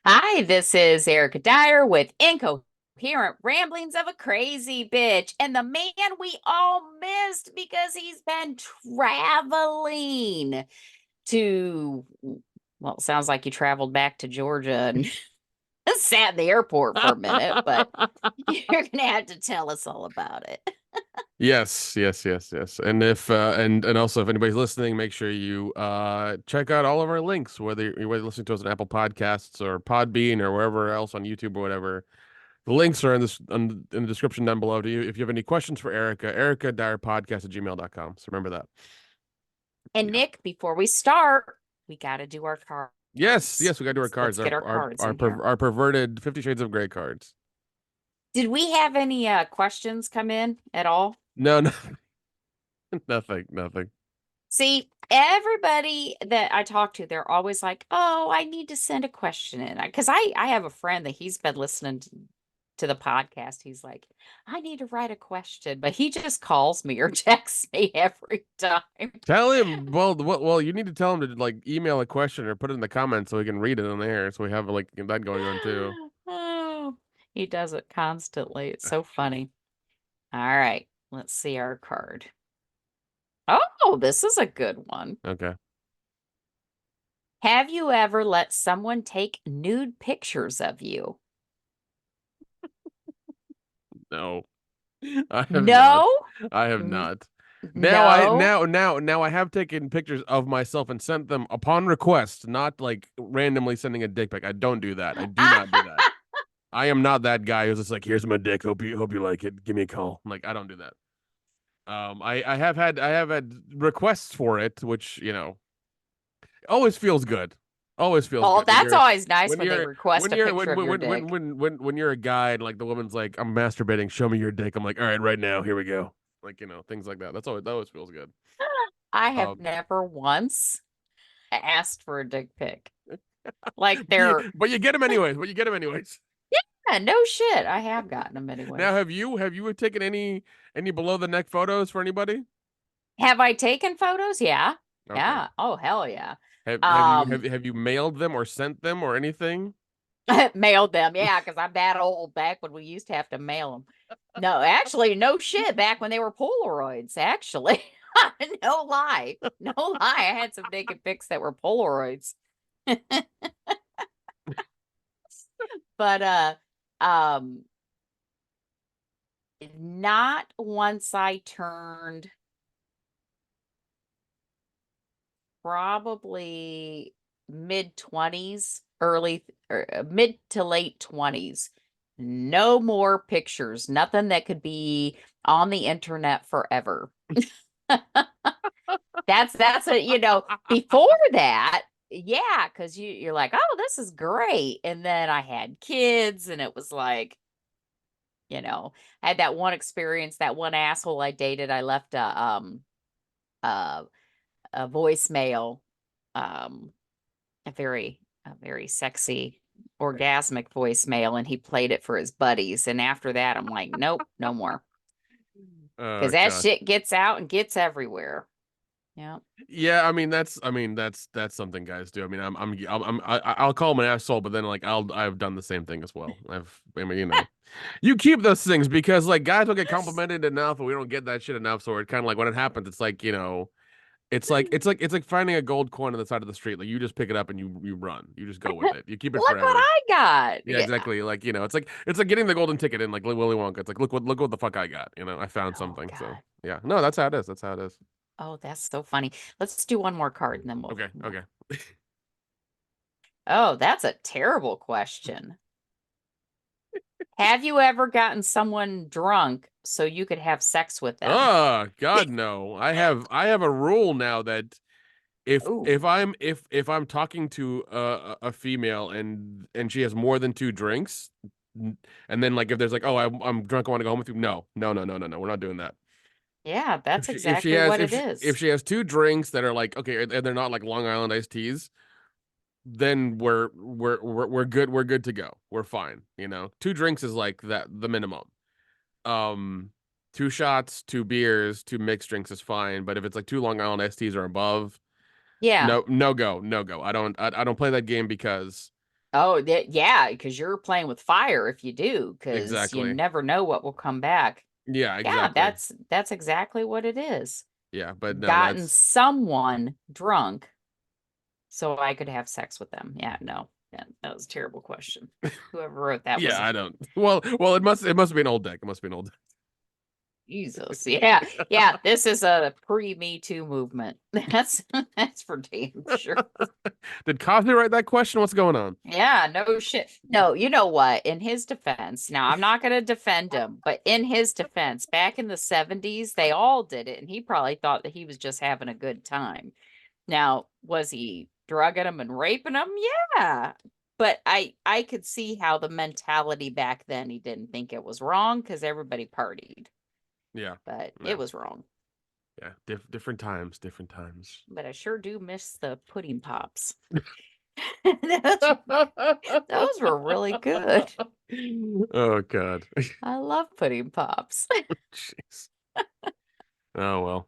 Hi, this is Erica Dyer with Incoherent Ramblings of a Crazy Bitch, and the man we all missed because he's been traveling to, well, it sounds like you traveled back to Georgia and sat in the airport for a minute, but you're gonna have to tell us all about it. Yes. And also if anybody's listening, make sure you check out all of our links, whether you're listening to us on Apple Podcasts or Podbean or wherever else on YouTube or whatever. The links are in the description down below to you. If you have any questions for Erica, ericadyerpodcast@gmail.com. So remember that. And Yeah. Nick, before we start, we got to do our Yes, cards. yes, we gotta do our cards. Let's Our get our our cards our in here. our perverted 50 Shades of Grey cards. Did we have any questions come in at all? No, no, nothing. See, everybody that I talk to, they're always like, "Oh, I need to send a question in." Because I have a friend that he's been listening to the podcast. He's like, "I need to write a question," but he just calls me or texts me every time. Tell him. Well, you need to tell him to like email a question or put it in the comments so we can read it on the air. So we have like that going on too. Oh, he does it constantly. It's so funny. All right, let's see our card. Oh, this is a good one. Okay. Have you ever let someone take nude pictures of you? No, I have not. No? I have N- not. Now I No. now now now I have taken pictures of myself and sent them upon request, not like randomly sending a dick pic. I don't do that. I do not do that. I am not that guy who's just like, here's my dick. Hope you like it. Give me a call. Like I don't do that. I have had requests for it, which always feels good. Always feels Oh, good when that's you're always nice when when they you're request when a you're picture when of your when when dick. when when when you're a guy and like the woman's like, I'm masturbating, show me your dick. I'm like, all right, right now, here we go. Like, things like that. That always feels good. I have Um never once asked for a dick pic. Like but you, they're, but you get them anyways. But you get them anyways. yeah, no shit. I have gotten them Now, anyways. have you taken any below the neck photos for anybody? Have I taken photos? Yeah. Okay. Yeah. Oh, hell yeah. Have you have Um, have you mailed them or sent them or anything? mailed them. Yeah, because I'm that old back when we used to have to mail them. No, actually, no shit. Back when they were Polaroids, actually. No lie. No lie. I had some naked pics that were Polaroids. But um not once I turned probably mid 20s, early or mid to late 20s. No more pictures, nothing that could be on the internet forever. That's a, before that, yeah, because you're like, oh, this is great. And then I had kids and it was like, I had that one experience, that one asshole I dated, I left a, a voicemail, um, a very sexy, orgasmic voicemail, and he played it for his buddies. And after that, I'm like, nope, no more. Oh Because that gosh. shit gets out and gets everywhere. Yeah. Yeah, I mean that's something guys do. I mean, I'll call him an asshole, but then like I've done the same thing as well. You keep those things because like guys don't get complimented enough, and we don't get that shit enough. So it kind of like when it happens, it's like it's like finding a gold coin on the side of the street. Like you just pick it up and you run. You just go with it. You keep it Look what forever. I got. Yeah, Yeah. exactly. Like it's like getting the golden ticket in like Willy Wonka. It's like look what the fuck I got. I found Oh something. So God. yeah, no, that's how it is. That's how it is. Oh, that's so funny. Let's do one more card and then we'll. Okay, okay. Oh, that's a terrible question. Have you ever gotten someone drunk so you could have sex with them? Oh God, no. I have a rule now that if Ooh, if I'm if I'm talking to a female and she has more than two drinks, and then like if there's like, oh, I'm drunk, I want to go home with you. No, we're not doing that. yeah, If that's she if she exactly has what if it she if is. she has two drinks that are like okay and they're not like Long Island iced teas, then we're good. We're good to go. We're fine. Two drinks is like the minimum. Um, Two shots, two beers, two mixed drinks is fine. But if it's like two Long Island STs or above, Yeah. no, no go, no go. I don't play that game because Oh, yeah, because you're playing with fire if you do, because you Exactly. never know what will come back. Yeah, Yeah, exactly. that's exactly what it is. Yeah, but no, Gotten that's someone drunk so I could have sex with them. Yeah, no. Yeah, that was a terrible question. Whoever wrote that yeah, was I don't. Well, it must be an old deck. It must be an old Jesus. Yeah. Yeah, this is a pre-Me Too movement. That's for damn sure. Did Cosby write that question? What's going on? Yeah, no shit. No, you know what? In his defense, now I'm not going to defend him, but in his defense, back in the 70s, they all did it, and he probably thought that he was just having a good time. Now, was he drugging them and raping them? Yeah. But I could see how the mentality back then, he didn't think it was wrong because everybody partied, Yeah, but yeah, it was wrong. yeah. Different times, different times. But I sure do miss the pudding pops. Those were really good. Oh God. I love pudding pops. Jeez. Oh well.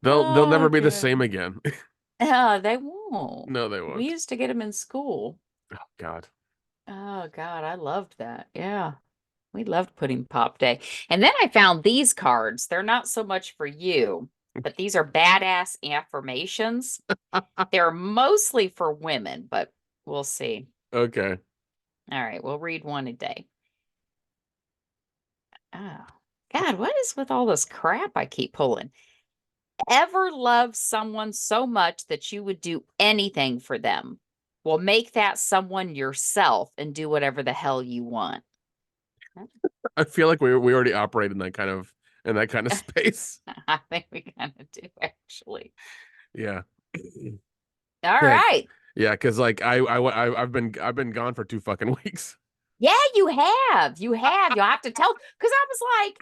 They'll never be the Okay. same again. Yeah, they won't. No, they We won't. used to get them in school. Oh God. Oh God, I loved that. Yeah. We loved Pudding Pop Day. And then I found these cards. They're not so much for you, but these are badass affirmations. They're mostly for women, but we'll see. Okay. All right, we'll read one a day. Oh, God, what is with all this crap I keep pulling? Ever love someone so much that you would do anything for them? Well, make that someone yourself and do whatever the hell you want. I feel like we already operate in that kind of space. I think we kind of do, actually. Yeah. All Yeah. right. Yeah, because like I've been gone for 2 fucking weeks. Yeah, you have. You have. You'll have to tell. Because I was like,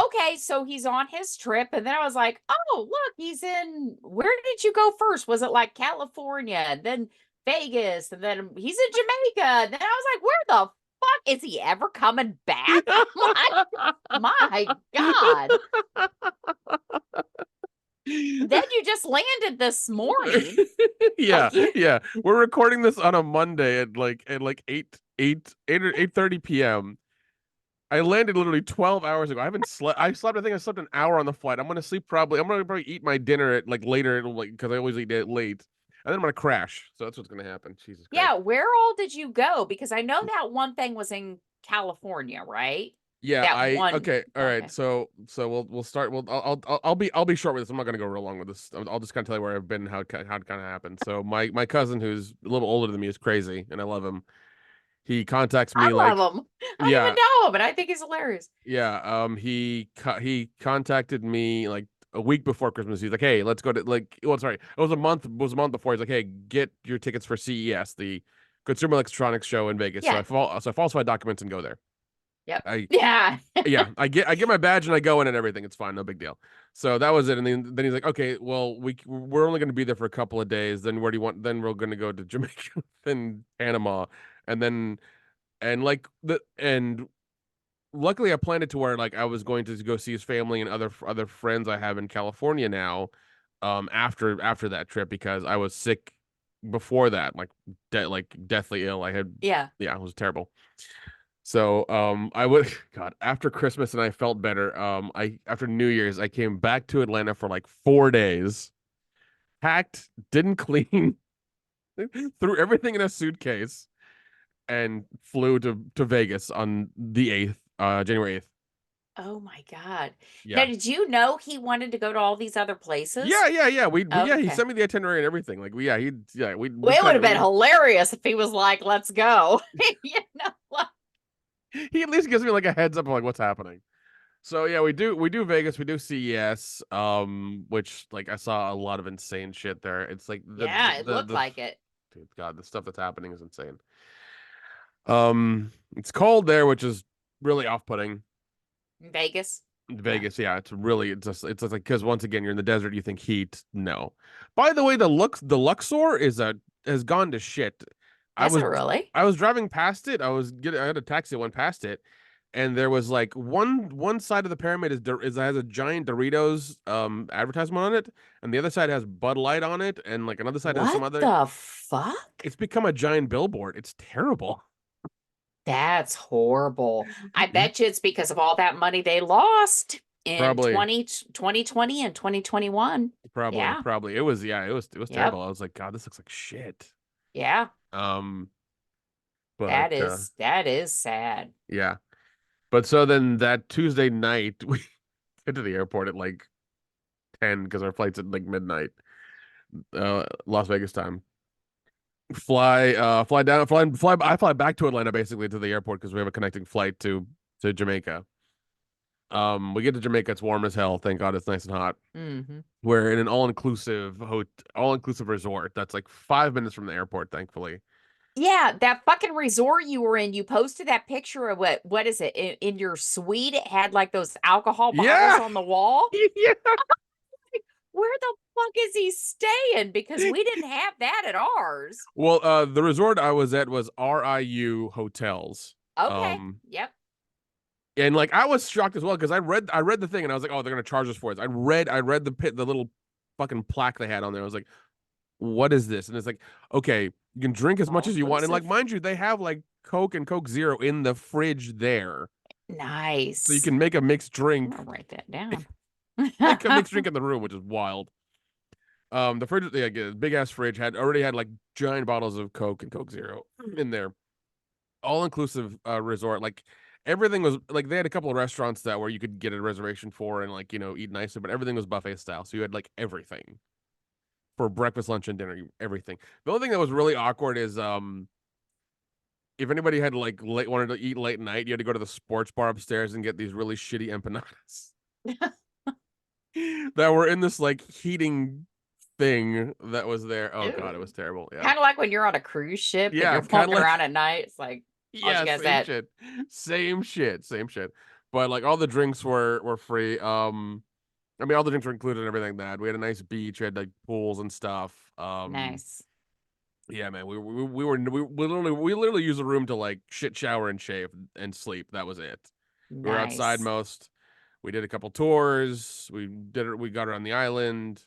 okay, so he's on his trip. And then I was like, oh, look, he's in. Where did you go first? Was it like California, and then Vegas, and then he's in Jamaica? And then I was like, where the fuck is he ever coming back? I'm like, my God. Then you just landed this morning. Yeah, Like, you, yeah. We're recording this on a Monday at 8:30 p.m. I landed literally 12 hours ago. I haven't slept. I think I slept an hour on the flight. I'm gonna probably eat my dinner at like later, like because I always eat it late. And then I'm gonna crash. So that's what's gonna happen. Jesus yeah, Christ. where all did you go? Because I know that one thing was in California, right? Yeah, That I one. okay, all right. Okay. So we'll start. I'll be short with this. I'm not gonna go real long with this. I'll just kind of tell you where I've been, how it kind of happened. So my cousin, who's a little older than me, is crazy, and I love him. He contacts I me love like, him. I don't even yeah, know him, but I think he's hilarious. yeah. He contacted me like a week before Christmas. He's like, hey, let's go to like. Well, sorry, it was a month before. He's like, hey, get your tickets for CES, the Consumer Electronics Show in Vegas. Yeah. So I falsify documents and go there. Yep. I Yeah. yeah, I get my badge and I go in and everything. It's fine, no big deal. So that was it. And then he's like, okay, well, we're only going to be there for a couple of days. Then where do you want? Then we're going to go to Jamaica, then Panama, and then and luckily I planned it to where like I was going to go see his family and other friends I have in California now. After that trip because I was sick before that, like deathly ill. Yeah. Yeah, it was terrible. So I would God after Christmas and I felt better. I after New Year's I came back to Atlanta for like 4 days, packed, didn't clean, threw everything in a suitcase, and flew to Vegas on the 8th, January 8th. Oh my God. Now, Yeah. did you know he wanted to go to all these other places? Yeah. Yeah, he Okay. sent me the itinerary and everything. Like we Well, it would kind have been of hilarious if he was like, let's go. You know, like, he at least gives me like a heads up of like what's happening. So yeah, we do Vegas, we do CES, which like I saw a lot of insane shit there. It's like yeah, it looked the like it. dude, God, the stuff that's happening is insane. It's cold there, which is really off-putting. Vegas. Yeah. Vegas, yeah, it's just like because once again you're in the desert, you think heat. No. By the way, the Luxor has gone to shit. I Has it was really? I was driving past it. I had a taxi that went past it. and there was like one side of the pyramid is has a giant Doritos advertisement on it, and the other side has Bud Light on it, and like another side has some What other. the fuck? It's become a giant billboard. It's terrible. That's horrible. I Yeah, bet you it's because of all that money they lost in probably, 2020 and 2021. probably, Yeah. probably. It was yeah, it was terrible. Yep. I was like, God, this looks like shit. Yeah. Um, but That is sad. yeah. But so then that Tuesday night, we get to the airport at like 10 because our flight's at like midnight, Las Vegas time. Fly down, fly. I fly back to Atlanta basically to the airport because we have a connecting flight to Jamaica. We get to Jamaica, it's warm as hell. Thank God it's nice and hot. Hmm. We're in an all-inclusive resort that's like 5 minutes from the airport, thankfully. Yeah, that fucking resort you were in, you posted that picture of what is it? In your suite, it had like those alcohol bottles Yeah, on the wall. yeah. Where the fuck is he staying? Because we didn't have that at ours. Well, the resort I was at was RIU Hotels. Okay. Um, Yep. and like I was shocked as well because I read the thing and I was like, oh, they're gonna charge us for it. I read the little fucking plaque they had on there. I was like, what is this? And it's like, okay, you can drink as All much as you want, and like inclusive. mind you, they have like Coke and Coke Zero in the fridge there, so you Nice. can make a mixed I'm drink, gonna write that down. make a mixed drink in the room, which is wild. The fridge, yeah, big ass fridge already had like giant bottles of Coke and Coke Zero in there. All inclusive resort. Like everything was like they had a couple of restaurants that where you could get a reservation for and like eat nicely, but everything was buffet style. So you had like everything for breakfast, lunch, and dinner. Everything. The only thing that was really awkward is if anybody had like late wanted to eat late night, you had to go to the sports bar upstairs and get these really shitty empanadas that were in this like heating thing that was there. Oh God, it Ew. was terrible. Yeah. Kind of like when you're on a cruise ship and Yeah, you're kind of walking like around at night. It's like all you yeah, guys same that shit. Same shit. But like all the drinks were free. I mean all the drinks were included and everything like that. We had a nice beach, we had like pools and stuff. nice. Yeah, man, we literally used the room to like shit, shower, and shave and sleep. That was it. We were outside Nice. most. We did a couple tours. We got around the island.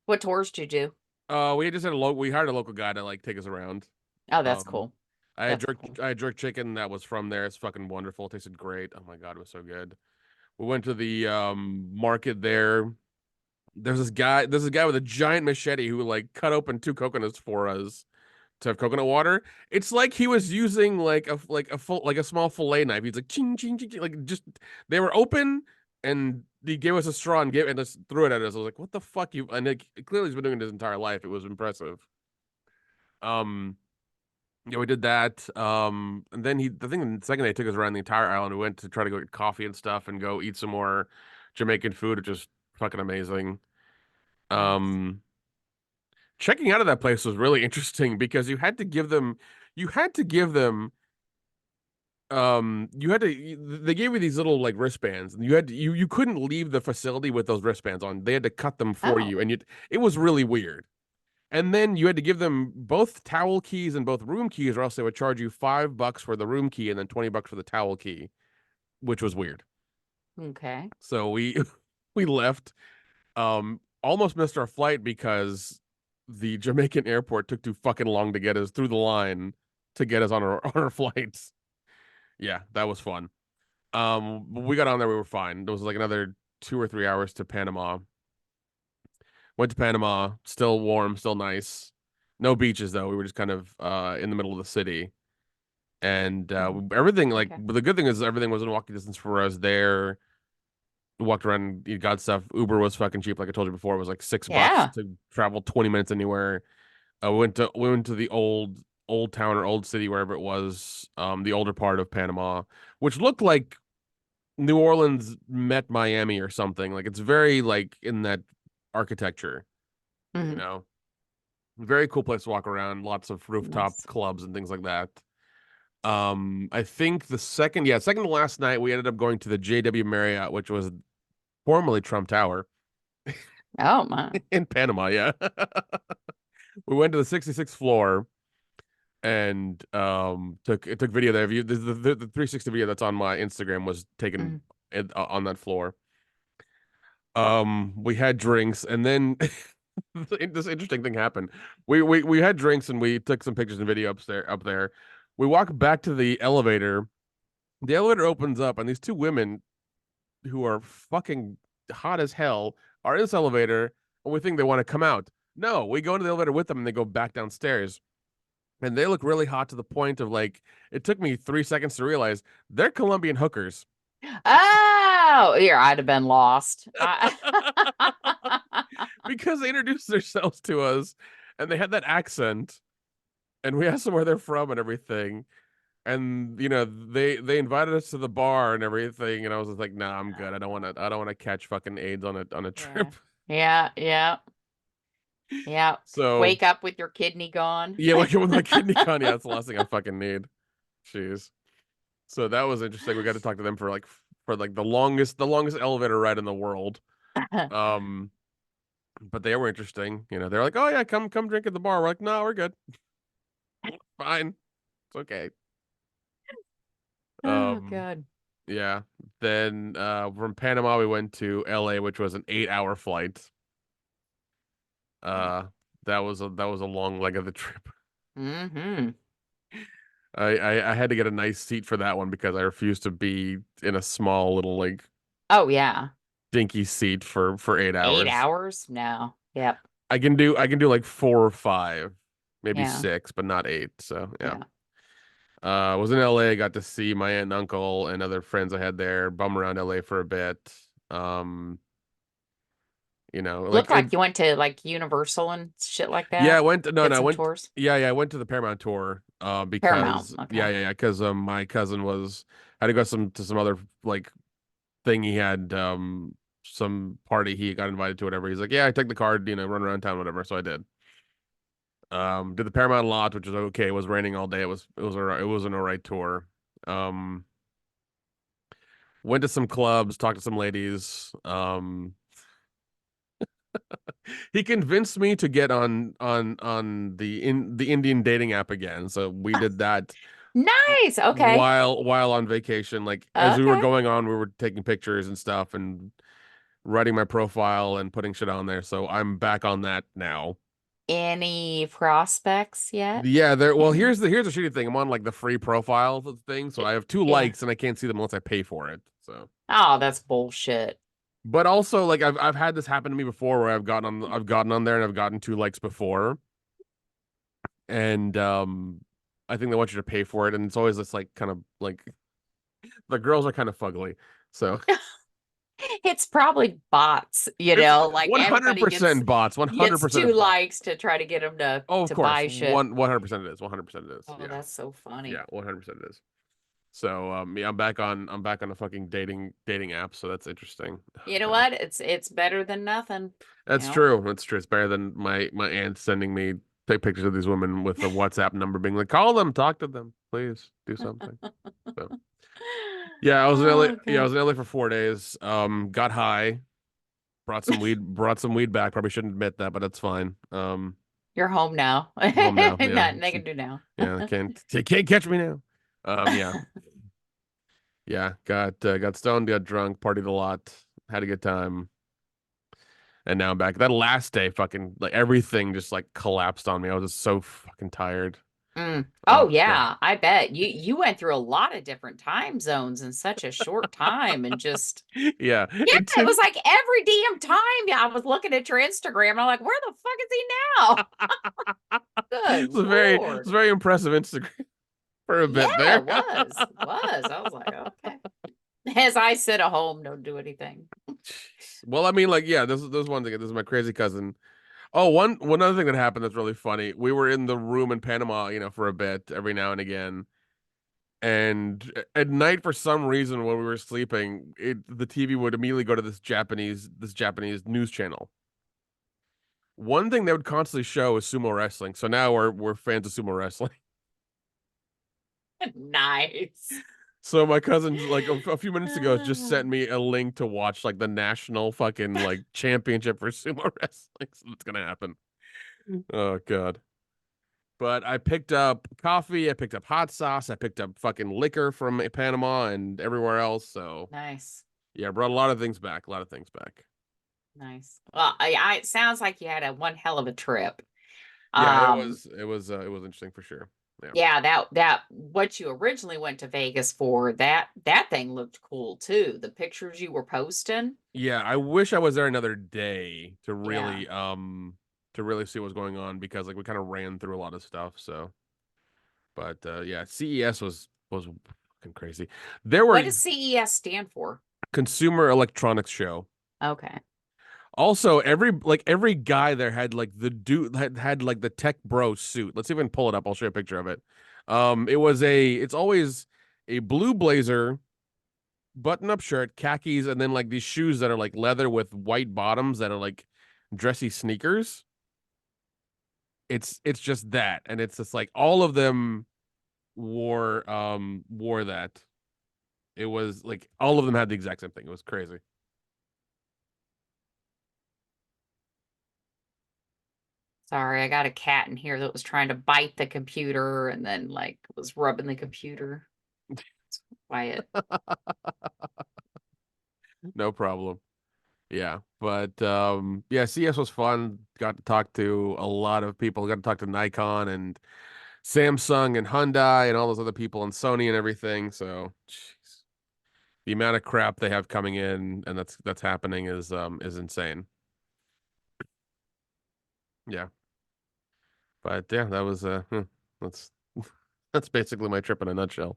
What tours did you do? We just had we hired a local guy to like take us around. Oh, that's Um, cool. That's cool. I had jerk chicken that was from there. It's fucking wonderful. It tasted great. Oh my God, it was so good. We went to the market there. There's this guy with a giant machete who like cut open two coconuts for us to have coconut water. It's like he was using like a small fillet knife. He's like ching ching ching, ching like just they were open and he gave us a straw and just threw it at us. I was like, what the fuck you and it, clearly he's been doing it his entire life. It was impressive. Um yeah, we did that. And then the thing the second day he took us around the entire island. We went to try to go get coffee and stuff and go eat some more Jamaican food, which is fucking amazing. Nice. Um, Checking out of that place was really interesting because you had to give them you had to they gave you these little like wristbands and you couldn't leave the facility with those wristbands on. They had to cut them for Oh, you and it was really weird. And then you had to give them both towel keys and both room keys, or else they would charge you $5 for the room key and then $20 for the towel key, which was weird. okay. So we we left, almost missed our flight because the Jamaican airport took too fucking long to get us through the line to get us on our flights. Yeah, that was fun. We got on there, we were fine. There was like another 2 or 3 hours to Panama. Went to Panama, still warm, still nice. No beaches though. We were just kind of in the middle of the city. And Mhm. everything like Okay. the good thing is everything was in walking distance for us there. We walked around, you got stuff. Uber was fucking cheap, like I told you before. It was like $6 Yeah. to travel 20 minutes anywhere. We went to the old town or old city, wherever it was, the older part of Panama, which looked like New Orleans met Miami or something. Like it's very like in that architecture, you Hmm. know. Very cool place to walk around, lots of rooftop Nice. clubs and things like that. I think second to last night we ended up going to the JW Marriott, which was formerly Trump Tower Oh my. in Panama, yeah. We went to the 66th floor and took video there. The 360 video that's on my Instagram was taken Mm. on that floor. We had drinks, and then this interesting thing happened. We had drinks and we took some pictures and video up there. We walk back to the elevator. The elevator opens up, and these two women who are fucking hot as hell are in this elevator, and we think they want to come out. No, we go into the elevator with them, and they go back downstairs. And they look really hot to the point of like, it took me 3 seconds to realize they're Colombian hookers. Oh, here I'd have been lost. Because they introduced themselves to us and they had that accent and we asked them where they're from and everything. And they invited us to the bar and everything, and I was just like, nah, I'm good. I don't want to catch fucking AIDS on a Yeah. trip. Yeah, yeah, yeah. So Wake up with your kidney gone. yeah, like with my kidney con, yeah, that's the last thing I fucking need. Jeez. So that was interesting. We got to talk to them for the longest elevator ride in the world. Um, but they were interesting. They're like, oh yeah, come drink at the bar. We're like, no, we're good. Fine. It's okay. Oh Um, God. yeah. Then from Panama we went to LA, which was an 8-hour flight. Uh that was a long leg of the trip. Mm-hmm. I had to get a nice seat for that one because I refused to be in a small little like Oh yeah. dinky seat for 8 hours. 8 hours? No. Yep. I can do like 4 or 5, maybe Yeah. 6, but not 8. So yeah. Yeah. I was in LA, got to see my aunt and uncle and other friends I had there, bum around LA for a bit. Um, like Looked like you went to like Universal and shit like yeah, I that. went no, Did no, I some went tours. yeah, I went to the Paramount tour Paramount. because Okay. yeah, because my cousin had to go to some other like thing he had some party he got invited to, whatever. He's like, yeah, I took the card, run around town, whatever. So I did. Did the Paramount lot, which was okay. It was raining all day. It was an alright tour. Um, went to some clubs, talked to some ladies. He convinced me to get on the Indian dating app again. So we did that Nice. Okay. while on vacation. Like as we were Okay. going on, we were taking pictures and stuff and writing my profile and putting shit on there. So I'm back on that now. Any prospects yet? Yeah, well, here's the shitty thing. I'm on like the free profile thing, so I have two Yeah. likes and I can't see them unless I pay for it. So, Oh, that's bullshit. but also like I've had this happen to me before where I've gotten on there and I've gotten 2 likes before, and I think they want you to pay for it, and it's always this like kind of like the girls are kind of fugly, so It's probably bots, it's like everybody 100% bots, gets 100% two it's bots. likes to try to get them to Oh, of course, buy shit. 100% it is, 100% it is. Oh, Yeah, that's so funny. yeah, 100% it is. So yeah, I'm back on a fucking dating app, so that's interesting. Oh, You know God. what? It's better than nothing, you That's know. true. That's true. It's better than my aunt sending me take pictures of these women with a WhatsApp number, being like, call them, talk to them, please do something. So yeah, I was in LA. Oh Yeah, I God. was in LA for 4 days. Got high, brought some weed back. Probably shouldn't admit that, but that's fine. You're home now. I'm home now. Yeah, Nothing they can do now. yeah, they can't catch me now. Yeah, yeah. Got stoned, got drunk, partied a lot, had a good time. And now I'm back. That last day, fucking like everything just like collapsed on me. I was just so fucking tired. Mm. Oh Oh God. yeah, I bet you went through a lot of different time zones in such a short time and just Yeah. yeah, It it took was like every damn time. Yeah, I was looking at your Instagram and I'm like, where the fuck is he now? Good it's a Lord. very impressive Instagram for a Yeah, bit there. it was. It was. I was like, okay. As I sit at home, don't do anything. Jeez. Well, I mean, like, yeah, this is one thing. This is my crazy cousin. Oh, one other thing that happened that's really funny. We were in the room in Panama, for a bit every now and again. And at night, for some reason, when we were sleeping, the TV would immediately go to this Japanese news channel. One thing they would constantly show is sumo wrestling. So now we're fans of sumo wrestling. Nice. So my cousin, like a few minutes ago, just sent me a link to watch like the national fucking like championship for sumo wrestling. So it's gonna happen. Oh God. But I picked up coffee, I picked up hot sauce, I picked up fucking liquor from Panama and everywhere else. So Nice. yeah, brought a lot of things back. A lot of things back. Nice. Well, it sounds like you had a one hell of a trip. Yeah, it Um, was it was it was interesting for sure. Yeah. yeah, that what you originally went to Vegas for, that thing looked cool too. The pictures you were posting. Yeah, I wish I was there another day Yeah. to really see what's going on because like we kind of ran through a lot of stuff. So, but yeah, CES was fucking crazy. There What were does CES stand for? Consumer Electronics Show. Okay. Also, every guy there had like the dude had like the tech bro suit. Let's even pull it up. I'll show you a picture of it. It's always a blue blazer, button-up shirt, khakis, and then like these shoes that are like leather with white bottoms that are like dressy sneakers. It's just that, and it's just like all of them wore that. It was like all of them had the exact same thing. It was crazy. Sorry, I got a cat in here that was trying to bite the computer and then like was rubbing the computer. It's quiet. No problem. Yeah, but yeah, CS was fun. Got to talk to a lot of people. Got to talk to Nikon and Samsung and Hyundai and all those other people and Sony and everything. So, jeez. The amount of crap they have coming in and that's happening is insane. Yeah. But yeah, that was that's that's basically my trip in a nutshell.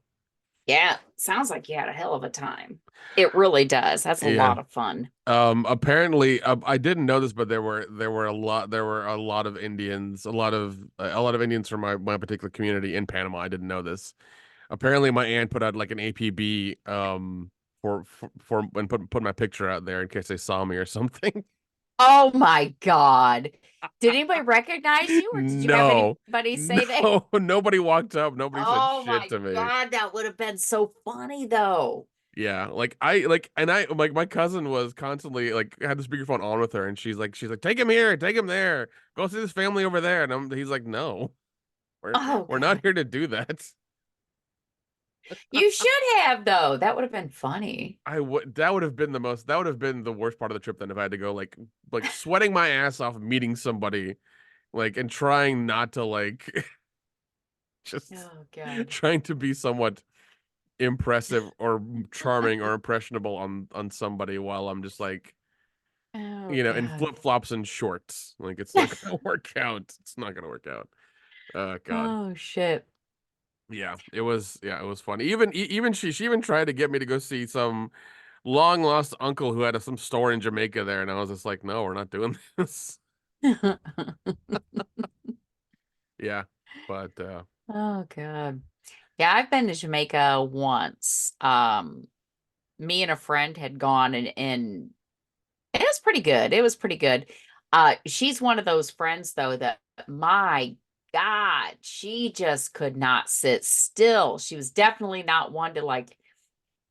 Yeah, sounds like you had a hell of a time. It really does. That's a Yeah. lot of fun. Apparently, I didn't know this, but there were a lot of Indians, a lot of Indians from my particular community in Panama. I didn't know this. Apparently, my aunt put out like an APB for and put my picture out there in case they saw me or something. Oh my God. Did anybody recognize you or did you have No, anybody say that? no, nobody walked up. Nobody said Oh shit my to me. God, that would have been so funny though. Yeah, I like my cousin was constantly like had the speakerphone on with her, and she's like take him here, take him there, go see this family over there, and he's like no, we're Oh we're not God. here to do that. You should have though. That would have been funny. I would that would have been that would have been the worst part of the trip then if I had to go like sweating my ass off meeting somebody like and trying not to like just Oh God. trying to be somewhat impressive or charming or impressionable on somebody while I'm just like Oh in God. flip-flops and shorts. Like it's not gonna work out. It's not gonna work out. Oh God. Oh shit. Yeah, it was fun. Even she even tried to get me to go see some long lost uncle who had some store in Jamaica there, and I was just like, no, we're not doing this. Yeah. But Oh God. Yeah, I've been to Jamaica once. Me and a friend had gone and it was pretty good. It was pretty good. She's one of those friends though that my God, she just could not sit still. She was definitely not one to like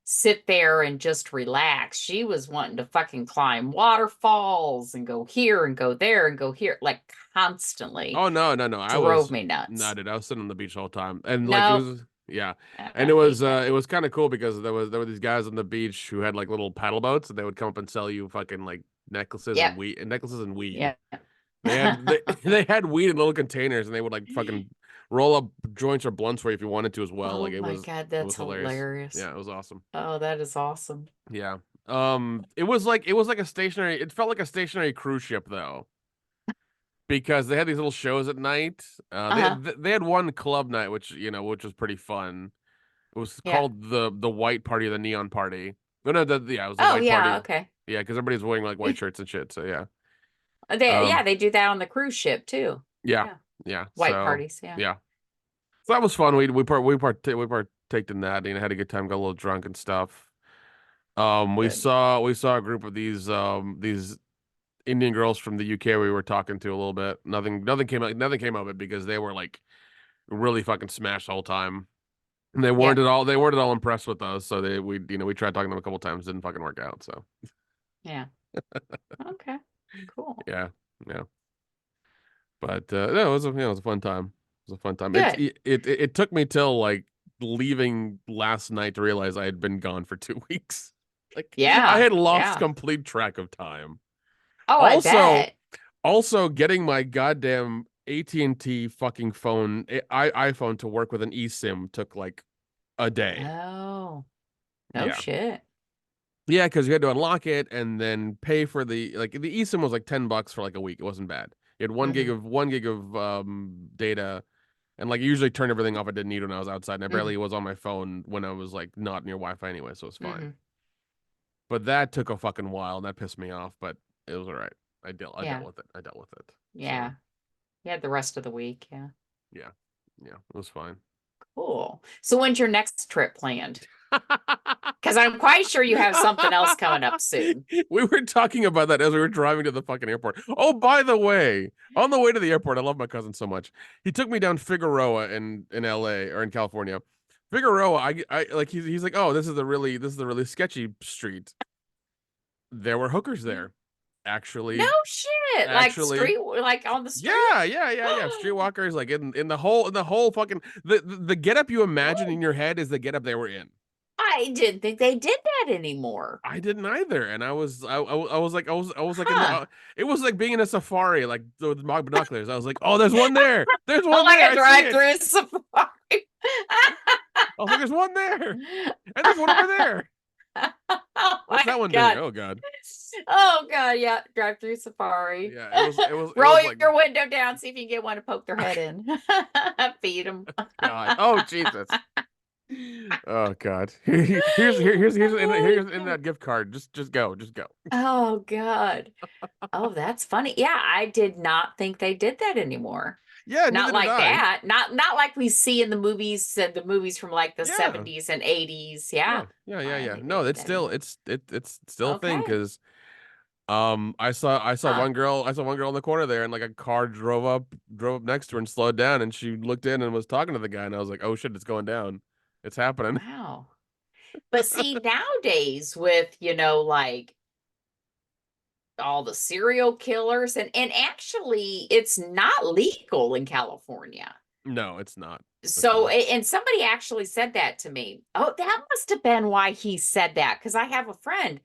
sit there and just relax. She was wanting to fucking climb waterfalls and go here and go there and go here, like constantly oh no. drove me No, nuts. dude, I was sitting on the beach the whole time. And like it Nope, was yeah. And I hate that. it was kind of cool because there were these guys on the beach who had like little paddle boats and they would come up and sell you fucking like Yep, necklaces and weed. yeah. They had weed in little containers and they would like fucking roll up joints or blunts for you if you wanted to as well. Oh Like my God, it was that's hilarious. hilarious. Yeah, it was awesome. Oh, that is awesome. Yeah. It was like a stationary it felt like a stationary cruise ship though. Because they had these little shows at night. Uh-huh. They had one club night which, which was pretty fun. It was Yeah. called the white party or the neon party. No, no, yeah, it was the Oh, white yeah, party. okay. Yeah, because everybody's wearing like white shirts and shit. So yeah. Yeah, Um, they do that on the cruise ship too. yeah, Yeah. yeah. White So parties, yeah. yeah. So that was fun. We partaked in that. Had a good time. Got a little drunk and stuff. Good. We saw a group of these Indian girls from the UK we were talking to a little bit. Nothing came of it because they were like really fucking smashed the whole time. And Yeah. they weren't at all impressed with us. So we tried talking to them a couple times, didn't fucking work out. So Yeah. Okay. Cool. yeah, yeah. But no, it was a fun time. was a fun time. Good. It took me till like leaving last night to realize I had been gone for 2 weeks. Like I Yeah. had lost Yeah. complete track of time. Oh, I Also, bet. getting my goddamn AT&T fucking phone, iPhone to work with an eSIM took like a day. Oh, no Yeah. shit. Yeah, because you had to unlock it and then pay for the eSIM was like $10 for like a week. It wasn't bad. You had Hmm. 1 gig of data, and like I usually turn everything off I didn't need when I was outside, and I Hmm. barely was on my phone when I was like not near Wi-Fi anyway, so it was fine. Hmm. But that took a fucking while, and that pissed me off. But it was all right. I dealt Yeah. with it. I dealt with it. So Yeah. Yeah. The rest of the week. Yeah. yeah, yeah, it was fine. Cool. So when's your next trip planned? Because I'm quite sure you have something else coming up soon. We were talking about that as we were driving to the fucking airport. Oh, by the way, on the way to the airport, I love my cousin so much. He took me down Figueroa in LA or in California. Figueroa, I like he's like, "Oh, this is the really sketchy street." There were hookers there. No Actually, shit. Like actually. street, like on the street. Yeah. Streetwalkers like in the whole fucking the getup you imagine in your head is the getup they were in. I didn't think they did that anymore. I didn't either, and I was like I was like in Huh. it was like being in a safari like with my binoculars. I was like, oh, there's one there, there's one Like there, a I see it. drive-through safari. I was like, there's one there, and there's one over there. Oh What's my that one doing? God. Oh God, Oh God, yeah. Drive-through safari. yeah, it Roll was like your window down, see if you can get one to poke their head in. Feed them. God, oh Jesus, oh God. Here's in that gift card. Just go, just go. Oh God. Oh, that's funny. Yeah, I did not think they did that anymore. Yeah, Not neither did like I. that. Not like we see in the movies from like the Yeah, 70s and 80s. Yeah. I didn't yeah. think they No, did it's that still anymore. it's still a thing Okay. because I saw Huh. one girl in the corner there, and like a car drove up next to her and slowed down, and she looked in and was talking to the guy, and I was like, oh shit, it's going down, it's happening. Wow. But see, nowadays with, like all the serial killers and actually it's not legal in California. No, it's not. It's So not. and somebody actually said that to me. Oh, that must have been why he said that because I have a friend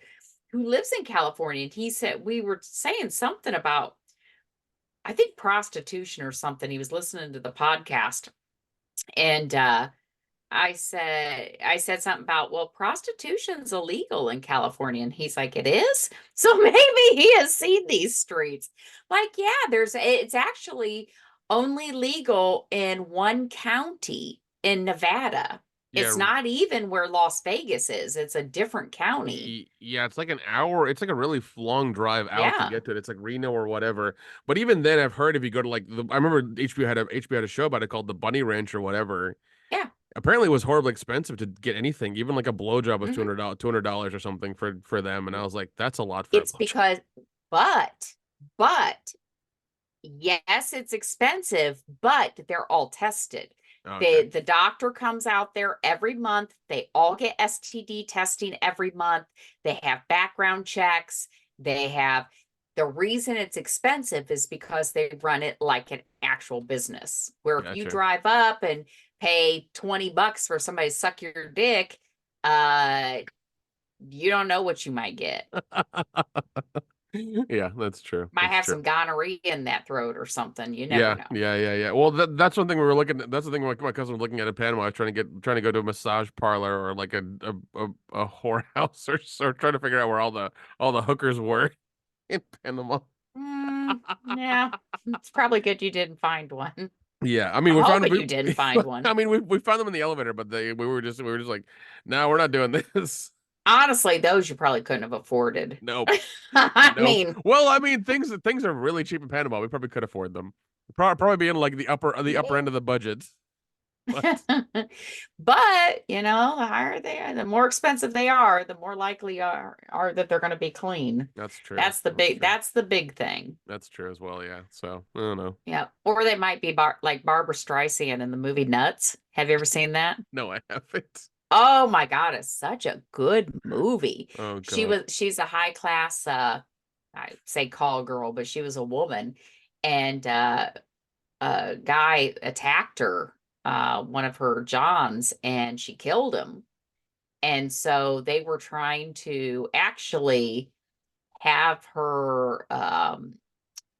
who lives in California and he said we were saying something about I think prostitution or something. He was listening to the podcast and I said something about, well, prostitution's illegal in California. And he's like, it is? So maybe he has seen these streets. Like, yeah, it's actually only legal in one county in Nevada. It's Yeah, not even where Las Vegas is. It's a different county. yeah, it's like an hour. It's like a really long drive out to Yeah. get to it. It's like Reno or whatever. But even then, I've heard if you go to like I remember HBO had a show about it called the Bunny Ranch or whatever. Yeah. Apparently, it was horribly expensive to get anything. Even like a blowjob was Hmm. $200 or something for them. And I was like, that's a lot for a It's blowjob. because, but yes, it's expensive, but they're all tested. Okay. The doctor comes out there every month. They all get STD testing every month. They have background checks. They have the reason it's expensive is because they run it like an actual business. Where if you Gotcha. drive up and pay $20 for somebody to suck your dick, uh, you don't know what you might get. Yeah, that's true. Might That's have true. some gonorrhea in that throat or something. You never Yeah, know. yeah. Well, that's one thing we were looking at. That's the thing my cousin was looking at in Panama. I was trying to go to a massage parlor or like a whorehouse or trying to figure out where all the hookers were in Panama. Yeah, it's probably good you didn't find one. Yeah, I mean I'm we found hoping you didn't find one. I mean we found them in the elevator, but we were just like, no, we're not doing this. Honestly, those you probably couldn't have afforded. Nope, I nope. mean, Well, I mean things are really cheap in Panama. We probably could afford them. Probably be in like the upper end of the budget. But but the higher they are, the more expensive they are, the more likely are that they're going to be clean. that's true. That's the That's big. true. That's the big thing. That's true as well, yeah. So, I don't know. Yeah, or they might be like Barbara Streisand in the movie Nuts. Have you ever seen that? No, I haven't. Oh my God, it's such a good movie. Oh God. She's a high class I say call girl, but she was a woman and a guy attacked her, one of her Johns, and she killed him. And so they were trying to actually have her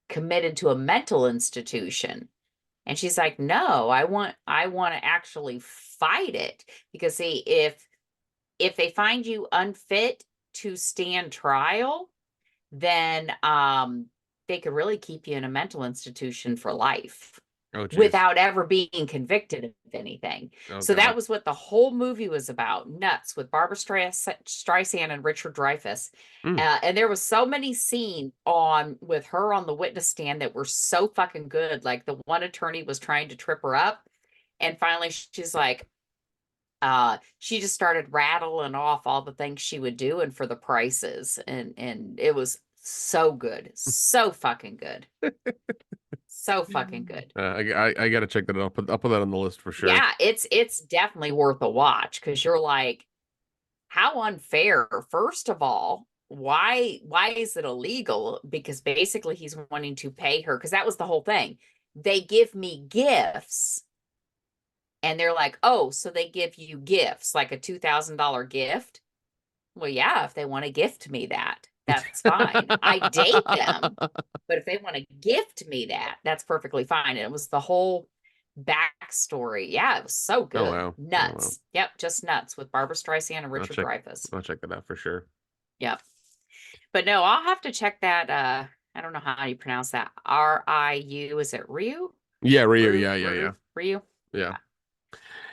committed to a mental institution. And she's like, "No, I want to actually fight it because see if they find you unfit to stand trial, then they could really keep you in a mental institution for life Oh, jeez. without ever being convicted of anything." Oh, So that God. was what the whole movie was about. Nuts, with Barbara Streisand and Richard Dreyfuss. Mm. And there was so many scenes on with her on the witness stand that were so fucking good. Like the one attorney was trying to trip her up, and finally she's like, she just started rattling off all the things she would do and for the prices, and it was so good, so fucking good, so fucking good. I gotta check that out. I'll put that on the list for sure. Yeah, it's definitely worth a watch because you're like, how unfair. First of all, why is it illegal? Because basically he's wanting to pay her, because that was the whole thing. They give me gifts, and they're like, oh, so they give you gifts like a $2,000 gift. Well, yeah, if they want to gift me that, that's fine. I date them, but if they want to gift me that, that's perfectly fine. And it was the whole backstory. Yeah, it was so Oh good. wow. Oh wow. Nuts. Yep, just nuts, with Barbara Streisand and I'll Richard check Dreyfuss. I'll check that out for sure. Yep. But no, I'll have to check that. I don't know how you pronounce that. Riu. Is it Ryu? Yeah, Ryu. Rue, Yeah, yeah, yeah. Rue, Ryu. Yeah.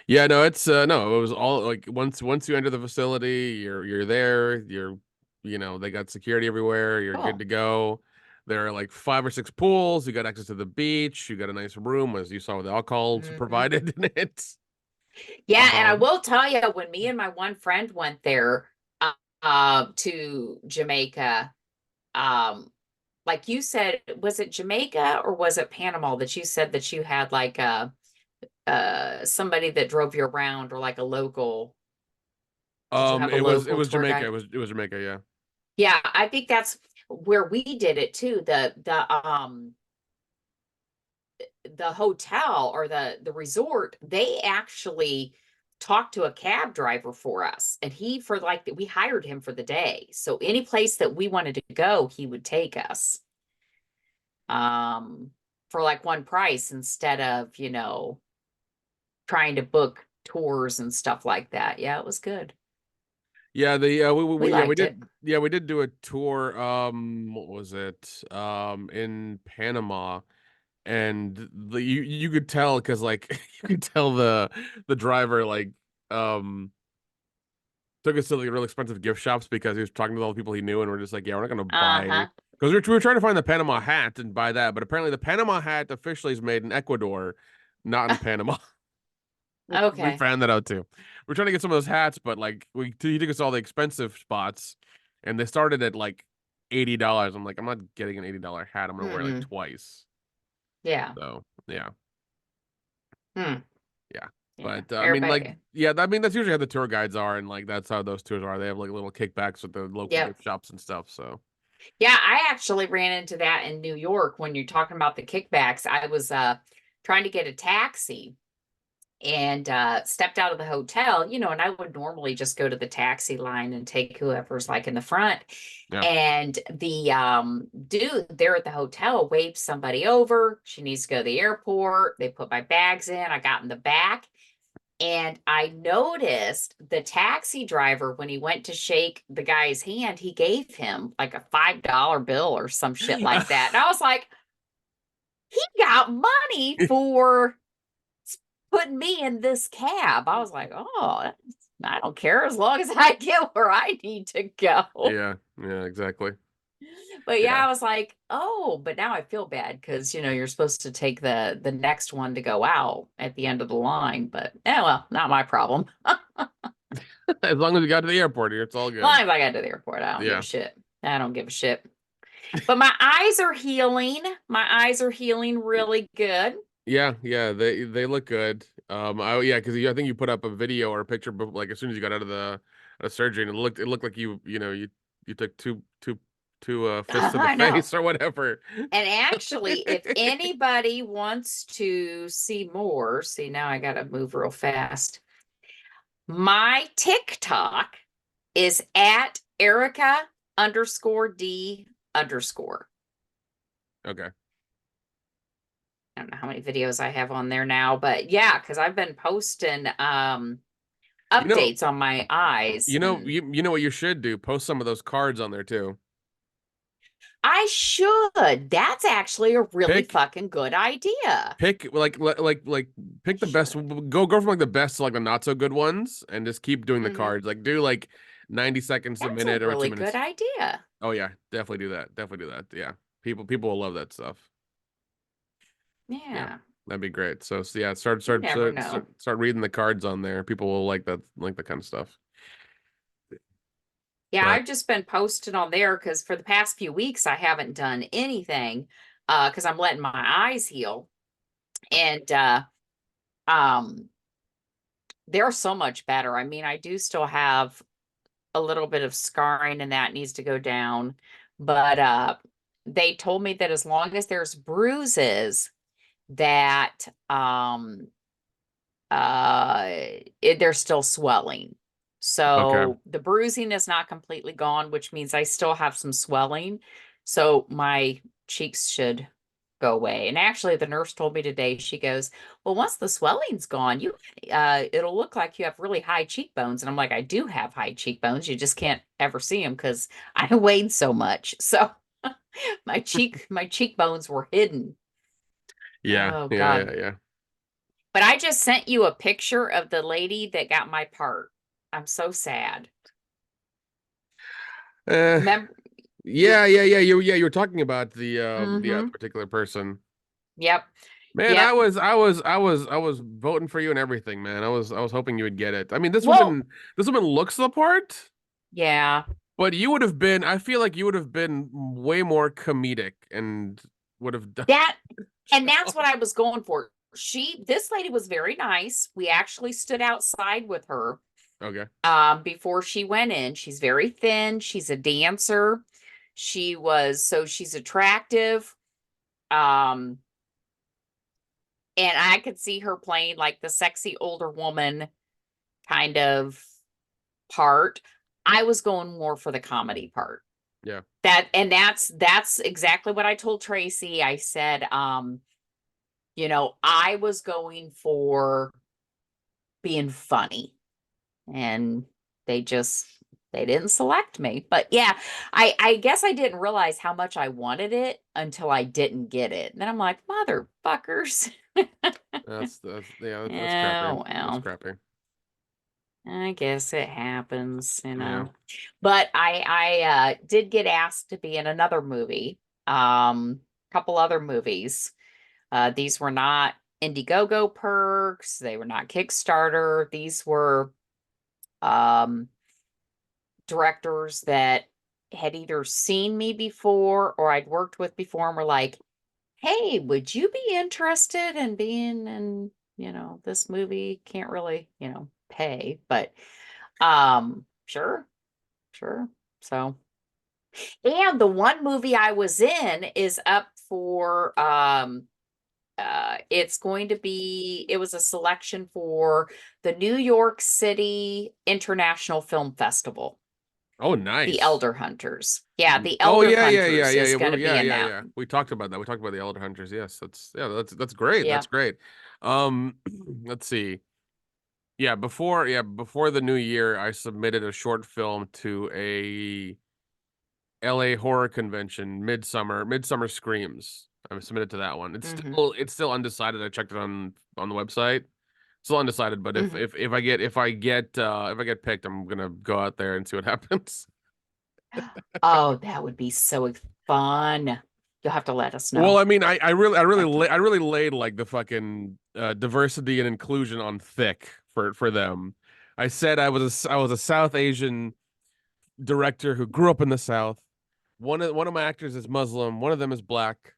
Yeah, no, it's no, it was all like once you enter the facility, you're there, they got security everywhere, you're good Cool. to go. There are like 5 or 6 pools, you got access to the beach, you got a nice room, as you saw with the alcohol Hmm. provided in it. Yeah, and I Um, will tell you, when me and my one friend went there, to Jamaica, um, like you said, was it Jamaica or was it Panama that you said that you had like somebody that drove you around, or like a local? Did you have a it local was tour Jamaica, guide? it was Jamaica, yeah. Yeah, I think that's where we did it too. The hotel, or the resort, they actually talked to a cab driver for us, and he for like we hired him for the day. So any place that we wanted to go, he would take us um for like one price, instead of, trying to book tours and stuff like that. Yeah, it was good. Yeah, the We yeah, we liked did it. yeah, we did do a tour, what was it? In Panama. And you could tell because like you could tell the driver like um took us to like real expensive gift shops because he was talking to all the people he knew, and we're just like, yeah, we're not gonna buy, Uh-huh. because we were trying to find the Panama hat and buy that, but apparently the Panama hat officially is made in Ecuador, not in Panama. We Okay. found that out too. We're trying to get some of those hats, but like he took us to all the expensive spots, and they started at like $80. I'm like, I'm not getting an $80 hat. I'm gonna wear it like Mm-mm. twice. Yeah. So yeah. Hmm. Yeah. Yeah. But I mean, like, Everybody. yeah, I mean, that's usually how the tour guides are, and like that's how those tours are. They have like little kickbacks with the local Yep. gift shops and stuff. So, Yeah, I actually ran into that in New York when you're talking about the kickbacks. I was trying to get a taxi, and stepped out of the hotel, and I would normally just go to the taxi line and take whoever's like in the front. yeah. And the dude there at the hotel waved somebody over. She needs to go to the airport. They put my bags in. I got in the back. And I noticed the taxi driver, when he went to shake the guy's hand, he gave him like a $5 bill or some shit like that. And I was like, he got money for putting me in this cab. I was like, oh, I don't care as long as I get where I need to go. Yeah, yeah, exactly. But yeah, Yeah. I was like, oh, but now I feel bad because you're supposed to take the next one to go out at the end of the line. But well, not my problem. As long as we got to the airport here, it's all As long good. as I got to the airport, I don't give a Yeah. shit. I don't give a shit. But my eyes are healing. My eyes are healing really good. Yeah, yeah, they look good. Yeah, because I think you put up a video or a picture, like as soon as you got out of the surgery, and it looked like you took two to a fist to the I know. face or whatever. And actually, if anybody wants to see more, see, now I got to move real fast. My TikTok is at Erica underscore D underscore. Okay. I don't know how many videos I have on there now, but yeah, because I've been posting You know, updates on my eyes. And you know what you should do? Post some of those cards on there too. I should. That's actually a really Pick fucking good idea. pick like pick the best. Sure. Go from like the best to like the not so good ones, and just keep doing the Hmm. cards. Like do like 90 seconds a That's a minute or two really good minutes. idea. Oh yeah, definitely do that. Definitely do that. Yeah, people will love that stuff. Yeah, Yeah. that'd be great. So yeah, You never know. start reading the cards on there. People will like that kind of stuff. Yeah, But I've just been posting on there because for the past few weeks I haven't done anything because I'm letting my eyes heal. And um they're so much better. I mean, I do still have a little bit of scarring and that needs to go down, but they told me that as long as there's bruises that they're still swelling. okay, So the bruising is not completely gone, which means I still have some swelling. So my cheeks should go away. And actually, the nurse told me today, she goes, "Well, once the swelling's gone, it'll look like you have really high cheekbones." And I'm like, "I do have high cheekbones. You just can't ever see them because I weighed so much." So my cheekbones were hidden. yeah, Oh yeah, God. yeah, yeah. But I just sent you a picture of the lady that got my part. I'm so sad. Eh, Remember you? You were talking about the the Mm-hmm. particular person. Yep. Man, Yep. I was voting for you and everything, man. I was hoping you would get it. I mean, Well, this woman looks the part, yeah. but you would have been, I feel like you would have been way more comedic and would have done. That and that's what I was going for. This lady was very nice. We actually stood outside with her Okay. before she went in. She's very thin. She's a dancer. She's attractive. Um, and I could see her playing like the sexy older woman kind of part. I was going more for the comedy part. Yeah. That's exactly what I told Tracy. I said, I was going for being funny and they just they didn't select me. But yeah, I guess I didn't realize how much I wanted it until I didn't get it. And then I'm like, motherfuckers. That's yeah, that's crappy. Oh, That's well. crappy. I guess it happens, Yeah. But I did get asked to be in another movie, couple other movies. These were not Indiegogo perks, they were not Kickstarter. These were um directors that had either seen me before or I'd worked with before and were like, "Hey, would you be interested in being in, this movie?" Can't really, pay, but sure, sure. So, and the one movie I was in is up for it was a selection for the New York City International Film Festival, Oh, The nice. Elder Hunters. Yeah, The Oh Elder Hunters is yeah. going to be in that. Yeah. We talked about that. We talked about the Elder Hunters. Yes, that's great. Yeah. That's great. Um, let's see. Before the new year, I submitted a short film to a LA horror convention, Midsummer Screams. I submitted to that one. Hmm. It's still undecided. I checked it on the website. Still undecided, but Hmm. if I get picked, I'm gonna go out there and see what happens. Oh, that would be so fun. You'll have to let us Well, know. I mean, Have to. I really laid like the fucking diversity and inclusion on thick for them. I said I was a South Asian director who grew up in the South. One of my actors is Muslim. One of them is black.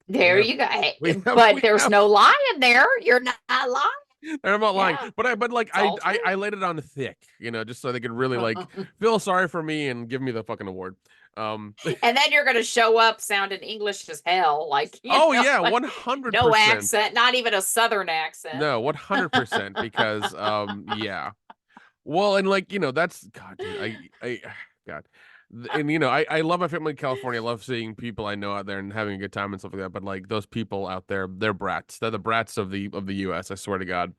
We There have you go. But we there's have. no lying there. You're not lying. I'm not lying, Yeah, but like it's all true. I laid it on thick, just so they could really like feel sorry for me and give me the fucking award. And then you're going to show up sounding English as hell. Like, Oh yeah, like no 100%. accent, not even a Southern accent. No, 100% because yeah. Well, and like, that's God, dude. God. And I love my family in California. I love seeing people I know out there and having a good time and stuff like that. But like those people out there, they're brats. They're the brats of the US, I swear to God.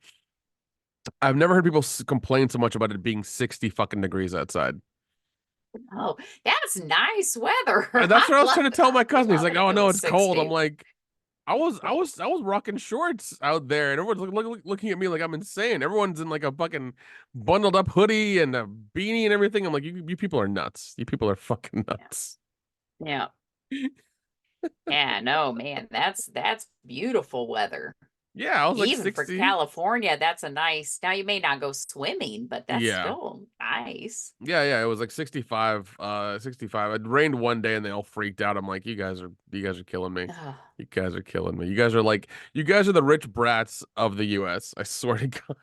I've never heard people complain so much about it being 60 fucking degrees outside. Oh, that's nice weather. And that's what I was love trying to tell my I cousin. He's love like, it if "Oh it no, was it's cold." I'm 60. like, I was rocking shorts out there, and everyone's looking at me like I'm insane. Everyone's in like a fucking bundled up hoodie and a beanie and everything. I'm like, you people are nuts. You people are fucking Yeah. nuts. Yeah. Yeah, no, man, that's beautiful weather. Yeah, I was like Even for 60. California, that's a nice. Now you may not go swimming, but that's Yeah. still nice. Yeah, it was like 65, 65. It rained one day and they all freaked out. I'm like, you guys are killing me. Ugh. You guys are killing me. You guys are the rich brats of the US. I swear to God.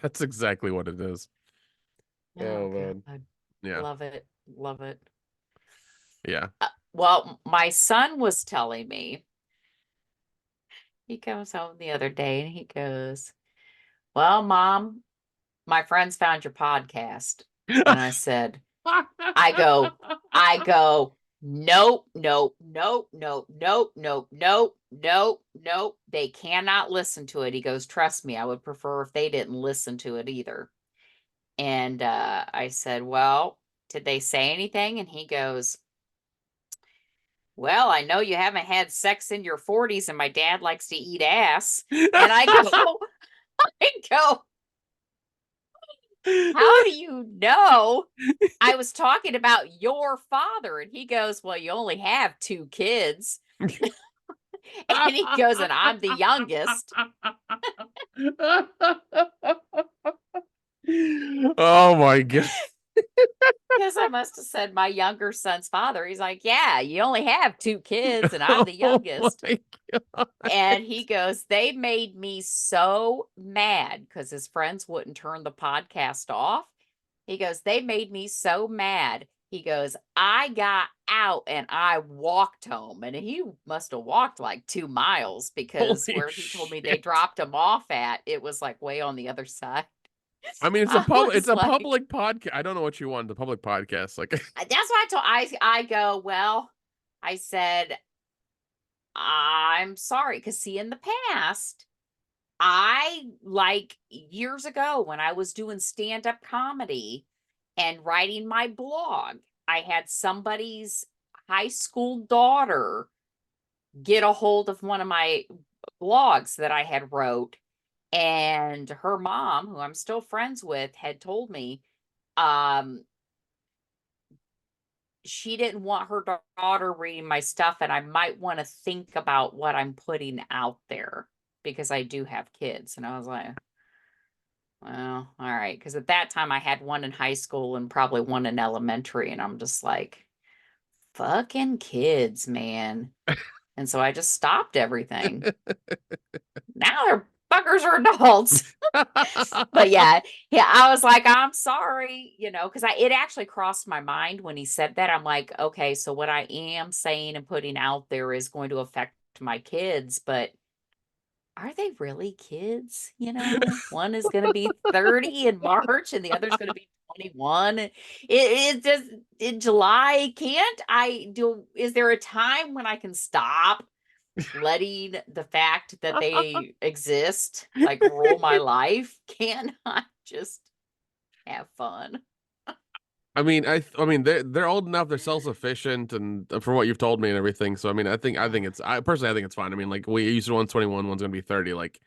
That's exactly what it is. Oh Oh man. God. Yeah. Love it. Love it. Yeah. Well, my son was telling me, he comes home the other day and he goes, "Well, Mom, my friends found your podcast." And I said, I go, I go, nope, nope, nope, nope, nope, nope, nope, nope, nope. They cannot listen to it. He goes, trust me, I would prefer if they didn't listen to it either. And I said, well, did they say anything? And he goes, well, I know you haven't had sex in your 40s and my dad likes to eat ass. And I go, I go, how do you know? I was talking about your father. And he goes, well, you only have two kids. And he goes, and I'm the youngest. Oh my God. Because I must have said my younger son's father. He's like, yeah, you only have two kids, and I'm the Oh youngest. my God. And he goes, they made me so mad because his friends wouldn't turn the podcast off. He goes, they made me so mad. He goes, I got out and I walked home. And he must have walked like 2 miles because Holy where he told me they shit. dropped him off at, it was like way on the other side. I mean, I it's was a like, public podcast. I don't know what you want. The public podcast, like, that's why I go, well, I said, I'm sorry. Cause see, in the past, I like years ago when I was doing stand-up comedy and writing my blog, I had somebody's high school daughter get a hold of one of my blogs that I had wrote, and her mom, who I'm still friends with, had told me um she didn't want her daughter reading my stuff and I might want to think about what I'm putting out there because I do have kids. And I was like, well, all right. Because at that time I had one in high school and probably one in elementary. And I'm just like, fucking kids, man. And so I just stopped everything. Now their fuckers are adults. But yeah, yeah, I was like, I'm sorry, because it actually crossed my mind when he said that. I'm like, okay, so what I am saying and putting out there is going to affect my kids, but are they really kids? One is going to be 30 in March and the other's going to be 21. It just in July. Can't I do? Is there a time when I can stop letting the fact that they exist like rule my life? Can I just have fun? I mean, they're old enough. They're self sufficient, and from what you've told me and everything. So, I mean, I think I personally, I think it's fine. I mean, like we used to one's 21, one's gonna be 30. Like,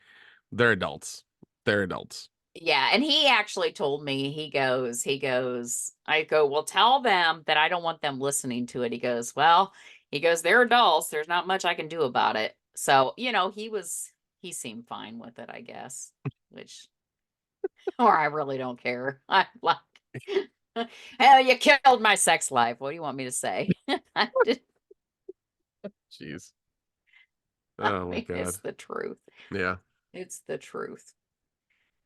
they're adults. They're adults. Yeah, and he actually told me, I go, well, tell them that I don't want them listening to it. He goes, well, they're adults. There's not much I can do about it. So, he seemed fine with it, I guess, which, or I really don't care. I like, hell, you killed my sex life. What do you want me to say? I Jeez. Oh my mean, it's God. the truth. Yeah. It's the truth.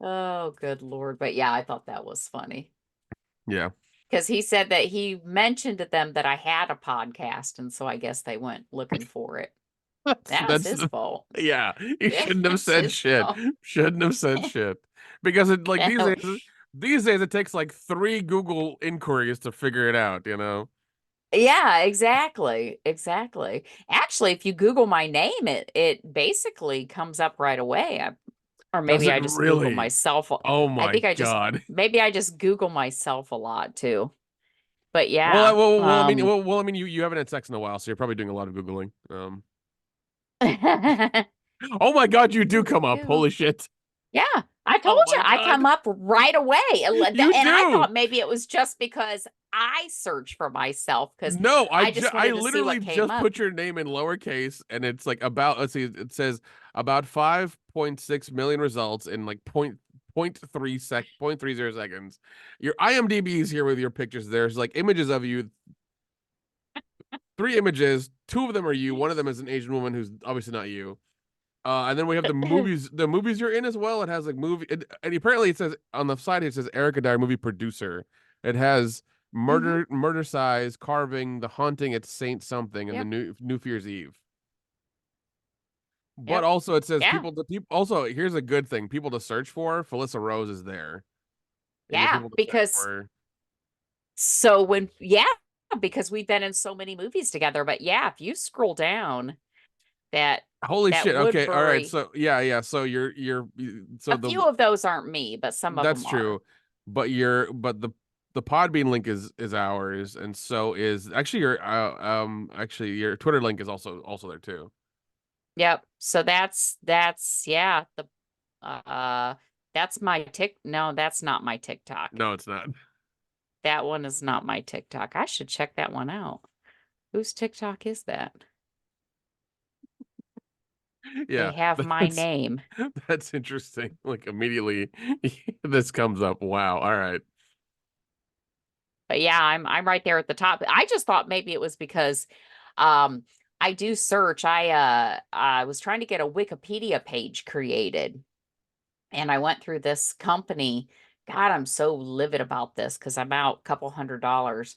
Oh, good Lord. But yeah, I thought that was funny. Yeah. because he said that he mentioned to them that I had a podcast, and so I guess they went looking for it. That was That's his fault. yeah. You shouldn't have That's said his shit. fault. Shouldn't have said shit because it like No. these days it takes like 3 Google inquiries to figure it out. You know. Yeah, exactly. Exactly. Actually, if you Google my name, it basically comes up right away. Or Does maybe it I just Google really? myself. Oh I my think I just God. maybe I just Google myself a lot too. But Well, yeah. I mean, I mean, you haven't had sex in a while, so you're probably doing a lot of Googling. Oh my God, you do Ooh, come up. ew. Holy shit. Yeah, I told Oh you my I come God. up right away. You And I do. thought maybe it was just because I searched for myself because No, I just I wanted to see literally what came just up. put your name in lowercase and it's like about let's see it says about 5.6 million results in like point 30 seconds. Your IMDb is here with your pictures. There's like images of you, 3 images, 2 of them are you, one of them is an Asian woman who's obviously not you. And then we have the movies you're in as well. It has like and apparently it says on the side it says Erica Dyer movie producer. It has Hmm. Murder Size, Carving, The Haunting at Saint Something, and the Yep. New Fear's Eve. But Yep. also it says Yeah. people. Also, here's a good thing: people to search for. Felissa Rose is there in your Yeah. people to search Because for. so when, yeah, because we've been in so many movies together. But yeah, if you scroll down that, Holy that shit! Okay, all right. Woodbury, So yeah. So so a the few of those aren't me, but some of That's them are. true, but the Podbean link is ours, and so is actually your Twitter link is also there too. Yep. So that's yeah, the uh that's my tick no, that's not my TikTok. No, it's not. That one is not my TikTok. I should check that one out. Whose TikTok is that? They Yeah, have my that's name. that's interesting. Like immediately this comes up. Wow. All right. But yeah, I'm right there at the top. I just thought maybe it was because um I do search. I was trying to get a Wikipedia page created and I went through this company. God, I'm so livid about this because I'm out a couple $100.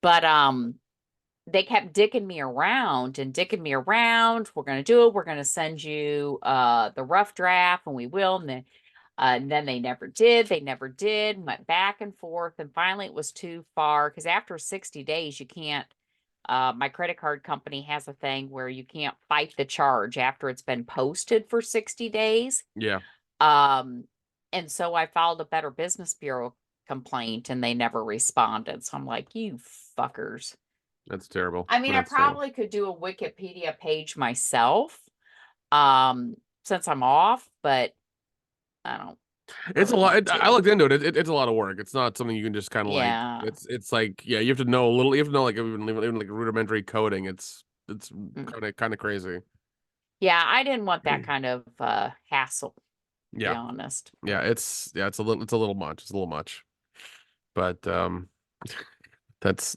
But they kept dicking me around and dicking me around. We're gonna do it. We're gonna send you the rough draft, and we will. And then they never did. They never did. Went back and forth, and finally it was too far because after 60 days, you can't. My credit card company has a thing where you can't fight the charge after it's been posted for 60 days. Yeah, Um, and so I filed a Better Business Bureau complaint, and they never responded. So I'm like, you fuckers. that's terrible. I mean, I That's terrible. probably could do a Wikipedia page myself, um, since I'm off, but I don't It's a really lot. want I to. looked into it. It's a lot of work. It's not something you can just kind of like. Yeah. It's like yeah, you have to know a little. You have to know like even like rudimentary coding. It's Mm. kind of crazy. Yeah, I didn't want that kind of hassle, to be Yeah, honest. it's a little much. It's a little much. But that's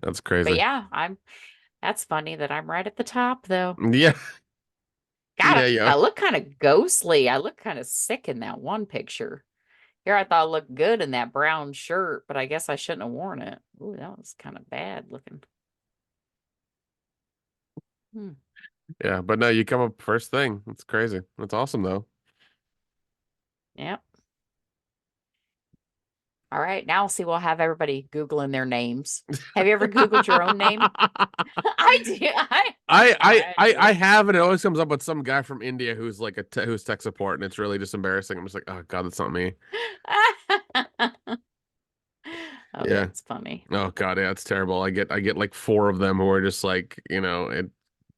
that's But crazy. yeah, I'm that's funny that I'm right at the top though. Yeah, God, yeah. I look kind of ghostly. I look kind of sick in that one picture. Here I thought I looked good in that brown shirt, but I guess I shouldn't have worn it. Ooh, that was kind of bad looking. Hmm. Yeah, but no, you come up first thing. It's crazy. That's awesome though. Yep. All right, now see, we'll have everybody Googling their names. Have you ever Googled your own name? I do. I I do. have it. It always comes up with some guy from India who's like who's tech support, and it's really just embarrassing. I'm just like, oh God, that's not me. Oh, Yeah. that's funny. Oh God, yeah, it's terrible. I get like 4 of them who are just like, in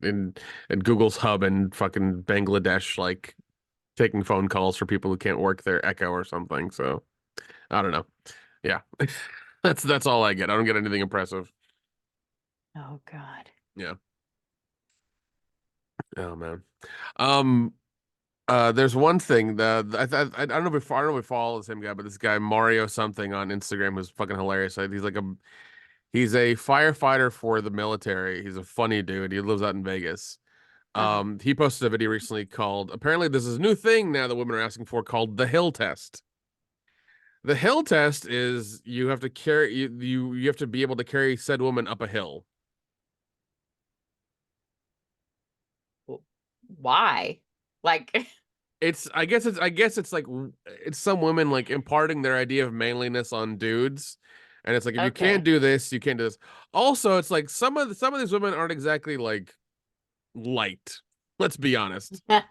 in Google's hub in fucking Bangladesh, like taking phone calls for people who can't work their Echo or something. So I don't know. Yeah. That's all I get. I don't get anything impressive. Oh God. Yeah. Oh man. Um there's one thing that I don't know if I don't know if we follow the same guy, but this guy Mario something on Instagram who's fucking hilarious. He's a firefighter for the military. He's a funny dude. He lives out in Vegas. Uh-huh. He posted a video recently called apparently this is a new thing now that women are asking for called the hill test. The hill test is you have to carry you have to be able to carry said woman up a hill. Why? Like, It's I guess it's like it's some women like imparting their idea of manliness on dudes. And it's like if you can't okay. do this, you can't do this. Also, it's like some of these women aren't exactly like light. Let's be honest. All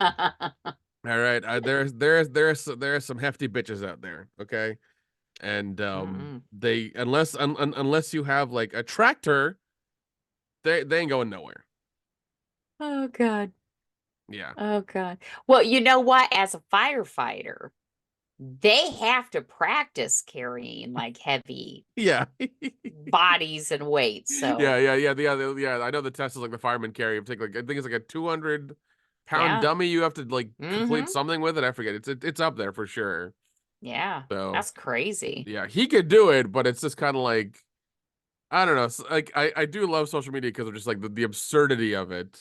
right, there's some hefty bitches out there, okay? And Mm-mm. they unless you have like a tractor, they ain't going nowhere. Oh God. Yeah. Oh God. Well, you know what? As a firefighter, they have to practice carrying like heavy Yeah. bodies and weights. Yeah, So yeah. I know the test is like the fireman carry. Take like I think it's like a 200-pound yeah. dummy. You have to like complete Mm-hmm. something with it. I forget. It's up there for sure. Yeah. So That's crazy. yeah, he could do it, but it's just kind of like I don't know. Like I do love social media because of just like the absurdity of it.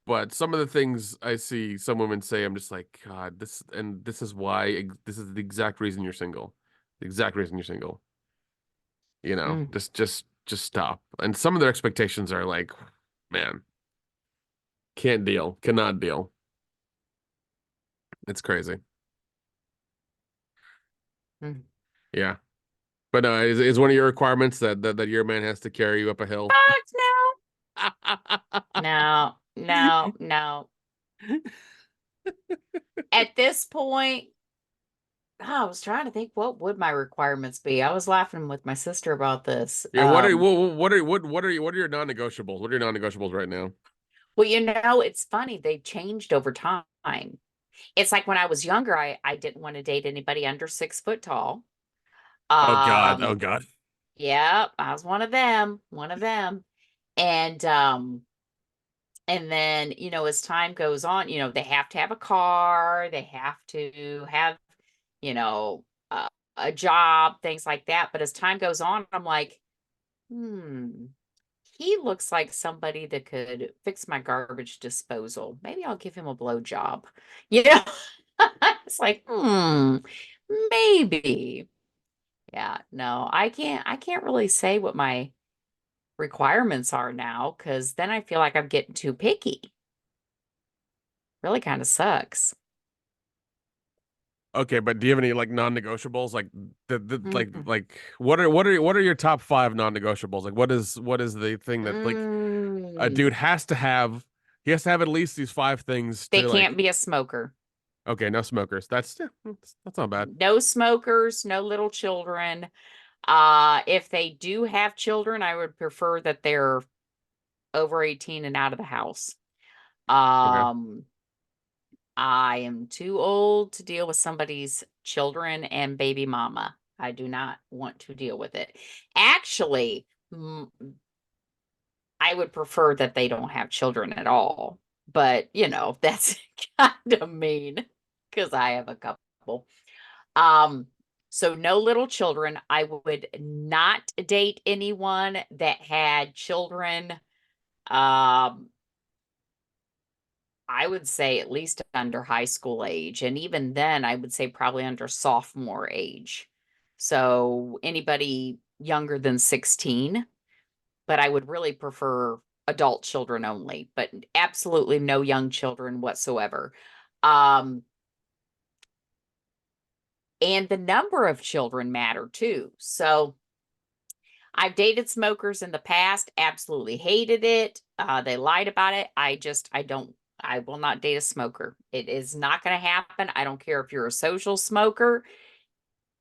But some of the things I see some women say, I'm just like, God, this is why this is the exact reason you're single. The exact reason you're single. You know, Mm, just stop. And some of their expectations are like, man, can't deal, cannot deal. It's crazy. mm. Yeah. But is one of your requirements that your man has to carry you up a hill? Fuck no. No, no, no. At this point, I was trying to think what would my requirements be. I was laughing with my sister about this. Yeah, what are your non-negotiables? What are your non-negotiables right now? Well, it's funny. They've changed over time. It's like when I was younger, I didn't want to date anybody under 6 foot tall. Oh God. Oh Um, God. yeah, I was one of them. And and then, as time goes on, they have to have a car, they have to have, you know, a job, things like that. But as time goes on, I'm like, hmm, he looks like somebody that could fix my garbage disposal. Maybe I'll give him a blow job. You know, it's like, maybe. Yeah, no, I can't really say what my requirements are now because then I feel like I'm getting too picky. Really kind of sucks. Okay, but do you have any like non-negotiables? Like Mhm. like what are your top five non-negotiables? Like what is the thing that like a Mm, dude has to have? He has to have at least these five things they to can't like. be a smoker. Okay, no smokers. That's not bad. No smokers, no little children. If they do have children, I would prefer that they're over 18 and out of the house. Okay. Um, I am too old to deal with somebody's children and baby mama. I do not want to deal with it. Actually, I would prefer that they don't have children at all. But, that's kind of mean because I have a couple. Um, so no little children. I would not date anyone that had children. I would say at least under high school age. And even then, I would say probably under sophomore age. So anybody younger than 16, but I would really prefer adult children only, but absolutely no young children whatsoever. Um, and the number of children matter too. So I've dated smokers in the past, absolutely hated it. They lied about it. I will not date a smoker. It is not going to happen. I don't care if you're a social smoker.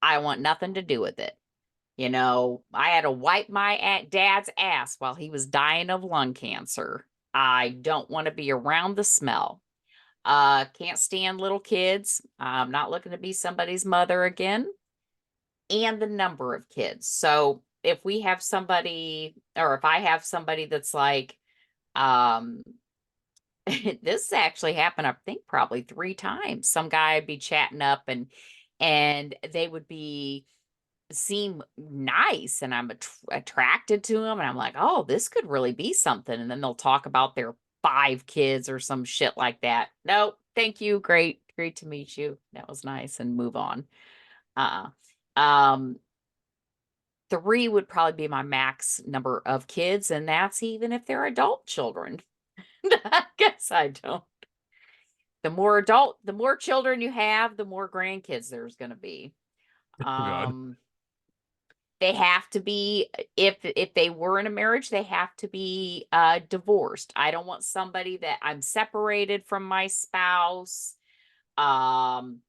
I want nothing to do with it. I had to wipe my dad's ass while he was dying of lung cancer. I don't want to be around the smell. Can't stand little kids. I'm not looking to be somebody's mother again. And the number of kids. So if we have somebody, or if I have somebody that's like, um, this actually happened, I think probably 3 times. Some guy would be chatting up and they would seem nice and I'm attracted to them and I'm like, oh, this could really be something. And then they'll talk about their 5 kids or some shit like that. No, thank you. Great to meet you. That was nice and move on. Uh, Um, 3 would probably be my max number of kids, and that's even if they're adult children. I guess I don't. The more children you have, the more grandkids there's going to be. God. They have to be, if they were in a marriage, they have to be divorced. I don't want somebody that I'm separated from my spouse. Um,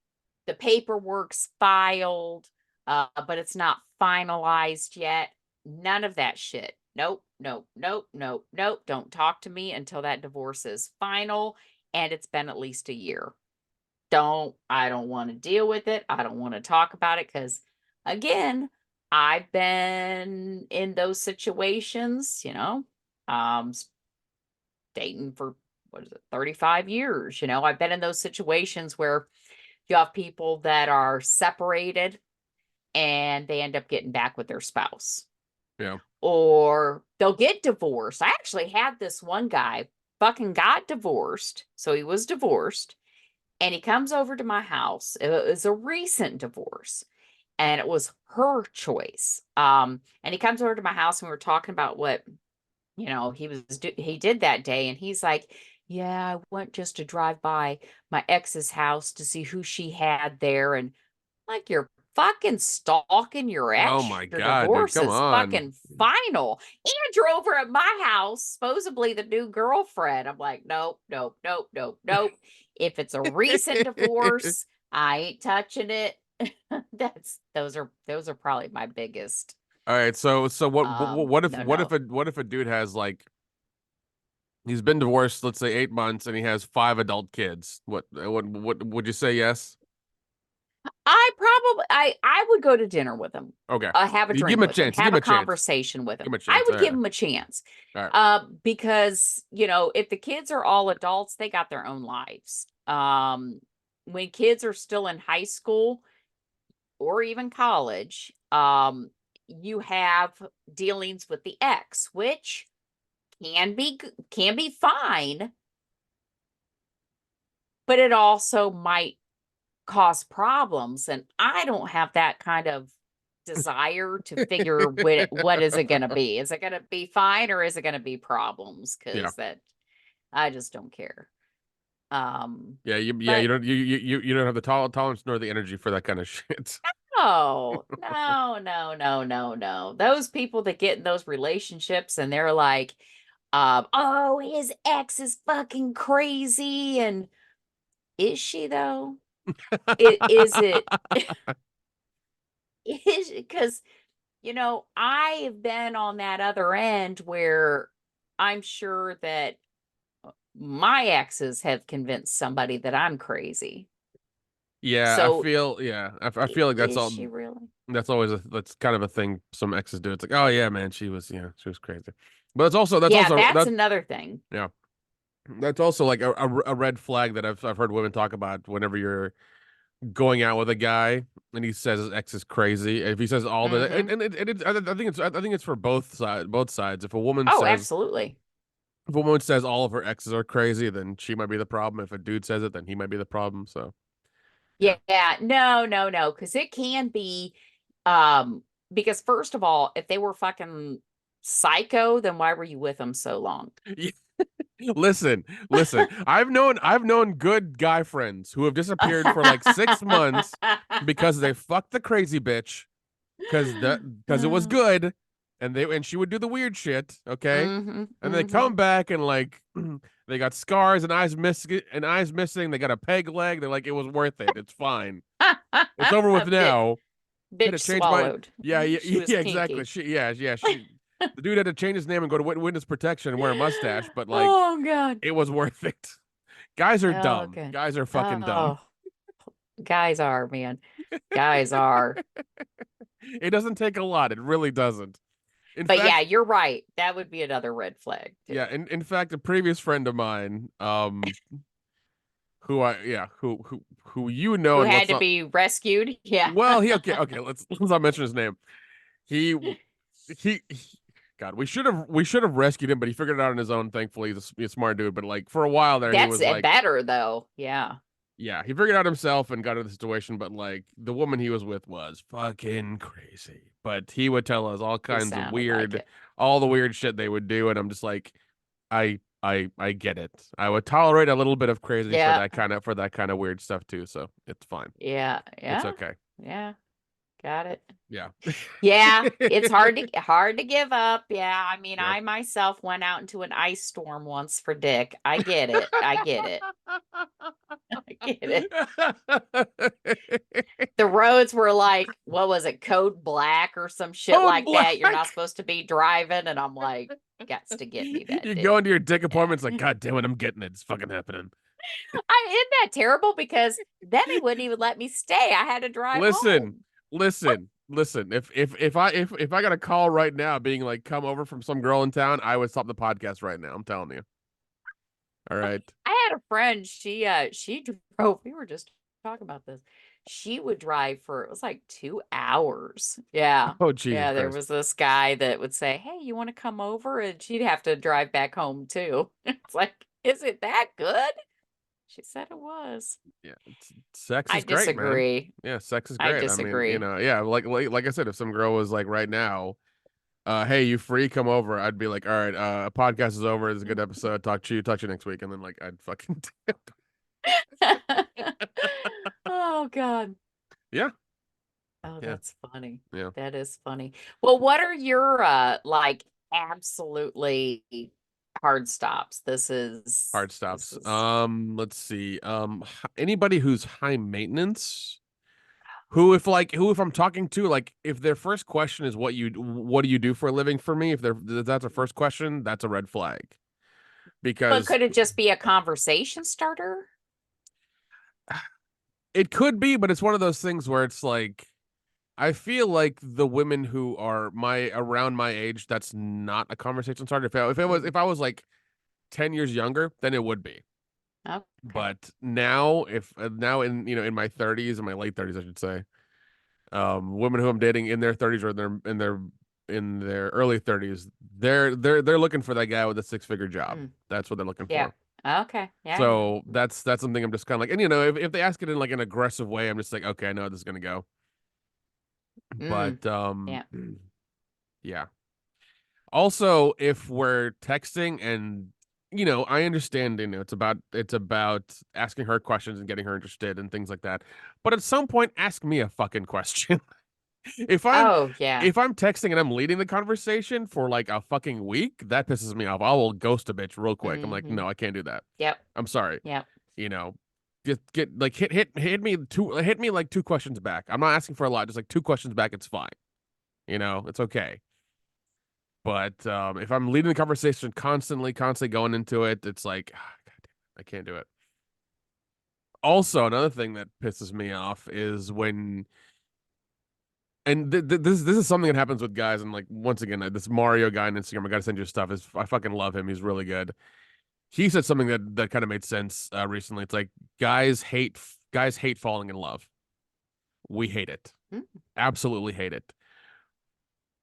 the paperwork's filed, but it's not finalized yet. None of that shit. Nope, nope, nope, nope, nope. Don't talk to me until that divorce is final and it's been at least a year. I don't want to deal with it. I don't want to talk about it because, again, I've been in those situations, dating for, what is it, 35 years. I've been in those situations where you have people that are separated and they end up getting back with their spouse. Yeah. Or they'll get divorced. I actually had this one guy fucking got divorced. So he was divorced and he comes over to my house. It was a recent divorce and it was her choice. And he comes over to my house and we were talking about what, he did that day. And he's like, yeah, I went just to drive by my ex's house to see who she had there. And like, you're fucking stalking your Oh ex. my Your God, dude, divorce come is on. fucking final. And you're over at my house, supposedly the new girlfriend. I'm like, nope, nope, nope, nope, nope. If it's a recent divorce, I ain't touching it. Those are probably my biggest All right, so what if no no. what if a dude has like he's been divorced, let's say 8 months, and he has 5 adult kids? What would you say? Yes. I would go to dinner with him. Okay. Have a You give drink him a with him, chance. You give have him a a chance. conversation with Give him. him a I chance. would All give right. him a chance. All right. Because, if the kids are all adults, they got their own lives. When kids are still in high school or even college, you have dealings with the ex, which can be fine, but it also might cause problems. And I don't have that kind of desire to figure what is it going to be? Is it going to be fine or is it going to be problems? Yeah. Because that I just don't care. Yeah, But you don't have the tolerance nor the energy for that kind of shit. no, no, no, no, no, no. Those people that get in those relationships and they're like, oh, his ex is fucking crazy. And is she though? Is it is because I've been on that other end where I'm sure that my exes have convinced somebody that I'm crazy. Yeah, So I feel like is she really? that's always that's kind of a thing some exes do. It's like, oh yeah, man, she was crazy. But that's Yeah, also that's another thing. yeah. That's also like a red flag that I've heard women talk about whenever you're going out with a guy and he says his ex is crazy. If he says all the Hmm. I think it's for both sides. Oh, absolutely. If a woman says all of her exes are crazy, then she might be the problem. If a dude says it, then he might be the problem. So yeah. Yeah, no, no, no, because it can be, um, because first of all, if they were fucking psycho, then why were you with them so long? Listen, listen. I've known good guy friends who have disappeared for like 6 months because they fucked the crazy bitch because it was good, and she would do the weird shit, okay, Hmm. and they Hmm. come back and like they got scars and eyes missing. They got a peg leg. They're like, it was worth it. It's fine. It's over with Bit now. Had to bitch change my swallowed. She was yeah, exactly. kinky. She the dude had to change his name and go to witness protection and wear a mustache, but like Oh God. it was worth it. Guys are Oh dumb. God. Guys are fucking dumb. Oh, guys are, man. Guys are. It doesn't take a lot. It really doesn't. In But fact, yeah, you're right. That would be another red flag too. yeah, in fact, a previous friend of mine, who I yeah, who you know, Who and had let's to not be rescued? Yeah. well, okay, let's not mention his name. He he God, we should have rescued him, but he figured it out on his own. Thankfully, he's a smart dude. But like for a while there, he That's was like, better though. Yeah. Yeah, he figured out himself and got out of the situation, but like the woman he was with was fucking crazy. But he would tell us all It kinds of sounded like weird, it. all the weird shit they would do, and I'm just like, I get it. I would tolerate a little bit of crazy Yeah. for that kind of weird stuff too, so it's fine. Yeah. It's Yeah. okay. Yeah. Got it. Yeah. Yeah, it's hard to give up. Yeah, I mean, Yep. I myself went out into an ice storm once for Dick. I get it. I get it. I get it. The roads were like, what was it, code black or some shit Code like that. You're black. not supposed to be driving, and I'm like, gots to get me that You go Dick. into your dick Yeah. appointment, it's like, God damn it, I'm getting it. It's fucking happening. Isn't that terrible? Because then he wouldn't even let me stay. I had to drive Listen, home. listen. If I got a call right now being like, come over from some girl in town, I would stop the podcast right now. I'm telling you. All right. I had a friend, she drove, we were just talking about this. She would drive for it was like 2 hours. Yeah. Oh Jesus Yeah, there Christ. was this guy that would say, "Hey, you want to come over?" And she'd have to drive back home too. It's like, "Is it that good?" She said it was. Yeah, sex I is great, man. disagree. Yeah, sex is I great. I mean, disagree. yeah, like I said, if some girl was like right now, hey, you free? Come over. I'd be like, all right, podcast is over. It's a good episode. Talk to you next week. And then like I'd fucking Oh God. yeah, Oh, yeah, that's funny. yeah. That is funny. Well, what are your like absolutely hard stops? Hard This stops. is Let's see. Anybody who's high maintenance, who if I'm talking to, like if their first question is what do you do for a living for me? If that's a first question, that's a red flag. but Because could it just be a conversation starter? it could be, but it's one of those things where it's like I feel like the women who are my around my age, that's not a conversation starter. Mm, If I was like 10 years younger, then it would be. okay. But now, if now in in my 30s, in my late 30s, I should say, women who I'm dating in their 30s or in their early 30s, they're looking for that guy with a six-figure job. Mm, That's what they're looking yeah. for. Okay. Yeah, yeah. So that's something I'm just kind of like, and if they ask it in like an aggressive way, I'm just like, okay, I know how this is gonna go. Mm, But yeah. yeah. Also, if we're texting and I understand, it's about asking her questions and getting her interested and things like that. But at some point, ask me a fucking question. if I'm Oh, yeah. if I'm texting and I'm leading the conversation for like a fucking week, that pisses me off. I will ghost a bitch real quick. I'm like, Hmm. no, I can't do that. Yep. I'm sorry. Yep. You know, get like hit me like two questions back. I'm not asking for a lot, just like two questions back. It's fine. It's okay. But if I'm leading the conversation constantly going into it, it's like, God damn, I can't do it. Also, another thing that pisses me off is when, and this is something that happens with guys, and like once again, this Mario guy on Instagram, I gotta send you stuff. I fucking love him. He's really good. He said something that kind of made sense recently. It's like guys hate falling in love. We hate it, Mm, absolutely hate it,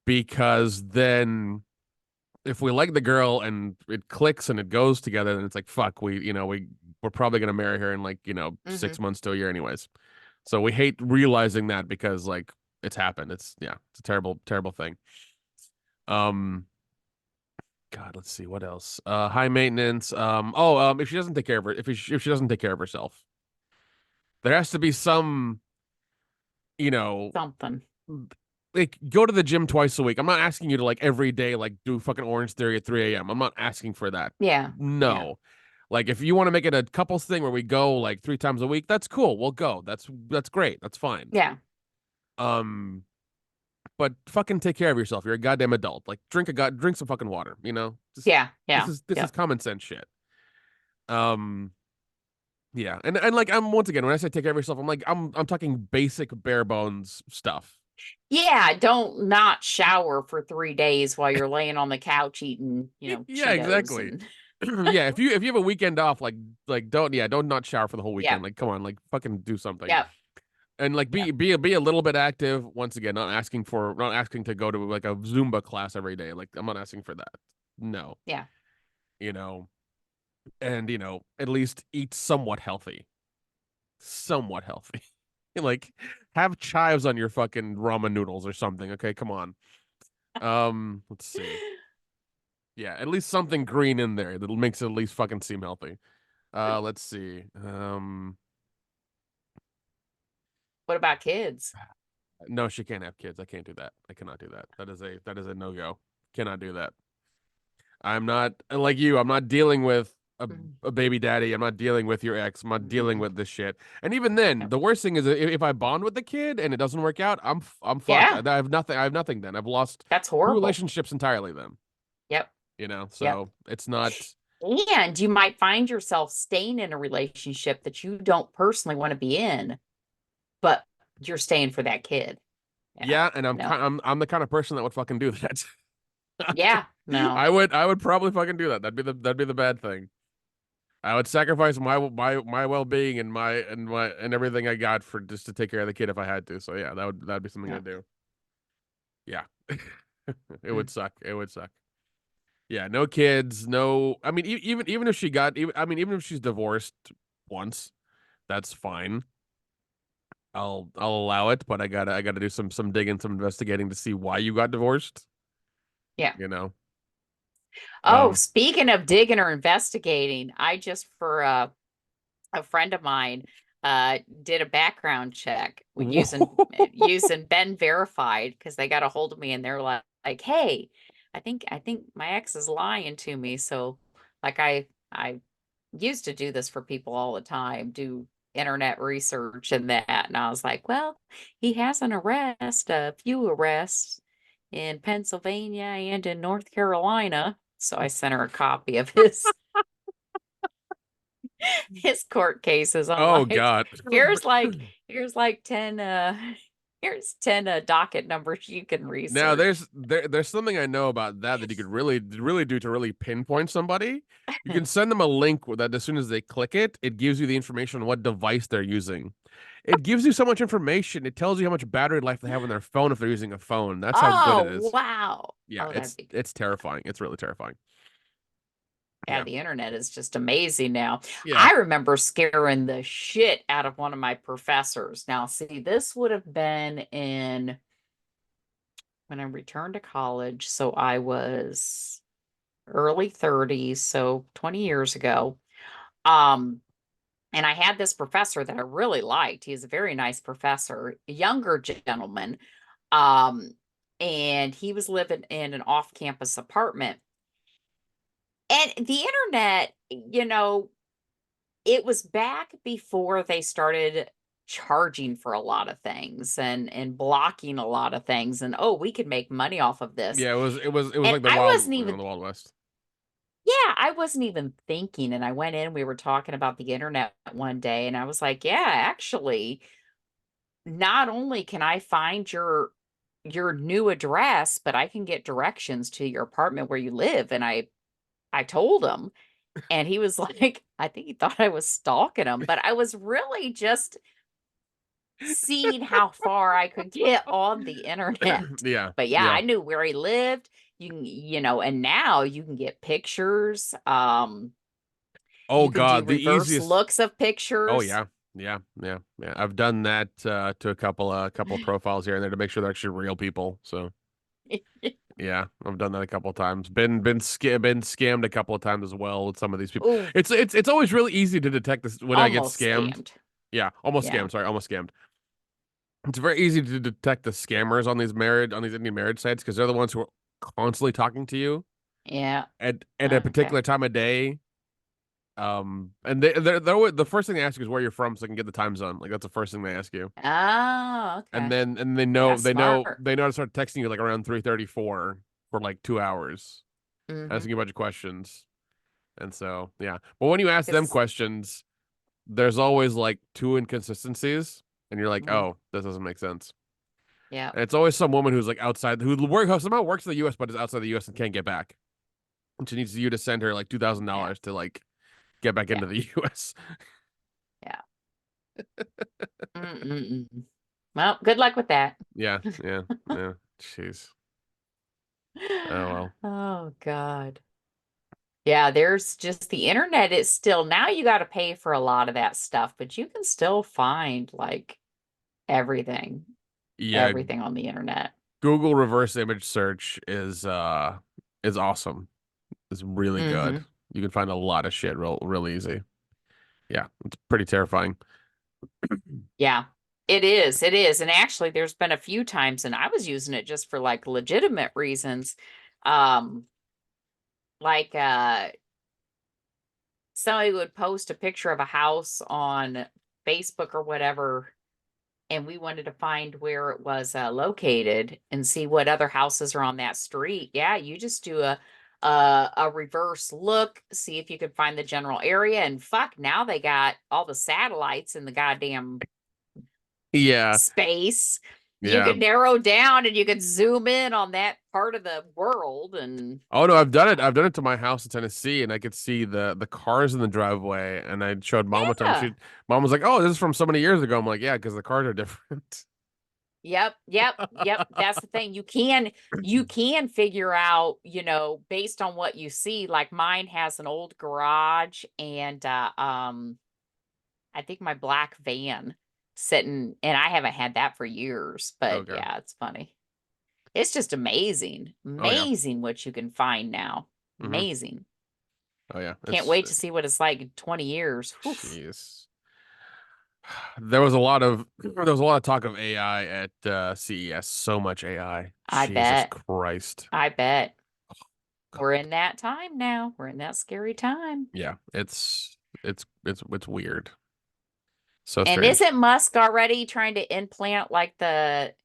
because then if we like the girl and it clicks and it goes together, then it's like fuck, we're probably gonna marry her in like mm-hmm. 6 months to a year anyways. So we hate realizing that because like it's happened. It's a terrible thing. Um, God, let's see what else. High maintenance. If she doesn't take care of her, if she doesn't take care of herself, there has to be some, you know, Something. like go to the gym twice a week. I'm not asking you to like every day like do fucking Orange Theory at 3 a.m. I'm not asking for that. Yeah. Yeah. No. Like if you want to make it a couples thing where we go like 3 times a week, that's cool. We'll go. That's great. That's fine. Yeah. Um, but fucking take care of yourself. You're a goddamn adult. Like drink some fucking water, Just Yeah. Yeah. this is Yep. common sense shit. Um, yeah. And like I'm once again when I say take care of yourself, I'm like I'm talking basic bare bones stuff. Yeah. Don't not shower for 3 days while you're laying on the couch eating, Yeah, Cheetos exactly. and Yeah, if you have a weekend off, like don't not shower for the whole yeah. weekend. Like come on, like fucking do something. Yep. And like Yep. be a little bit active. Once again, not asking to go to like a Zumba class every day. Like I'm not asking for that. No. Yeah. You know, and at least eat somewhat healthy. somewhat healthy. Like, have chives on your fucking ramen noodles or something. Okay, come on. Let's see. Yeah, at least something green in there that makes it at least fucking seem healthy. Let's see. What about kids? No, she can't have kids. I can't do that. I cannot do that. That is a no go. Cannot do that. I'm not like you. I'm not dealing with Mm, a baby daddy. I'm not dealing with your ex. I'm not dealing mm-mm. with this shit. And even then, Yep. the worst thing is if I bond with the kid and it doesn't work out, I'm fucked. Yeah, I have nothing. I have nothing. Then I've lost that's two horrible. relationships entirely. Then Yep. Yep. so it's not. And you might find yourself staying in a relationship that you don't personally want to be in, but you're staying for that kid. Yeah. Yeah, and No. I'm the kind of person that would fucking do that. Yeah. No. I would probably fucking do that. That'd be the bad thing. I would sacrifice my well being and my and everything I got for just to take care of the kid if I had to. So yeah, that'd be something Yeah. I'd do. Yeah, it Mm. would suck. It would suck. Yeah, no kids, no. I mean, even if she got, even if she's divorced once, that's fine. I'll allow it, but I gotta do some digging, some investigating to see why you got divorced. Yeah. You know. Oh, Um. speaking of digging or investigating, I just for a friend of mine did a background check with using Ben Verified because they got a hold of me and they're like, hey, I think my ex is lying to me. So like I used to do this for people all the time, do internet research and that. And I was like, well, he has a few arrests in Pennsylvania and in North Carolina. So I sent her a copy of his court cases. I'm Oh like, God. here's like here's like 10 here's 10 docket numbers you can Now research. there's something I know about that you could really do to really pinpoint somebody. You can send them a link that as soon as they click it, it gives you the information on what device they're using. It gives you so much information. It tells you how much battery life they have on their phone if they're using a phone. That's how good it Oh, is. wow. Yeah, Oh, that'd be it's terrifying. It's really terrifying. yeah, Yeah. the internet is just amazing now. Yeah. I remember scaring the shit out of one of my professors. Now, see, this would have been in when I returned to college. So I was early 30s, so 20 years ago. Um, and I had this professor that I really liked. He's a very nice professor, a younger gentleman. Um, and he was living in an off-campus apartment. And the internet, it was back before they started charging for a lot of things and blocking a lot of things and oh, we could make money off of this. Yeah, it was And like the wild, the Wild West. I wasn't even thinking. And I went in, we were talking about the internet one day, and I was like, yeah, actually, not only can I find your new address, but I can get directions to your apartment where you live. And I told him, and he was like, I think he thought I was stalking him, but I was really just seeing how far I could get on the internet. Yeah. But yeah, Yeah. I knew where he lived. And now you can get pictures. Oh You can do God, the reverse easiest. looks of Oh pictures. yeah. Yeah, yeah, yeah. I've done that to a couple profiles here and there to make sure they're actually real people. So yeah, I've done that a couple of times. Been scammed a couple of times as well with some of these people. Oh, It's always really easy to detect this when I get almost scammed. scammed. Yeah, almost Yeah. scammed. Sorry, almost scammed. It's very easy to detect the scammers on these Indian marriage sites because they're the ones who are constantly talking to you Yeah. at a Okay. particular time of day. And the first thing they ask you is where you're from, so they can get the time zone. Like that's the first thing they ask you. Oh, And okay. then and Yeah, smart. they know to start texting you like around 3:34 for like 2 hours, Mm-hmm. asking you a bunch of questions. And so yeah. But when you ask them Because questions, there's always like two inconsistencies, and you're like, mm, oh, this doesn't make sense. yeah, And it's always some woman who's like outside somehow works in the US but is outside the US and can't get back. And she needs you to send her like two thousand yeah, dollars to like get back yeah, into the US. yeah. Mm-mm-mm. Well, good luck with that. Yeah, yeah, yeah. Jeez. Oh well. Oh God. Yeah, there's just the internet is still now you got to pay for a lot of that stuff, but you can still find like everything, Yeah, everything on the internet. Google reverse image search is awesome. It's really good. Hmm. You can find a lot of shit real easy. Yeah, it's pretty terrifying. Yeah, it is. It is. And actually, there's been a few times, and I was using it just for like legitimate reasons. Um, like somebody would post a picture of a house on Facebook or whatever, and we wanted to find where it was located and see what other houses are on that street. Yeah, you just do a reverse look, see if you could find the general area, and fuck, now they got all the satellites in the goddamn Yeah, space. You yeah. could narrow down and you could zoom in on that part of the world and Oh no, I've done it. I've done it to my house in Tennessee, and I could see the cars in the driveway. And I showed mom one time. yeah. Mom was like, "Oh, this is from so many years ago." I'm like, "Yeah, because the cars are different." Yep. That's the thing. You can figure out, based on what you see. Like mine has an old garage and I think my black van sitting, and I haven't had that for years, but Okay. yeah, it's funny. It's just amazing. Oh yeah. Amazing what you can find now. Hmm. Amazing. Oh yeah. Can't It's wait to see what it's like in 20 years. Woof. jeez. There was a lot of talk of AI at CES. So much AI. I Jesus bet. Christ. I bet. We're God. in that time now. We're in that scary time. Yeah. It's weird. So And strange. isn't Musk already trying to implant like the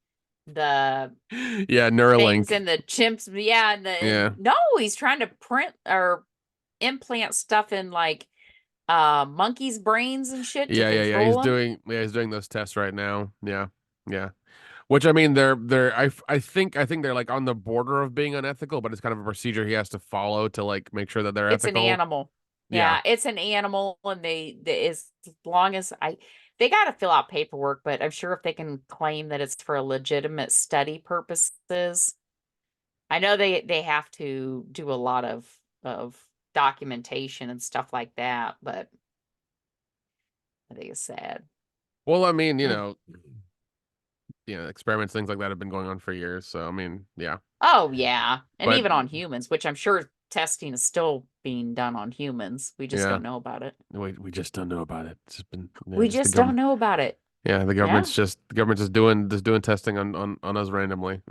Yeah, things Neuralink. in the chimps? Yeah, and Yeah. no, he's trying to print or implant stuff in like monkeys' brains and shit to Yeah. control them. He's doing those tests right now. Yeah. Yeah. Which I mean, I think they're like on the border of being unethical, but it's kind of a procedure he has to follow to like make sure that they're It's an ethical. animal. Yeah. Yeah, it's an animal, and they as long as they got to fill out paperwork, but I'm sure if they can claim that it's for a legitimate study purposes, I know they have to do a lot of documentation and stuff like that, but I think it's sad. Well, I mean, Mm. experiments, things like that have been going on for years. So, I mean, yeah. Oh yeah, and But even on humans, which I'm sure testing is still being done on humans. We just yeah, don't know about it. we just don't know about it. It's just been yeah, We just the just don't government. know about it. Yeah, Yeah. the government's just doing testing on us randomly.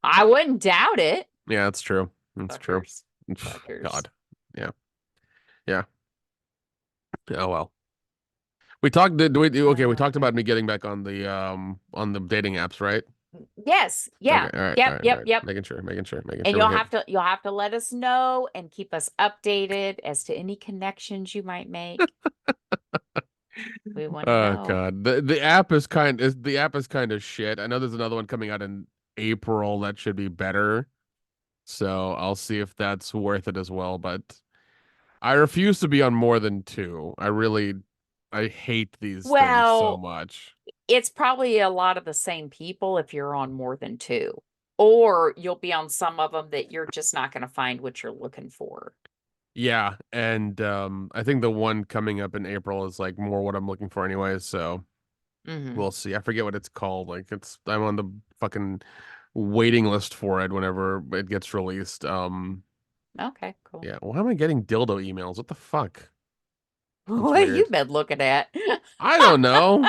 I wouldn't doubt it. Yeah, that's true. That's true. Fuckers. Fuckers. God. Yeah. Yeah. Oh well. We talked did we okay, we Oh talked God. about me getting back on the dating apps, right? Yes. Okay. Yeah. All right. All Yep. right. All Yep. right. Yep. Making sure And we're you'll good. have to you'll have to let us know and keep us updated as to any connections you might make. We want to Oh know. God. The app is kind of shit. I know there's another one coming out in April that should be better. So I'll see if that's worth it as well. But I refuse to be on more than two. I hate these things so Well, much. it's probably a lot of the same people if you're on more than two, or you'll be on some of them that you're just not going to find what you're looking for. Yeah, and I think the one coming up in April is like more what I'm looking for anyways, so Hmm. we'll see. I forget what it's called. Like I'm on the fucking waiting list for it whenever it gets released. Okay, cool. Yeah, why am I getting dildo emails? What the fuck? That's What you weird. been looking at? I don't know.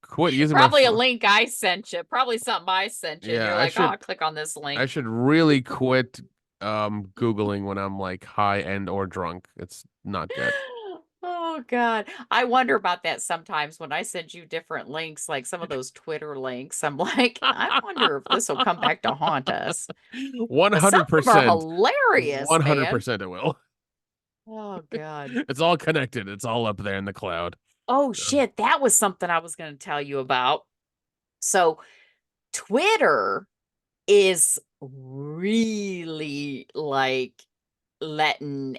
Quit using my Probably a phone. link I sent you. Probably something I sent you, and Yeah, you're I like, "Oh, should I'll click on this I link." should really quit Googling when I'm like high and or drunk. It's not good. Oh God. I wonder about that sometimes when I send you different links, like some of those Twitter links. I'm like, I wonder if this will come back to haunt us. Because some of them are 100%. hilarious, man. 100% it will. Oh God. It's all connected. It's all up there in the cloud. Oh So, shit. That was something I was going to tell you about. So Twitter is really like letting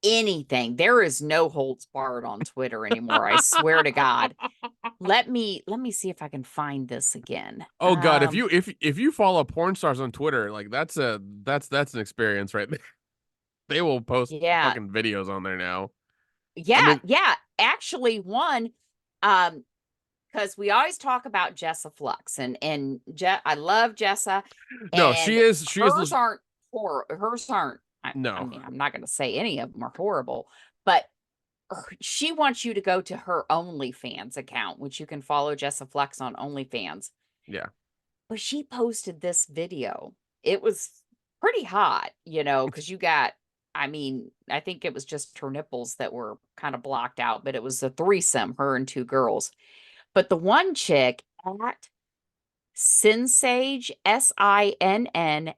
anything. There is no holds barred on Twitter anymore. I swear to God. Let me see if I can find this again. Oh God, if you follow porn stars on Twitter, like that's an experience right there. They will post Yeah. fucking videos on there now. I Yeah, mean, yeah. Actually, one, because we always talk about Jessa Flux, and I love Jessa, no, and she is hers aren't. I no. mean, I'm not going to say any of them are horrible, but she wants you to go to her OnlyFans account, which you can follow Jessa Flux on OnlyFans. Yeah. But she posted this video. It was pretty hot, because you got, I mean, I think it was just her nipples that were kind of blocked out, but it was a threesome, her and two girls. But the one chick at Sinsage, Sinnnsage.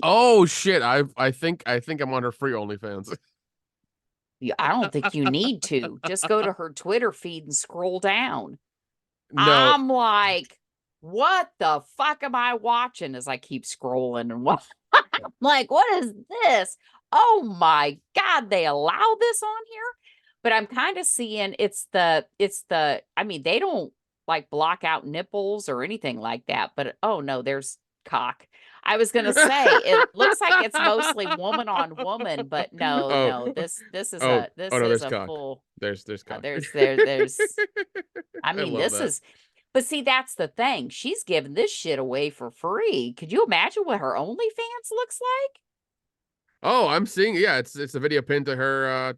Oh shit, I think I'm on her free OnlyFans. I don't think you need to. Just go to her Twitter feed and scroll down. No. I'm like, what the fuck am I watching as I keep scrolling and what like, what is this? Oh my God, they allow this on here? But I'm kind of seeing I mean, they don't like block out nipples or anything like that, but oh no, there's cock. I was gonna say it looks like it's mostly woman on woman, but no, Oh, no, this is oh, a this oh no, is there's a cock. full There's cock. there's I I mean, love this that. is, but see, that's the thing. She's giving this shit away for free. Could you imagine what her OnlyFans looks like? Oh, I'm seeing. Yeah, it's a video pinned to her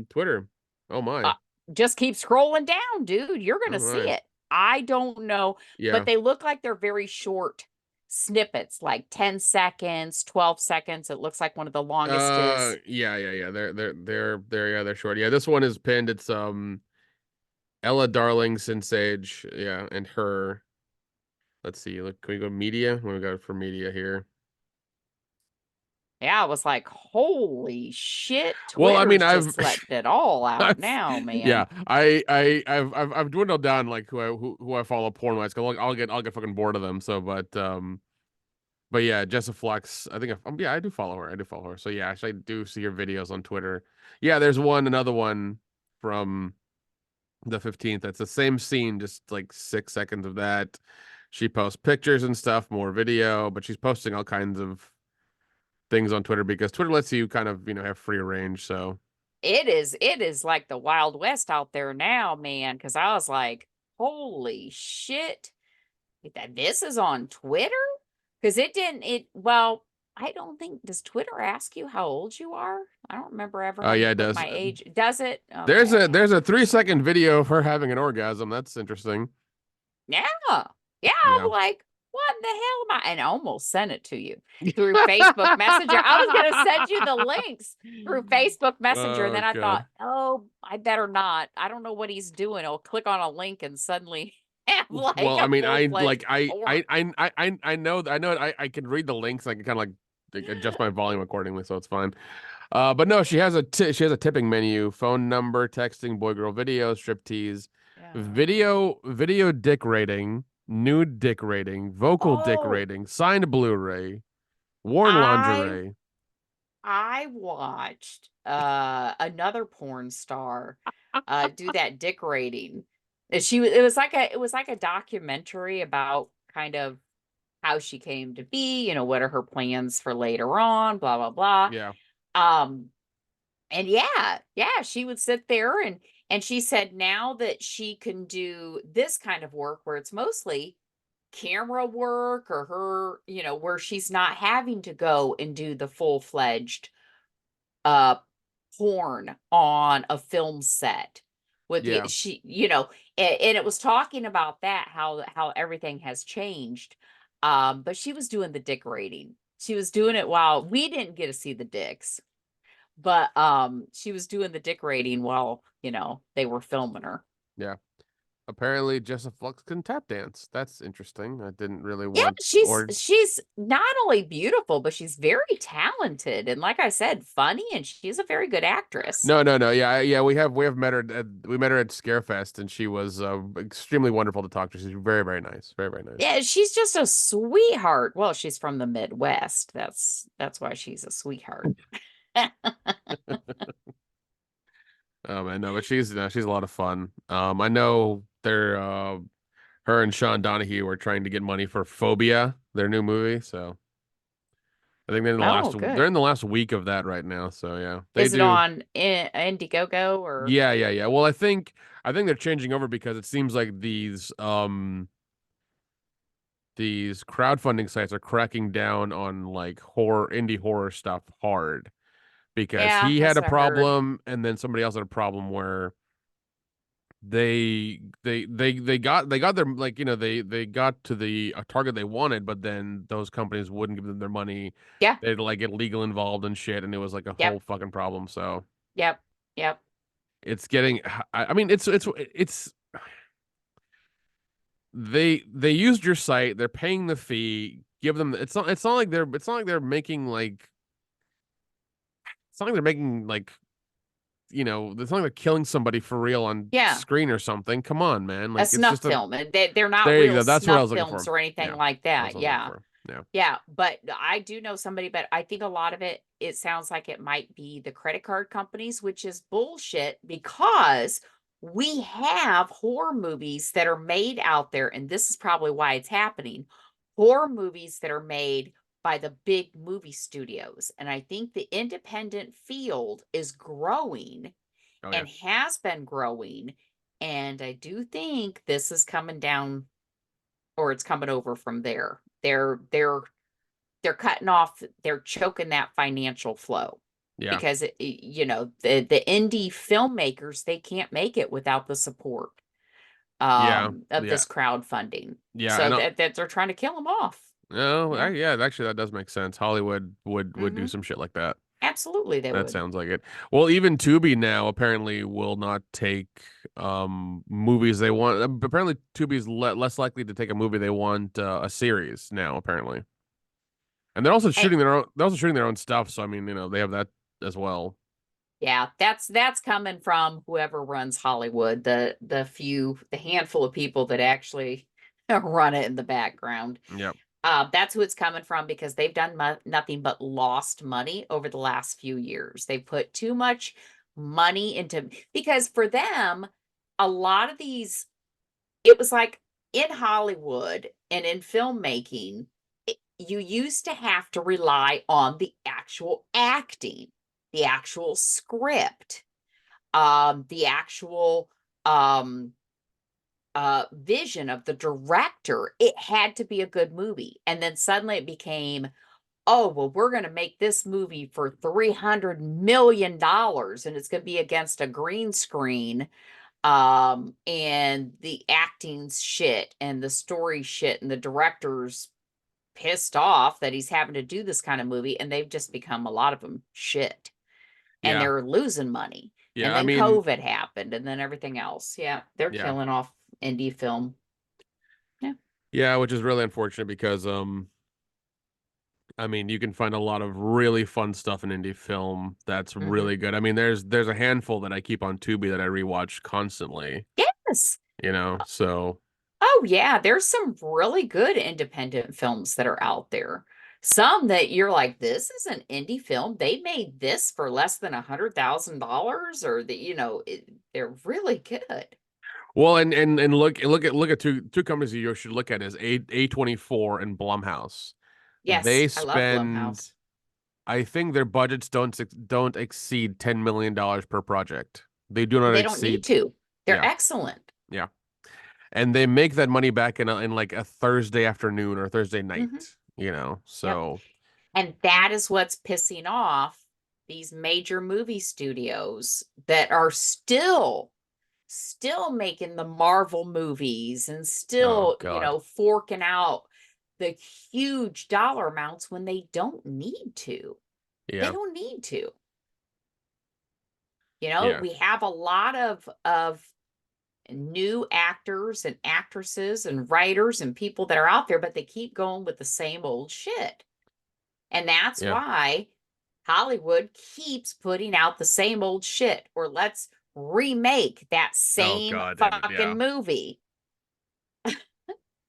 Twitter. Oh Uh, my. just keep scrolling down, dude. You're Oh going to see my. it. I don't know, but Yeah. they look like they're very short snippets, like 10 seconds, 12 seconds. It looks like one of the longest is, Yeah. Yeah, they're short. Yeah, this one is pinned. It's Ella Darling, Sinsage, yeah, and her. Let's see. Look, can we go media? We go for media here. yeah, I was like, holy shit. Well, I mean, Twitter's just letting it all out I've now, yeah, man. I've dwindled down like who I follow porn wise because I'll get fucking bored of them. So, but yeah, Jessa Flux. I think yeah, I do follow her. I do follow her. So yeah, actually, I do see her videos on Twitter. Yeah, there's another one from the 15th. That's the same scene, just like 6 seconds of that. She posts pictures and stuff, more video, but she's posting all kinds of things on Twitter because Twitter lets you kind of, have free range. So, It is like the Wild West out there now, man. Cause I was like, holy shit. This is on Twitter? Because well, I don't think, does Twitter ask you how old you are? I don't remember ever having yeah, to it put does. my age. Does it? There's Okay. a 3 second video of her having an orgasm. That's interesting. Yeah. Yeah. Yeah. I'm like, what in the hell am I? And I almost sent it to you through Facebook Messenger. I was going to send you the links through Facebook Messenger. And Oh then I thought, God. oh, I better not. I don't know what he's doing. I'll click on a link and suddenly have like Well, I a mean, full I fledged like porn. I know I can read the links. I can kind of like adjust my volume accordingly, so it's fine. But no, she has a tipping menu, phone number, texting, boy girl video, striptease, Yeah. video dick rating, nude dick rating, vocal dick Oh, rating, signed Blu-ray, worn I lingerie. I watched another porn star do that dick rating. It was like a documentary about kind of how she came to be, what are her plans for later on, blah blah blah. Yeah, Um and yeah, she would sit there and she said now that she can do this kind of work where it's mostly camera work or her, where she's not having to go and do the full-fledged uh porn on a film set with yeah, she, and it was talking about that how everything has changed. But she was doing the dick rating. She was doing it while we didn't get to see the dicks, but she was doing the dick rating while, they were filming her. yeah. apparently Jessa Flux can tap dance. That's interesting. I didn't really Yeah, want or she's not only beautiful, but she's very talented and like I said, funny, and she's a very good actress. no. Yeah, yeah. We have met her. We met her at Scarefest, and she was extremely wonderful to talk to. She's very very nice. Very very nice. Yeah, she's just a sweetheart. Well, she's from the Midwest. That's why she's a sweetheart. I know, but she's a lot of fun. I know they're her and Sean Donahue are trying to get money for Phobia, their new movie. So I think Oh, they're good. in the last week of that right now. So yeah, they Is it do. on Indiegogo or Yeah. Well, I think they're changing over because it seems like these crowdfunding sites are cracking down on like indie horror stuff hard because yeah, he had that's a what I heard. problem and then somebody else had a problem where they got their like they got to the target they wanted, but then those companies wouldn't give them their money. Yeah. They'd like get legal involved and shit, and it was like a Yep. whole fucking problem. So Yep. Yep. it's getting. I mean, it's they used your site. They're paying the fee. Give them. It's not like they're making like. It's not like they're making like it's not like they're killing somebody for real on Yeah. screen or something. Come on, man. A Like it's snuff just a film. They're not there you real go. That's what I snuff was looking films for. or anything Yeah. like That's that. what I was looking Yeah. for. Yeah. Yeah, but I do know somebody, but I think a lot of it sounds like it might be the credit card companies, which is bullshit because we have horror movies that are made out there, and this is probably why it's happening. Horror movies that are made by the big movie studios. And I think the independent field is growing Oh yeah. and has been growing. And I do think this is coming down or it's coming over from there. They're cutting off, they're choking that financial flow Yeah. because the indie filmmakers, they can't make it without the support Yeah. of Yeah. this crowdfunding. Yeah. So And that they're trying to kill them off. no, Yeah. yeah, actually that does make sense. Hollywood would do Hmm. some shit like that. Absolutely they That would. sounds like it. Well, even Tubi now apparently will not take movies they want. Apparently Tubi's less likely to take a movie they want a series now apparently. And And they're also shooting their own stuff, so I mean, they have that as well. yeah, that's coming from whoever runs Hollywood, the handful of people that actually run it in the background. Yep. That's who it's coming from because they've done nothing but lost money over the last few years. They put too much money into because for them, a lot of these, it was like in Hollywood and in filmmaking, you used to have to rely on the actual acting, the actual script, the actual um vision of the director. It had to be a good movie. And then suddenly it became, oh, well, we're going to make this movie for $300 million and it's going to be against a green screen. And the acting's shit and the story shit and the director's pissed off that he's having to do this kind of movie. And they've just become a lot of them shit and Yeah. they're losing money. And Yeah, I then mean, COVID happened and then everything else. Yeah, they're yeah. killing off indie film. Yeah. Yeah, which is really unfortunate because I mean, you can find a lot of really fun stuff in indie film that's Hmm. really good. I mean, there's a handful that I keep on Tubi that I rewatch constantly, Yes. So Oh, yeah. There's some really good independent films that are out there. Some that you're like, this is an indie film. They made this for less than $100,000, or they're really good. well, and look at two companies you should look at is A24 and Blumhouse. Yes, They I love spend Blumhouse. I think their budgets don't exceed $10 million per project. They do not They don't need exceed. to. They're Yeah, excellent. yeah, and they make that money back in like a Thursday afternoon or Thursday Hmm. night. Yep. So And that is what's pissing off these major movie studios that are still making the Marvel movies and oh still, God, forking out the huge dollar amounts when they don't need to. They yeah, don't need to. yeah, We have a lot of new actors and actresses and writers and people that are out there, but they keep going with the same old shit. And that's Yeah. why Hollywood keeps putting out the same old shit, or let's remake that Oh same god damn it. Yeah. fucking movie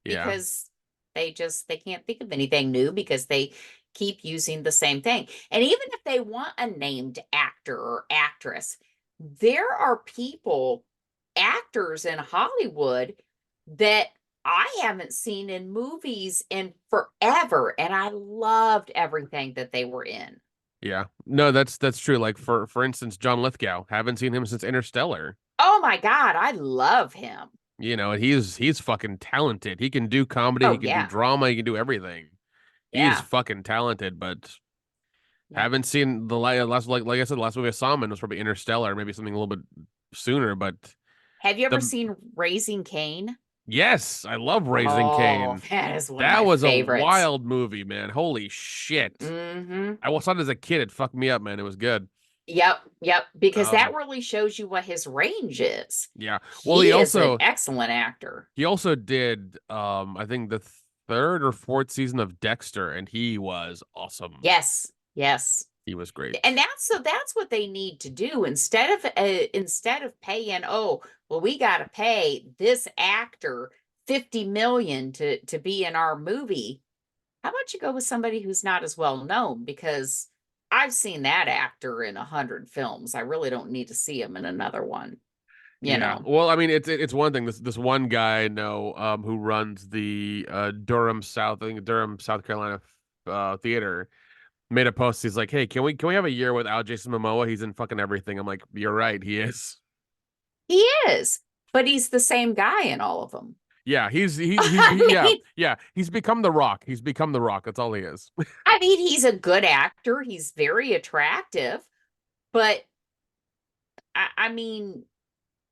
Yeah. because they can't think of anything new because they keep using the same thing. And even if they want a named actor or actress, there are people, actors in Hollywood that I haven't seen in movies in forever, and I loved everything that they were in. Yeah. No, that's true. Like for instance, John Lithgow. Haven't seen him since Interstellar. Oh my God, I love him. You know, and he's fucking talented. He can do comedy, he Oh can do yeah, drama, he can do everything. He's yeah, fucking talented, but yep. haven't seen the last like I said, the last movie I saw him in was probably Interstellar, maybe something a little bit sooner, but Have you ever the seen Raising Cain? yes, I love Raising Oh, Cain. that is one of That my was a favorites. wild movie, man. Holy shit. Mm-hmm. I saw it as a kid. It fucked me up, man. It was good. Yep, yep. Because that Um, really shows you what his range is. yeah. Well, He is an excellent actor. he also did I think the third or fourth season of Dexter, and he was awesome. Yes, yes. He was great. And that's what they need to do instead of paying, oh, well, we got to pay this actor 50 million to be in our movie. How about you go with somebody who's not as well known? Because I've seen that actor in 100 films. I really don't need to see him in another one, you Yeah. know. Well, I mean, it's one thing. This one guy I know who runs the Durham South, I think Durham, South Carolina theater made a post. He's like, "Hey, can we have a year without Jason Momoa? He's in fucking everything." I'm like, "You're right, he is." He is, but he's the same guy in all of them. Yeah, I yeah, mean, yeah. He's become the Rock. He's become the Rock. That's all he is. he's a good actor. He's very attractive, but I mean,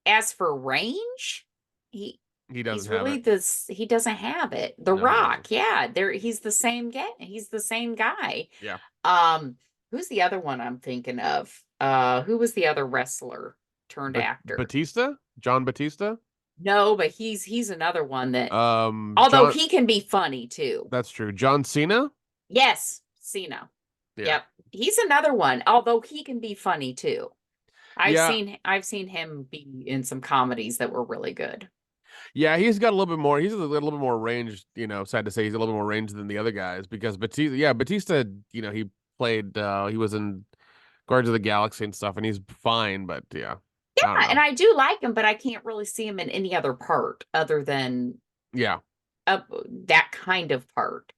as for range, he He he's doesn't have really it. this he doesn't have it. The No, he doesn't. Rock, yeah, there he's the same guy. He's the same guy. Yeah. Um, who's the other one I'm thinking of? Who was the other wrestler turned But actor? Batista, John Batista, No, but he's another one that although John. he can be funny too. That's true. John Cena. Yes, Cena. Yeah. Yep. He's another one, although he can be funny too. Yeah. I've seen him be in some comedies that were really good. Yeah, he's got a little bit more. He's a little bit more range. You know, sad to say, he's a little bit more range than the other guys because Batista. Yeah, Batista. You know, he played. He was in Guardians of the Galaxy and stuff, and he's fine. But yeah, I don't And know. I do like him, but I can't really see him in any other part other than Yeah, uh, that kind of part.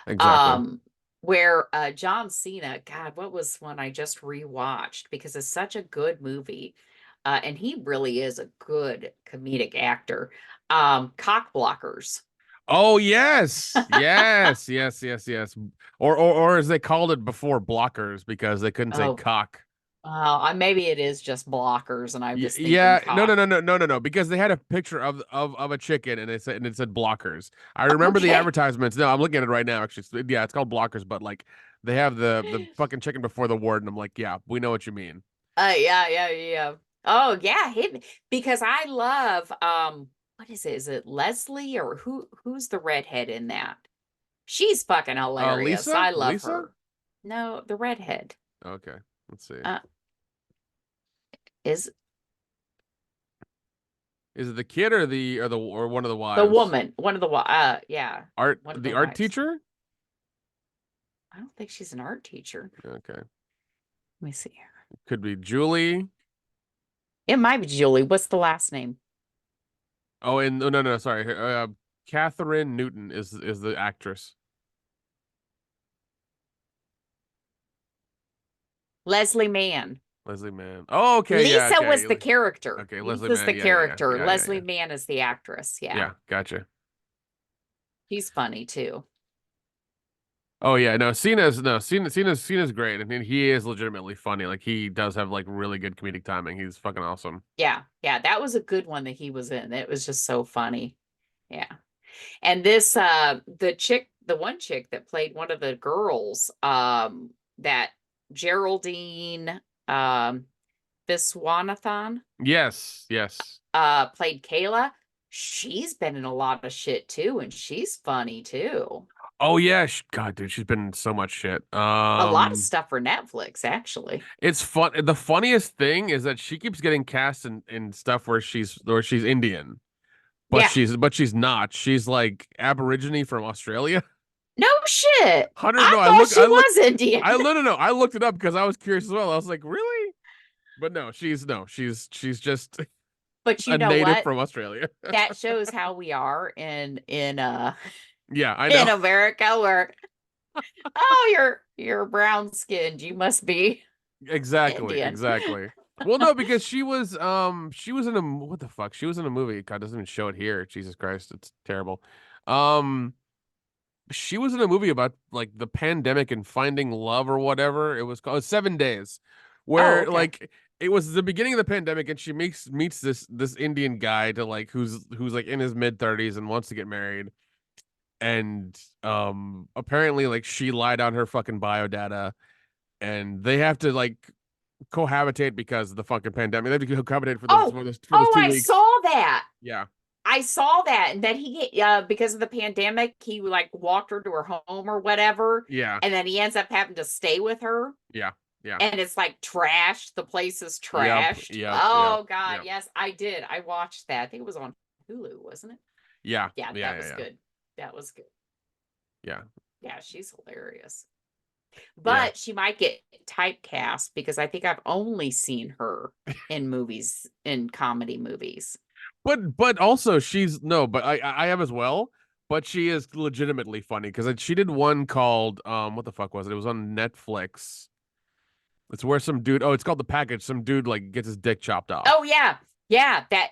exactly. Um, where John Cena, God, what was one I just rewatched because it's such a good movie. And he really is a good comedic actor. Cock blockers. Oh yes, yes, yes, yes, yes. Or as they called it before, blockers because they couldn't say Oh, cock. maybe it is just blockers, and I'm just thinking Yeah, no, no, cock. no, no, no, no, no, because they had a picture of a chicken and it said blockers. I remember the Okay. advertisements. No, I'm looking at it right now. Actually, yeah, it's called blockers, but like they have the fucking chicken before the word, and I'm like, yeah, we know what you mean. Yeah, yeah, yeah. Oh, yeah, him because I love what is it? Is it Leslie or who's the redhead in that? She's fucking hilarious. Lisa, I love Lisa. her. No, the redhead. Okay, let's see. Uh is Is it the kid or or one of the the wives? woman, one of the yeah, one of the The art wives. teacher. I don't think she's an art teacher. Okay, Let me see here. could be Julie. It might be Julie. What's the last name? Oh, and no, no, no, sorry. Catherine Newton is the actress. Leslie Mann. Leslie Mann. Oh, okay, yeah, Lisa okay, was the character. okay. Leslie Lisa's Mann. the Yeah, yeah, yeah, character. yeah, yeah, Leslie yeah. Mann is the actress. Yeah. Yeah, gotcha. She's funny too. Oh yeah, no, Cena's great. I mean, he is legitimately funny. Like he does have like really good comedic timing. He's fucking awesome. Yeah. Yeah. That was a good one that he was in. It was just so funny. Yeah. And this the one chick that played one of the girls, that Geraldine, um, Viswanathan, Yes, yes. played Kayla. She's been in a lot of shit too, and she's funny too. Oh yeah, God, dude, she's been in so much shit. A lot of stuff for Netflix, actually. It's fun. The funniest thing is that she keeps getting cast in stuff where she's Indian, but Yeah. she's not. She's like Aborigine from Australia. No shit. Hundred I no, thought she was Indian. no, I looked it up because I was curious as well. I was like, really? But no, she's just But you a know native what? from Australia. That shows how we are in Yeah, I know. in America where oh you're brown skinned. You must be Exactly, Indian. exactly. Well, no, because she was in a what the fuck? She was in a movie. God, it doesn't even show it here. Jesus Christ, it's terrible. Um, she was in a movie about like the pandemic and finding love or whatever. It was called 7 Days, Oh, where okay. like it was the beginning of the pandemic, and she meets this Indian guy to like who's like in his mid 30s and wants to get married, and apparently like she lied on her fucking bio data, and they have to like cohabitate because of the fucking pandemic. They have to cohabitate Oh, for those two I weeks. saw that. Yeah, I saw that, and that he because of the pandemic, he like walked her to her home or whatever, yeah, and then he ends up having to stay with her, yeah, yeah. and it's like trashed. The place is Yep, trashed. yep, yep, Oh God, yep. yes, I did. I watched that. I think it was on Hulu, wasn't it? Yeah, Yeah, yeah, that yeah, was yeah, good. That was good. yeah, Yeah, she's hilarious. yeah. But she might get typecast because I think I've only seen her in movies, in comedy movies. But also she's no, but I have as well. But she is legitimately funny because she did one called what the fuck was it? It was on Netflix. It's where some dude. Oh, it's called The Package. Some dude like gets his dick chopped off. Oh yeah. Yeah, that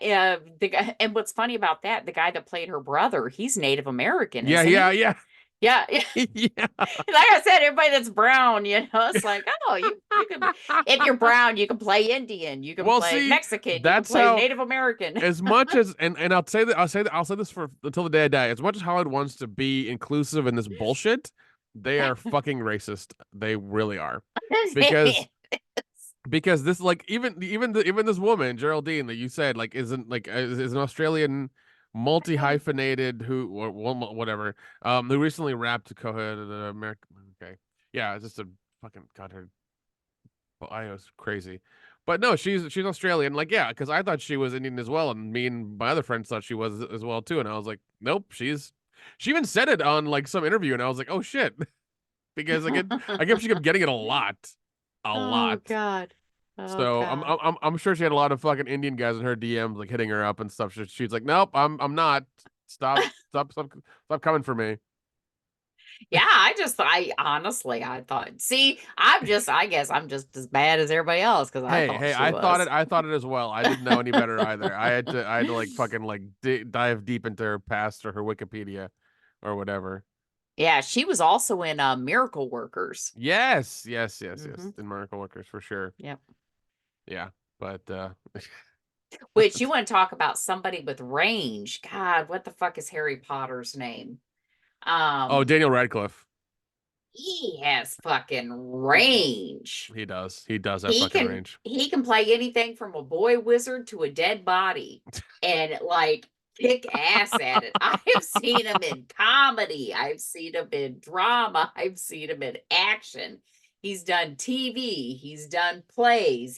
the guy, and what's funny about that, the guy that played her brother, he's Native American, Yeah, isn't yeah, he? yeah, Yeah, yeah. yeah. Like I said, everybody that's brown, it's like, oh, you can if you're brown, you can play Indian, you can Well, play see, Mexican, you can that's play how. Native American. As much as and I'll say this for until the day I die. As much as Hollywood wants to be inclusive in this bullshit, they are fucking racist. They really are. Because this like even this woman Geraldine that you said like isn't like is an Australian multi hyphenated who or whatever who recently rapped co-headed American. Okay, yeah, it's just a fucking god her bio is crazy, but no, she's Australian. Like yeah, because I thought she was Indian as well, and me and my other friends thought she was as well too, and I was like, nope, she even said it on like some interview, and I was like, oh shit, because I guess she kept getting it a Oh lot. God. Oh So God. I'm sure she had a lot of fucking Indian guys in her DMs like hitting her up and stuff. She's like, nope, I'm not. Stop coming for me. Yeah, I honestly I thought, see, I guess I'm just as bad as everybody else because I Hey, thought hey, she was. I thought it as well. I didn't know any better either. I had to like fucking like dive deep into her past or her Wikipedia or whatever. Yeah, she was also in Miracle Workers. Yes, yes, yes, yes. Hmm. In Miracle Workers for sure. Yep. Yeah, but Which you want to talk about somebody with range. God, what the fuck is Harry Potter's name? oh, Um, Daniel Radcliffe. he has fucking range. He does. He does have He fucking can range. he can play anything from a boy wizard to a dead body and like kick ass at it. I have seen him in comedy. I've seen him in drama. I've seen him in action. He's done TV. He's done plays.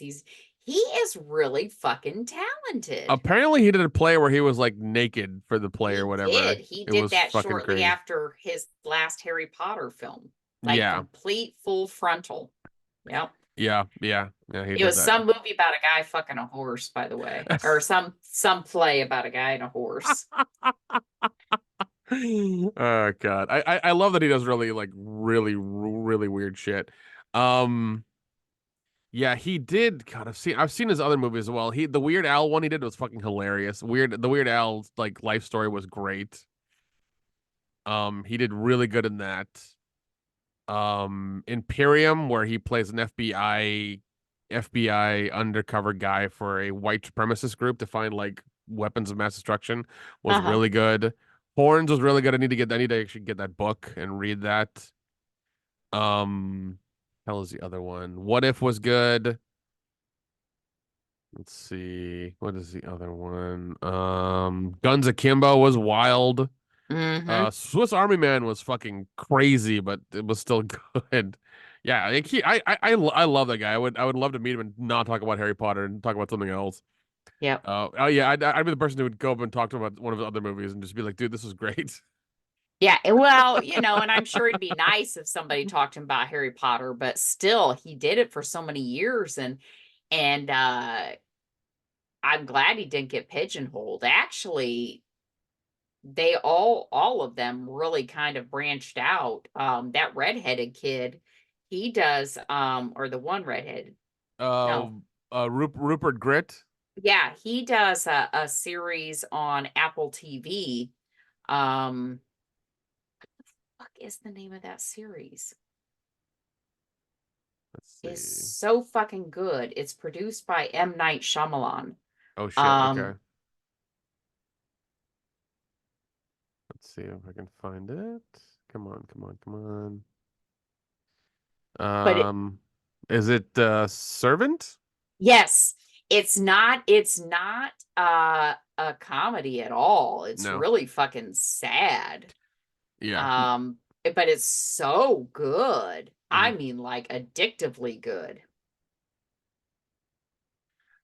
He is really fucking talented. Apparently, he did a play where he was like naked for the play or He did. whatever. He It did was that fucking shortly crazy. after his last Harry Potter film. Like Yeah, complete full frontal. Yep. yeah, yeah, yeah. He It did was that. some movie about a guy fucking a horse, by the way, or some play about a guy and a horse. Oh God, I love that he does really like really weird shit. Um, yeah, he did. God, I've seen his other movies as well. The Weird Al one he did was fucking hilarious. The Weird Al like life story was great. He did really good in that. Imperium, where he plays an FBI undercover guy for a white supremacist group to find like weapons of mass destruction, was Uh-huh. really good. Horns was really good. I need to actually get that book and read that. Hell is the other one. What If was good. Let's see. What is the other one? Guns Akimbo was wild. Mm-hmm. Swiss Army Man was fucking crazy, but it was still good. Yeah, I love that guy. I would love to meet him and not talk about Harry Potter and talk about something else. Yep. Oh yeah, I'd be the person who would go up and talk to him about one of his other movies and just be like, dude, this was great. Yeah, well, and I'm sure it'd be nice if somebody talked to him about Harry Potter, but still, he did it for so many years, and I'm glad he didn't get pigeonholed. Actually, they all of them really kind of branched out. That redheaded kid, he does, or the one redhead, Uh, no, Rupert Grit. yeah, he does a series on Apple TV. What is the name of that series? Let's Is see. so fucking good. It's produced by M. Night Shyamalan. Oh shit. Okay. Um, Let's see if I can find it. Come on, come on, come on. but it, Is it Servant? yes, it's not a comedy at all. It's No. really fucking sad. Yeah. But it's so good. I Mhm. mean, like addictively good.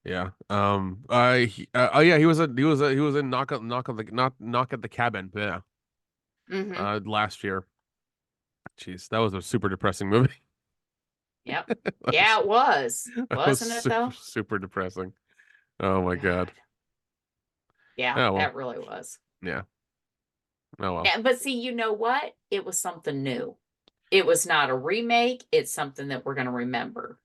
Yeah. Oh yeah, he was in Knock at the Cabin. Yeah. Mm-hmm. Last year. Jeez, that was a super depressing movie. Yep. That was, Yeah, it was. that was Wasn't it super though? super depressing. Oh my God. God. Yeah, Oh well. that really was. Yeah. Oh well. But see, you know what? It was something new. It was not a remake. It's something that we're going to remember.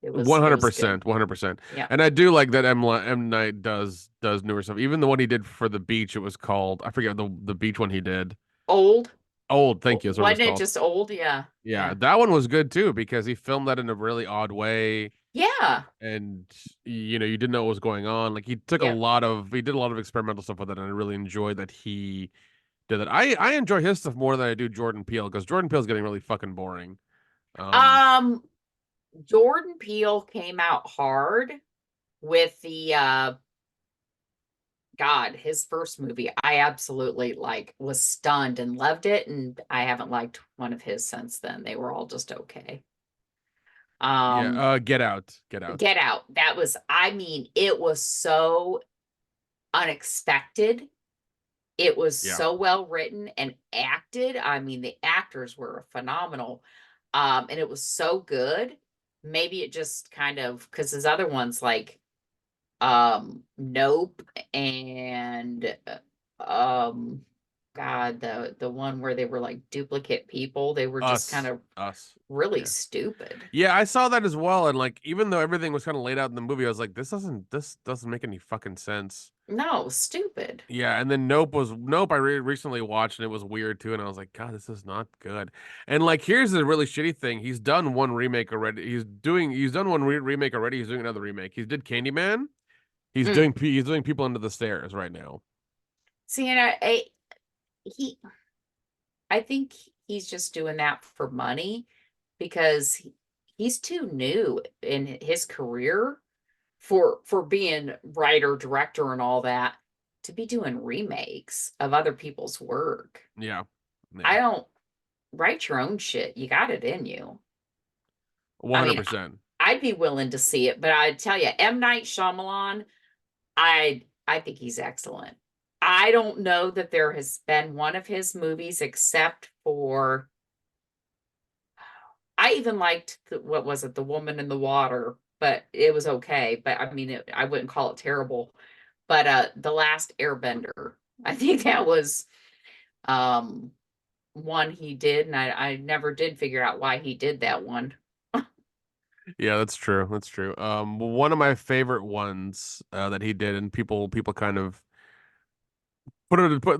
It was good. 100%, 100%. Yeah. And I do like that M Night does newer stuff. Even the one he did for the beach, it was called, I forget the beach one he did. Old. Old, thank you, is what it was Wasn't it called. just old? Yeah. Yeah, Yeah. that one was good too because he filmed that in a really odd way, Yeah. and you didn't know what was going on. Like Yeah. he did a lot of experimental stuff with it, and I really enjoyed that he did that. I enjoy his stuff more than I do Jordan Peele because Jordan Peele's getting really fucking boring. Um, Um, Jordan Peele came out hard with the God, his first movie. I absolutely like was stunned and loved it, and I haven't liked one of his since then. They were all just okay. yeah, Um, Get Out, Get Out. Get Out. That was, I mean, it was so unexpected. It was Yeah. so well written and acted. I mean, the actors were phenomenal. And it was so good. Maybe it just kind of because his other ones like Nope and um God, the one where they were like duplicate people, they were just kind Us, of us. really Yeah. stupid. Yeah, I saw that as well, and like even though everything was kind of laid out in the movie, I was like, this doesn't make any fucking sense. No, stupid. Yeah, and then Nope. I recently watched and it was weird too, and I was like, God, this is not good. And like, here's the really shitty thing: he's done one remake already. He's done one remake already. He's doing another remake. He did Candyman. Mm. He's doing People Under the Stairs right now. See, he, I think he's just doing that for money because he's too new in his career for being writer, director, and all that to be doing remakes of other people's work. Yeah, I yeah, don't write your own shit. You got it in you. one I hundred mean, percent. I'd be willing to see it, but I tell you, M. Night Shyamalan, I think he's excellent. I don't know that there has been one of his movies except for I even liked what was it, The Woman in the Water, but it was okay. But I mean, I wouldn't call it terrible. But The Last Airbender, I think that was um one he did, and I never did figure out why he did that one. Yeah, that's true. That's true. One of my favorite ones that he did, and people kind of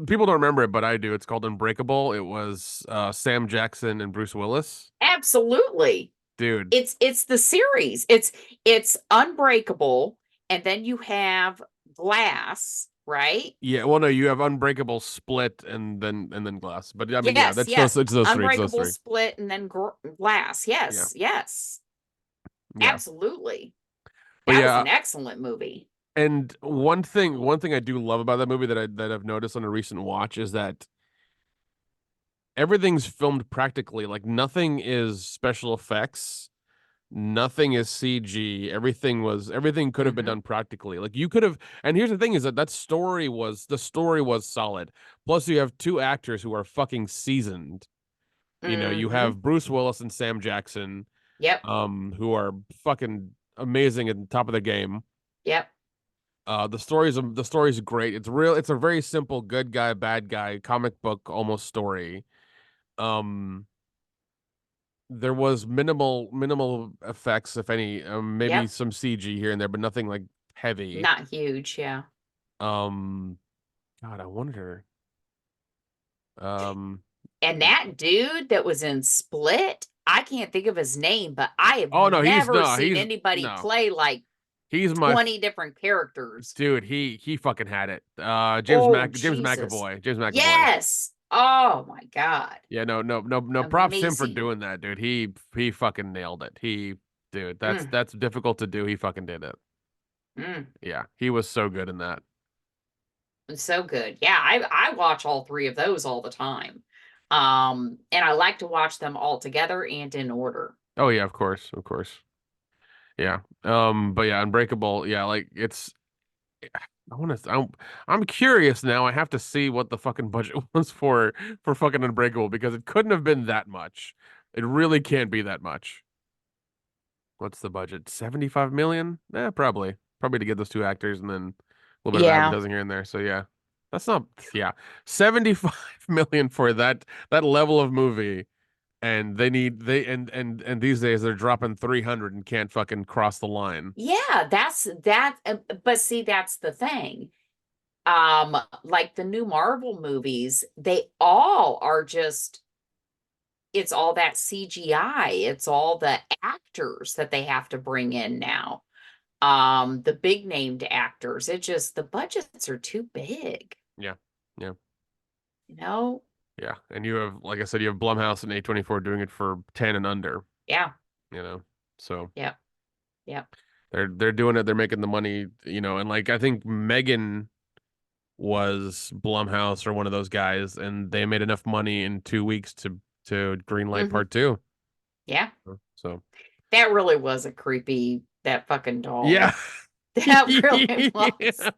people don't remember it, but I do. It's called Unbreakable. It was Sam Jackson and Bruce Willis. Absolutely. Dude, It's the series. It's Unbreakable, and then you have Glass, right? yeah. Well, no, you have Unbreakable, Split, and then Glass. But I mean, yeah, Yes, that's those. yes. It's those three. It's those Unbreakable, three. Split, and then Glass. Yeah, Yes, yes. yeah. Absolutely. But That was yeah, an excellent movie. and one thing I do love about that movie that I've noticed on a recent watch is that everything's filmed practically. Like nothing is special effects. Nothing is CG. Everything could have been Hmm. done practically. Like you could have, and here's the thing is that the story was solid. Plus you have two actors who are fucking seasoned. You know, you Hmm. have Bruce Willis and Sam Jackson, Yep. who are fucking amazing at the top of the game. Yep. The story's great. It's a very simple good guy, bad guy, comic book almost story. Um there was minimal effects, if any, maybe Yep. some CG here and there, but nothing like heavy. Not huge. Yeah. Um, God, I wonder. Um, And that dude that was in Split, I can't think of his name, but I have oh no, never seen he's anybody no, play like he's my 20 different characters. dude. He fucking had it. Oh, James Jesus. McAvoy, James McAvoy. Yes. Oh my God. Yeah, no. Props to him for Amazing. doing that, dude. He fucking nailed it. Dude, Mm, that's difficult to do. He fucking did it. mm. Yeah, he was so good in that. It's so good. Yeah, I watch all three of those all the time. And I like to watch them all together and in order. Oh yeah, of course. Yeah. But yeah, Unbreakable. Yeah, like it's. I want to. I'm curious now. I have to see what the fucking budget was for fucking Unbreakable because it couldn't have been that much. It really can't be that much. What's the budget? 75 million? Yeah, probably. Probably to get those two actors and then a little bit of Yeah. advertising here and there. So yeah. That's not yeah. 75 million for that level of movie and and these days they're dropping 300 and can't fucking cross the line. Yeah, that's that. But see, that's the thing. Like the new Marvel movies, they all are just, it's all that CGI. It's all the actors that they have to bring in now. The big named actors. It just, the budgets are too big, Yeah. Yeah. you know? Yeah. And you have like I said you have Blumhouse and A24 doing it for 10 and under, Yeah. you know. So Yep. Yep. they're doing it, they're making the money, you know, and like I think Megan was Blumhouse or one of those guys, and they made enough money in 2 weeks to greenlight Hmm. part two. Yeah. So That really was a creepy, that fucking yeah, doll. That really was. yeah,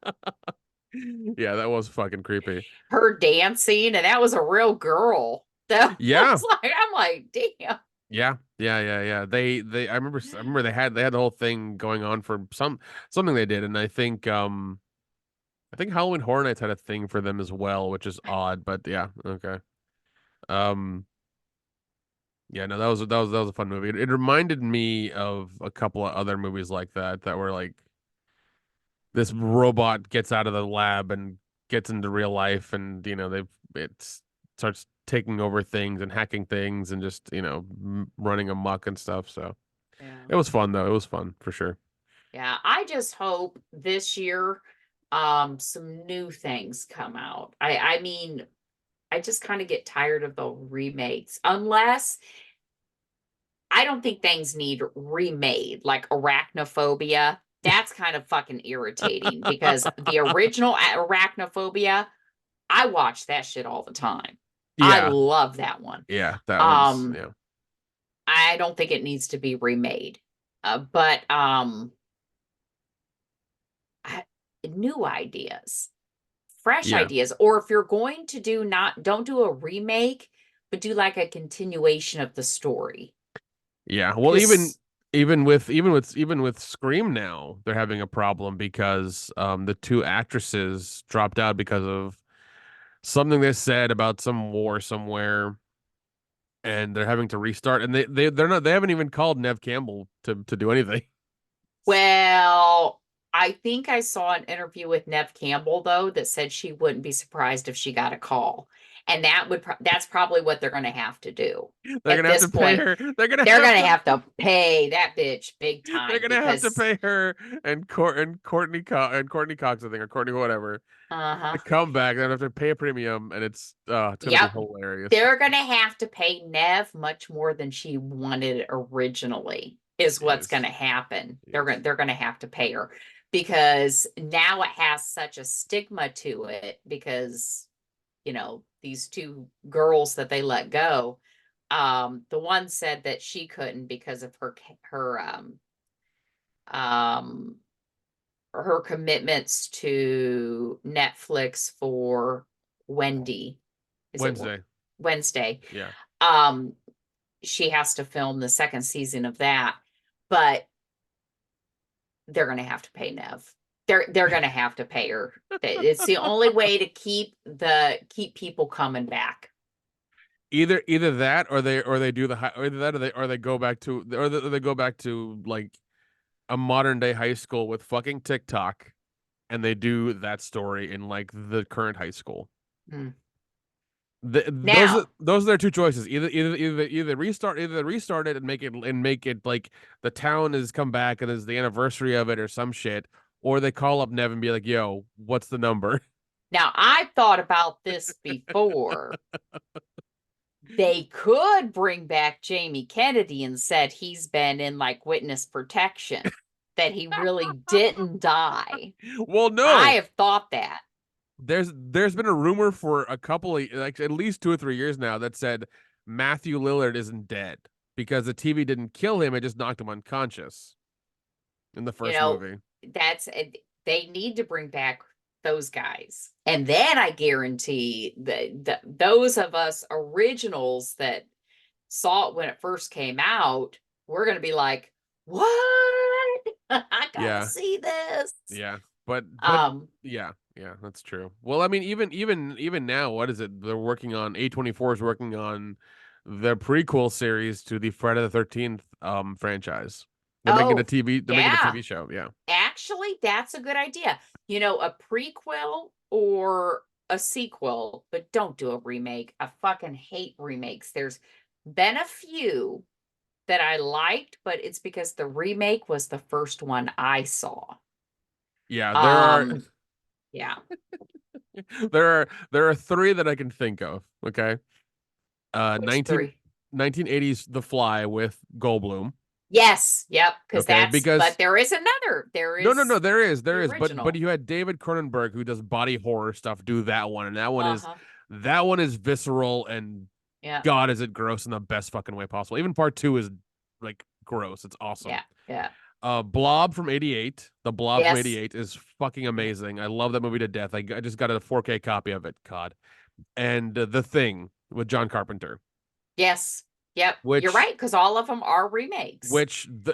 yeah, that was fucking creepy. Her dancing, and that was a real girl. That Yeah, was like, I'm like, damn. yeah. I remember they had the whole thing going on for something they did, and I think Halloween Horror Nights had a thing for them as well, which is odd, but yeah, okay. Um, Yeah, no, that was a fun movie. It reminded me of a couple of other movies like that were like this robot gets out of the lab and gets into real life, and you know it starts taking over things and hacking things and just running amok and stuff. So Yeah. it was fun though. It was fun for sure. Yeah. I just hope this year some new things come out. I mean, I just kind of get tired of the remakes. Unless, I don't think things need remade, like Arachnophobia. That's kind of fucking irritating because the original Arachnophobia, I watch that shit all the time. I Yeah, love that one. yeah, that one's Um, yeah, I don't think it needs to be remade. But I, new ideas, fresh yeah, ideas, or if you're going to do, not, don't do a remake, but do like a continuation of the story. yeah. Well, Because, even with Scream now, they're having a problem because the two actresses dropped out because of something they said about some war somewhere, and they're having to restart. And they haven't even called Nev Campbell to do anything. well, I think I saw an interview with Nev Campbell though that said she wouldn't be surprised if she got a call. And that's probably what they're going to have to do They're at gonna have this to pay point. her. They're gonna They're have going to to. have to pay that bitch big They're time gonna have to because pay her and Courtney Cox, I think, or Courtney whatever, uh-huh. to come back. They have to pay a premium, and it's gonna be Yep. hilarious. They're going to have to pay Nev much more than she wanted originally. is what's going Yes. to happen. Yes. They're going to have to pay her because now it has such a stigma to it because these two girls that they let go. The one said that she couldn't because of um her commitments to Netflix for Wendy. Is it Wednesday. Wednesday? Yeah. Um, she has to film the second season of that, but they're going to have to pay Nev. They're going to have to pay her. It's the only way to keep people coming back. Either that or they do or either that or they go back to they go back to like a modern day high school with fucking TikTok and they do that story in like the current high school. Hmm. Those Now, are their two choices. Either restart it and make it like the town has come back and is the anniversary of it or some shit, or they call up Nev and be like, "Yo, what's the number?" now I've thought about this before. They could bring back Jamie Kennedy and said he's been in like witness protection, that he really didn't die. Well, I no. have thought that. There's been a rumor for a couple of like at least 2 or 3 years now that said Matthew Lillard isn't dead because the TV didn't kill him; it just knocked him unconscious in the You first know, movie. that's they need to bring back those guys. And then I guarantee that those of us originals that saw it when it first came out, we're going to be like, "What? I got to Yeah, see this." yeah, but Um, yeah, that's true. Well, I mean, even now, what is it? They're working on A24 is working on the prequel series to the Friday the 13th franchise. They're making a oh, TV. They're making a yeah. TV show. Yeah. Actually, that's a good idea. A prequel or a sequel, but don't do a remake. I fucking hate remakes. There's been a few that I liked, but it's because the remake was the first one I saw. Yeah, Um, yeah. there are three that I can think of. Okay, uh, Which 19 three? 1980s The Fly with Goldblum. Yes, yep, because Okay, but because there is another. There no, is there the is, but original. you had David Cronenberg who does body horror stuff do that one, and Uh-huh. that one is visceral and Yeah, God is it gross in the best fucking way possible. Even part two is like gross. It's awesome. yeah, yeah. Blob from '88. The Blob from Yes. '88 is fucking Yeah. amazing. I love that movie to death. I just got a 4K copy of it. God. And The Thing with John Carpenter, Yes. Yep. You're which right, because all of them are remakes.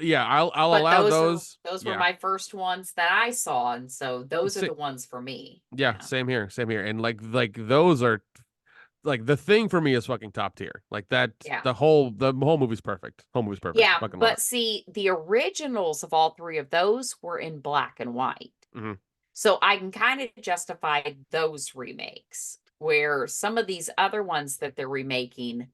yeah, I'll But allow those. those were Yeah. my first ones that I saw, and so those are Sa- the ones for me. yeah, Yeah. same here. And like those are like The Thing for me is fucking top tier. Like that Yeah. the whole movie's perfect. Whole movie's perfect. Yeah, Fucking love but it. see, the originals of all three of those were in black and white. Hmm. So I can kind of justify those remakes, where some of these other ones that they're remaking,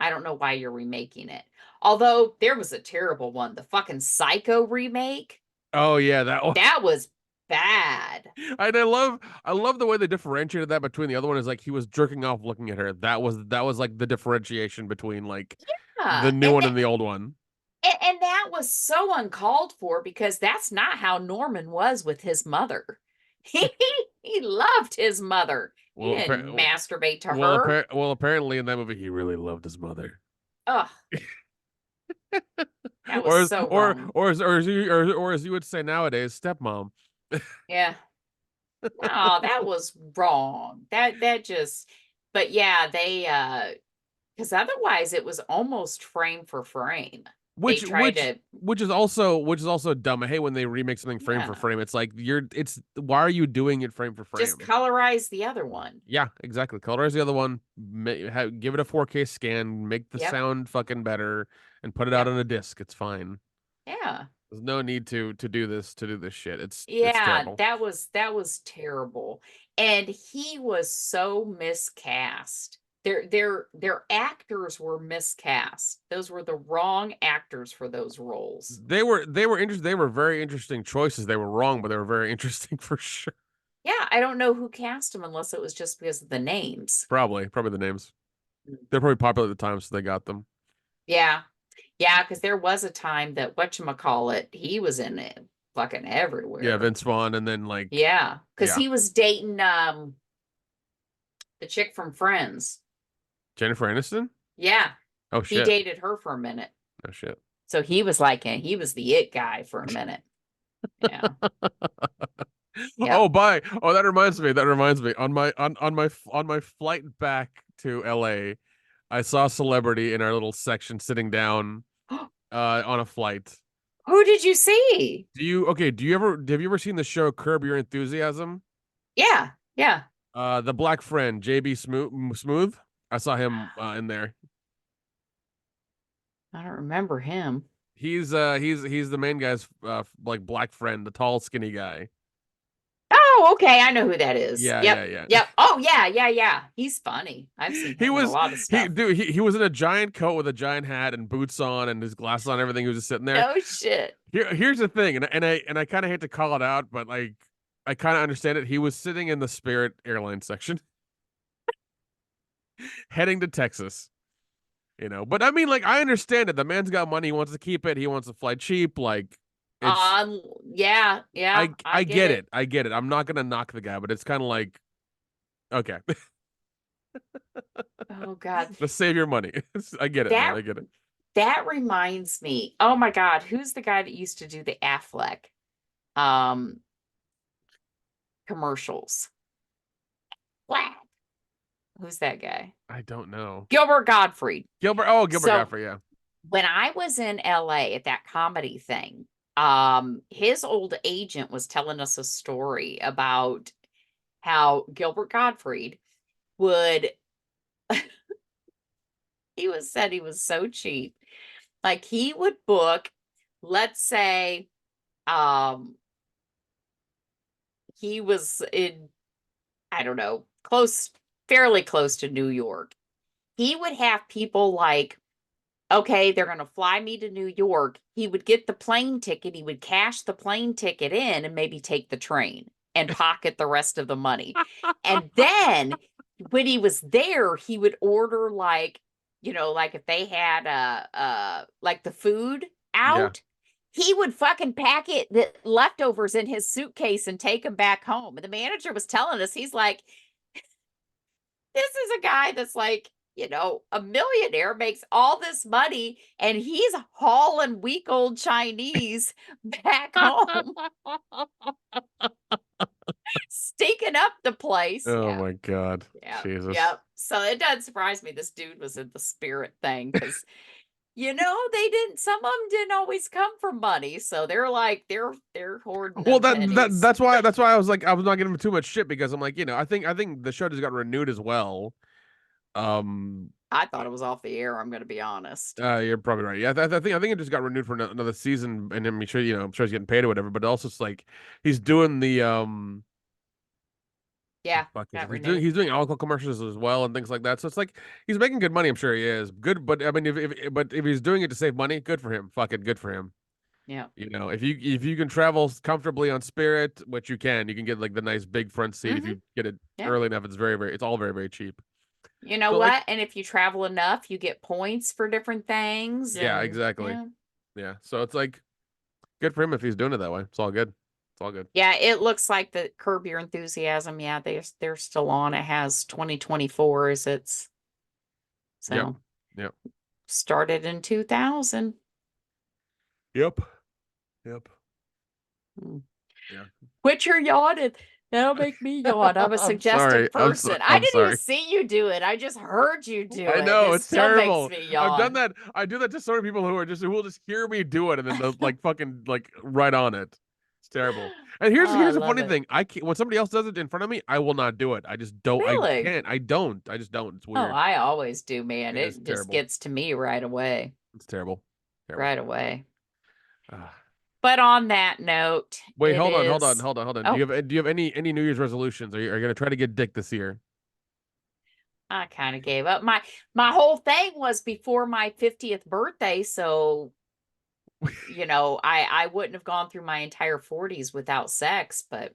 I don't know why you're remaking it. Although there was a terrible one, the fucking Psycho remake, Oh yeah, that one. that was bad. And I love the way they differentiated that between the other one is like he was jerking off looking at her. That was like the differentiation beteen like the Yeah, new one and the old one. and that was so uncalled for because that's not how Norman was with his mother. He he loved his mother. He Well, didn't masturbate to her. apparently in that movie he really loved his mother. Ugh, that was so wrong. Or as you would say nowadays, stepmom. Yeah. No, that was wrong. That just but yeah, they because otherwise it was almost frame for frame. They tried to Which is also dumb. I hate when they remake something frame for yeah, frame. It's like it's why are you doing it frame for just frame? colorize the other one. Yeah, exactly. Colorize the other one, give it a 4K scan, make the Yep. sound fucking better, and put it out Yep. on a disc. It's fine. Yeah. There's no need to do this shit. It's Yeah, terrible. that was terrible. And he was so miscast. Their actors were miscast. Those were the wrong actors for those roles. They were very interesting choices. They were wrong, but they were very interesting for sure. Yeah, I don't know who cast them unless it was just because of the names. Probably the names. Mm. They're probably popular at the time, so they got them. Yeah. Yeah, because there was a time that whatchamacallit, he was in it fucking Yeah, everywhere. Vince Vaughn, and then like, Yeah, because yeah, he was dating the chick from Friends. Jennifer Aniston. Yeah, Oh he shit. dated her for a minute. Oh shit. So he was like, he was the it guy for a minute. Yeah. Yep. That reminds me. That reminds me. On my flight back to LA, I saw a celebrity in our little section sitting down on a flight. Who did you see? Have you ever seen the show Curb Your Enthusiasm? Yeah. Yeah. The black friend, JB Smooth. I saw him in there. I don't remember him. He's the main guy's like black friend, the tall skinny guy. Oh, okay. I know who that is. Yeah, Yep. yeah, yeah. Yep. Oh, yeah. Yeah. Yeah. He's funny. I've seen He him in a was lot of stuff. he was in a giant coat with a giant hat and boots on and his glasses on, everything. He was just sitting there. No shit. Here's the thing, and I kind of hate to call it out, but like I kind of understand it. He was sitting in the Spirit Airlines section, heading to Texas. But I mean, like I understand it. The man's got money. He wants to keep it. He wants to fly cheap. Like it's Yeah. Yeah. I I get get it. it. I get it. I'm not gonna knock the guy, but it's kind of like okay, Oh God. let's save your money. I get it, man. That I get it. that reminds me. Oh my God. Who's the guy that used to do the Affleck um commercials? What? Who's that guy? I don't know. Gilbert Gottfried. Gilbert So Godfrey. Yeah. when I was in LA at that comedy thing, his old agent was telling us a story about how Gilbert Gottfried would said he was so cheap. Like he would book, let's say, um, he was in, I don't know, fairly close to New York. He would have people like, okay, they're going to fly me to New York. He would get the plane ticket. He would cash the plane ticket in and maybe take the train and pocket the rest of the money. And then when he was there, he would order like, like if they had like the food Yeah. out, he would fucking pack the leftovers in his suitcase and take them back home. And the manager was telling us, he's like, this is a guy that's like, a millionaire, makes all this money, and he's hauling week old Chinese back home, stinking up the place. Oh Yeah. my God. Yeah. Jesus. Yep. So it doesn't surprise me this dude was in the Spirit thing because some of them didn't always come from money. So they're like, they're hoarding Well, them pennies. that's why I was like I was not giving him too much shit because I'm like, I think the show just got renewed as well. Um, I thought it was off the air. I'm going to be honest. you're probably right. Yeah, I think it just got renewed for another season, and I'm sure I'm sure he's getting paid or whatever. But also, it's like he's doing the Yeah. fuck is Got it? He's doing renewed. he's doing alcohol commercials as well and things like that. So it's like he's making good money. I'm sure he is good, but I mean, if he's doing it to save money, good for him. Fuck it, good for him. Yeah. If you can travel comfortably on Spirit, which you can get like the nice big front seat if Hmm. you get it Yeah. early enough. It's all very very cheap. You know So like what? And if you travel enough, you get points for different things. yeah, And exactly. yeah. Yeah, so it's like good for him if he's doing it that way. It's all good. It's all good. Yeah, it looks like the Curb Your Enthusiasm. Yeah, they're still on. It has 2024 as its Yep. so Yep. started in 2000. Yep. Yep. Hmm. Yeah. Quit your yawning. That'll make me yawn. I'm a I'm suggestive sorry. person. I I'm didn't even sorry. see you do it. I just heard you do I it, and know it it's still makes terrible. me I've done yawn. that. I do that to sort of people who will just hear me do it and then they'll like fucking like right on it. It's terrible. And here's Oh, I here's the love funny it. thing. I can't when somebody else does it in front of me, I will not do it. I just don't. I Really? can't. I don't. I just don't. It's Oh, weird. I always do, man. It is It just terrible. gets to me right away. It's terrible. Terrible. Right away. Ah. But on that note, Wait, it hold on, hold on, is. hold on, hold on. Oh, Do you have any New Year's resolutions? Are you gonna try to get dick this year? I kind of gave up. My whole thing was before my 50th birthday, so I wouldn't have gone through my entire 40s without sex, but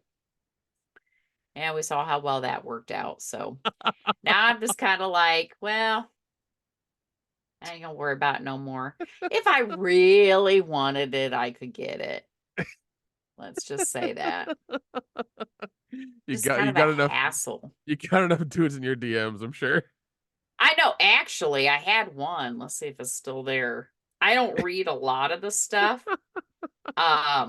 yeah, we saw how well that worked out. So now I'm just kind of like, well, I ain't gonna worry about it no more. If I really wanted it, I could get it. Let's just say that. You Just got kind you of a got enough hassle. you got enough dudes in your DMs, I'm sure. I know, actually, I had one. Let's see if it's still there. I don't read a lot of the stuff. I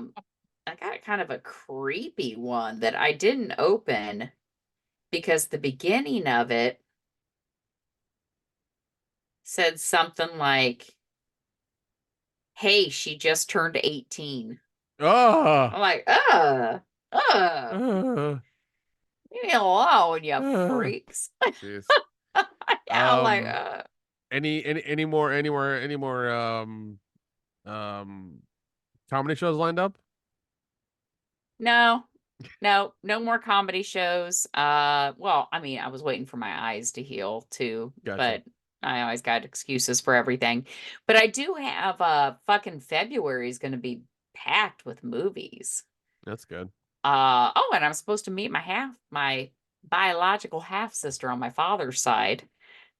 got kind of a creepy one that I didn't open because the beginning of it said something like, "Hey, she just turned 18." Ah. I'm like, Uh, leave me alone, you uh, freaks. jeez. Yeah, I'm like, Um any more um comedy shows lined up? no, no more comedy shows. Well, I mean, I was waiting for my eyes to heal too, Gotcha. but I always got excuses for everything. But I do have fucking February is gonna be packed with movies. That's good. Oh, and I'm supposed to meet my biological half sister on my father's side,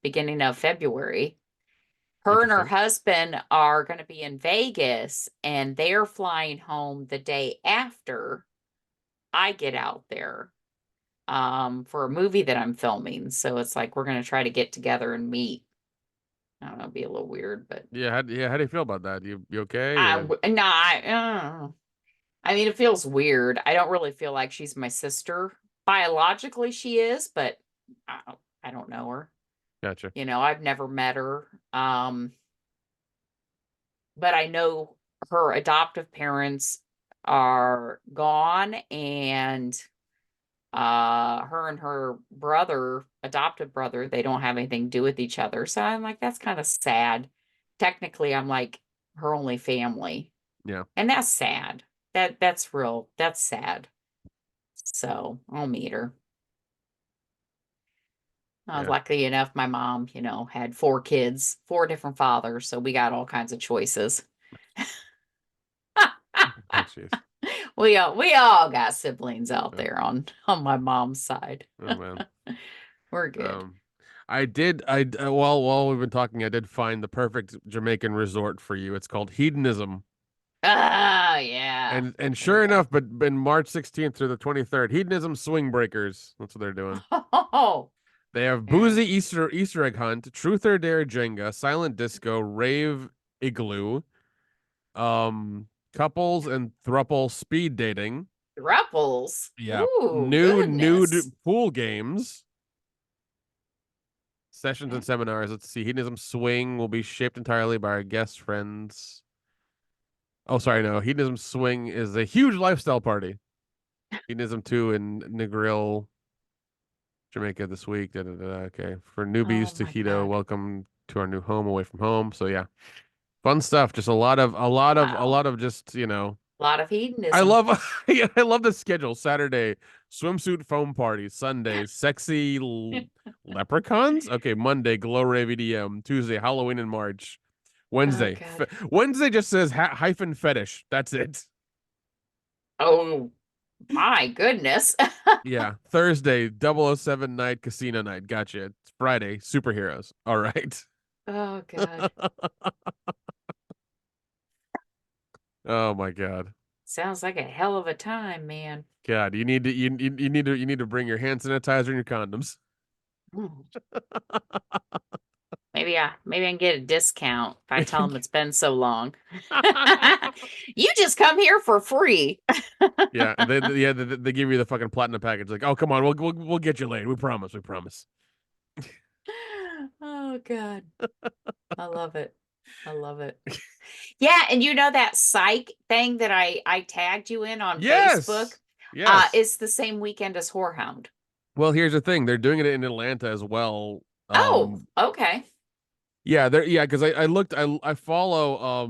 beginning of February. Her and her Interesting. husband are going to be in Vegas and they're flying home the day after I get out there for a movie that I'm filming. So it's like we're going to try to get together and meet. I don't know, it'd be a little weird, but How do you feel about that? You okay? no, I mean, it feels weird. I don't really feel like she's my sister. Biologically, she is, but I don't know her. Gotcha. I've never met her. But I know her adoptive parents are gone, and her and her brother, adopted brother, they don't have anything to do with each other. So I'm like, that's kind of sad. Technically, I'm like her only family, Yeah. and that's sad. That's real. That's sad. So I'll meet her. I was Yeah. lucky enough, my mom, had 4 kids, 4 different fathers, so we got all kinds of choices. Oh, jeez. We all got siblings out Oh, there on my mom's side. oh man. We're good. Um, while we've been talking, I did find the perfect Jamaican resort for you. It's called Hedonism. Ah, yeah. And There we sure go. enough, but been March 16th through the 23rd, Hedonism Swing Breakers. That's what they're doing. Oh, They have yeah. boozy Easter egg hunt, truth or dare Jenga, silent disco, rave igloo, couples and thruple speed dating. Thruples. Yeah, Ooh, new goodness. nude pool games, sessions Yeah. and seminars. Let's see. Hedonism Swing will be shaped entirely by our guest friends. Oh, sorry, no. Hedonism Swing is a huge lifestyle party. Hedonism 2 in Negril, Jamaica this week. Da, da, da, okay. For Oh newbies to my Hedo, God. welcome to our new home away from home. So yeah, fun stuff. Just a lot Wow. of just, A lot of I hedonism. love I love the schedule. Saturday, swimsuit foam party. Sunday, sexy leprechauns. Okay, Monday, glow rave EDM. Tuesday, Halloween in March. Oh Wednesday, God. Wednesday just says hyphen fetish. That's it. Oh my goodness. Yeah. Thursday, 007 night, casino night. Gotcha. It's Friday, superheroes. All right. Oh God. Oh my God. Sounds like a hell of a time, man. God, you need to bring your hand sanitizer and your condoms. Mm. Maybe I can get a discount if I tell them it's been so long. You just come here for free. Yeah, they give you the fucking platinum package. Like, oh come on, we'll get you laid. We promise. We promise. Oh God. I love it. I love it. Yeah, and that psych thing that I tagged you in on Facebook, Yes, yes. is the same weekend as Whorehound. Well, here's the thing. They're doing it in Atlanta as well. Oh, okay. Because I looked I follow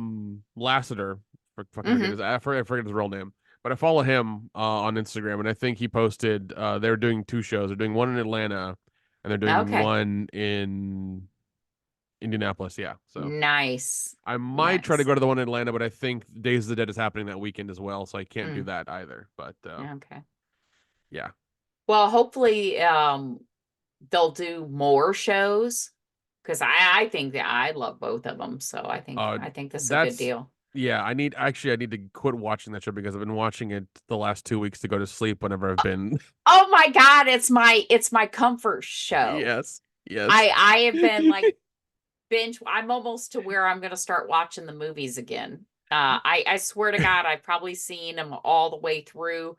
Lassiter fucking forget Mm-hmm. I forget his real name. But I follow him on Instagram and I think he posted they're doing 2 shows. They're doing one in Atlanta and they're doing Okay. one in Indianapolis. Yeah. So Nice. I might try to Nice. go to the one in Atlanta, but I think Days of the Dead is happening that weekend as well, so I can't do Mm, that either. But okay. yeah. Well, hopefully they'll do more shows because I think that I love both of them. So Uh, I think this is a good that's deal. yeah. I need to quit watching that show because I've been watching it the last 2 weeks to go to sleep whenever I've been. Oh my God, it's my comfort show. Yes, yes. I have been like binge. I'm almost to where I'm gonna start watching the movies again. I swear to God, I've probably seen them all the way through.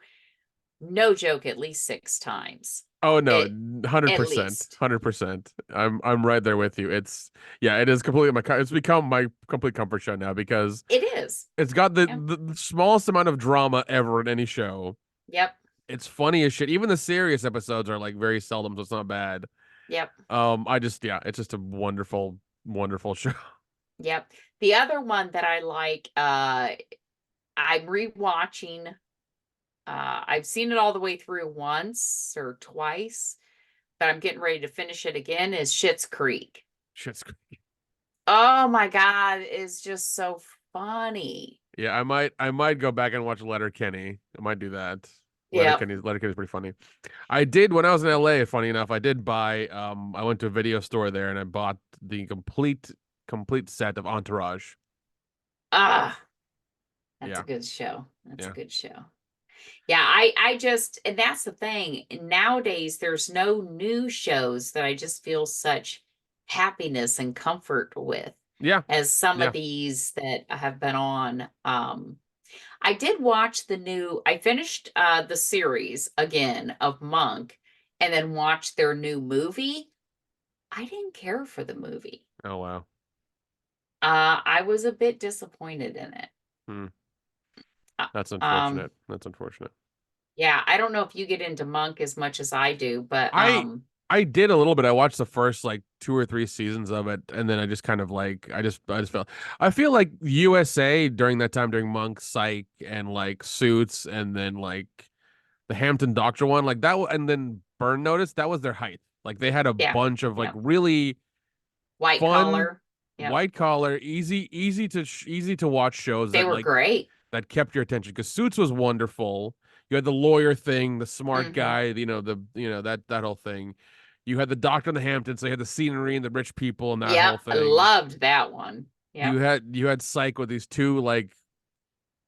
No joke, at least 6 times. Oh no, It 100%, least. 100%. I'm right there with you. It's yeah, it is completely it's become my complete comfort show now because It is. it's got Yeah. the smallest amount of drama ever in any show. Yep. It's funny as shit. Even the serious episodes are like very seldom, so it's not bad. Yep. I just yeah, it's just a wonderful, wonderful show. Yep. The other one that I like, I'm rewatching. I've seen it all the way through once or twice, but I'm getting ready to finish it again. Is Schitt's Creek. Shit's Oh my God, it's just so funny. yeah, I might go back and watch Letterkenny. I might do that. Yep. Letterkenny's pretty funny. I did when I was in LA, funny enough, I did buy I went to a video store there and I bought the complete set of Entourage. Ah, that's a Yeah. good show. That's a Yeah. good show. Yeah, I just, and that's the thing. Nowadays, there's no new shows that I just feel such happiness and comfort with Yeah. as some of Yeah. these that have been on. I did watch I finished the series again of Monk and then watched their new movie. I didn't care for the movie. Oh wow. I was a bit disappointed in it. Hmm. Uh, That's Um, unfortunate. That's unfortunate. yeah, I don't know if you get into Monk as much as I do, but I I did a little bit. I watched the first like 2 or 3 seasons of it, and then I just kind of like I just felt I feel like USA during that time during Monk, Psych, and like Suits, and then like the Hampton Doctor one, like that, and then Burn Notice, that was their height. Like they had a yeah, bunch of like yeah. really White fun, Collar. Yep. white collar, easy to watch shows They that were like great. that kept your attention because Suits was wonderful. You had the lawyer thing, the smart Hmm. guy, that whole thing. You had the doctor in the Hamptons, so you had the scenery and the rich people and that Yep, whole I thing. loved that one. Yep. You had Psych with these two like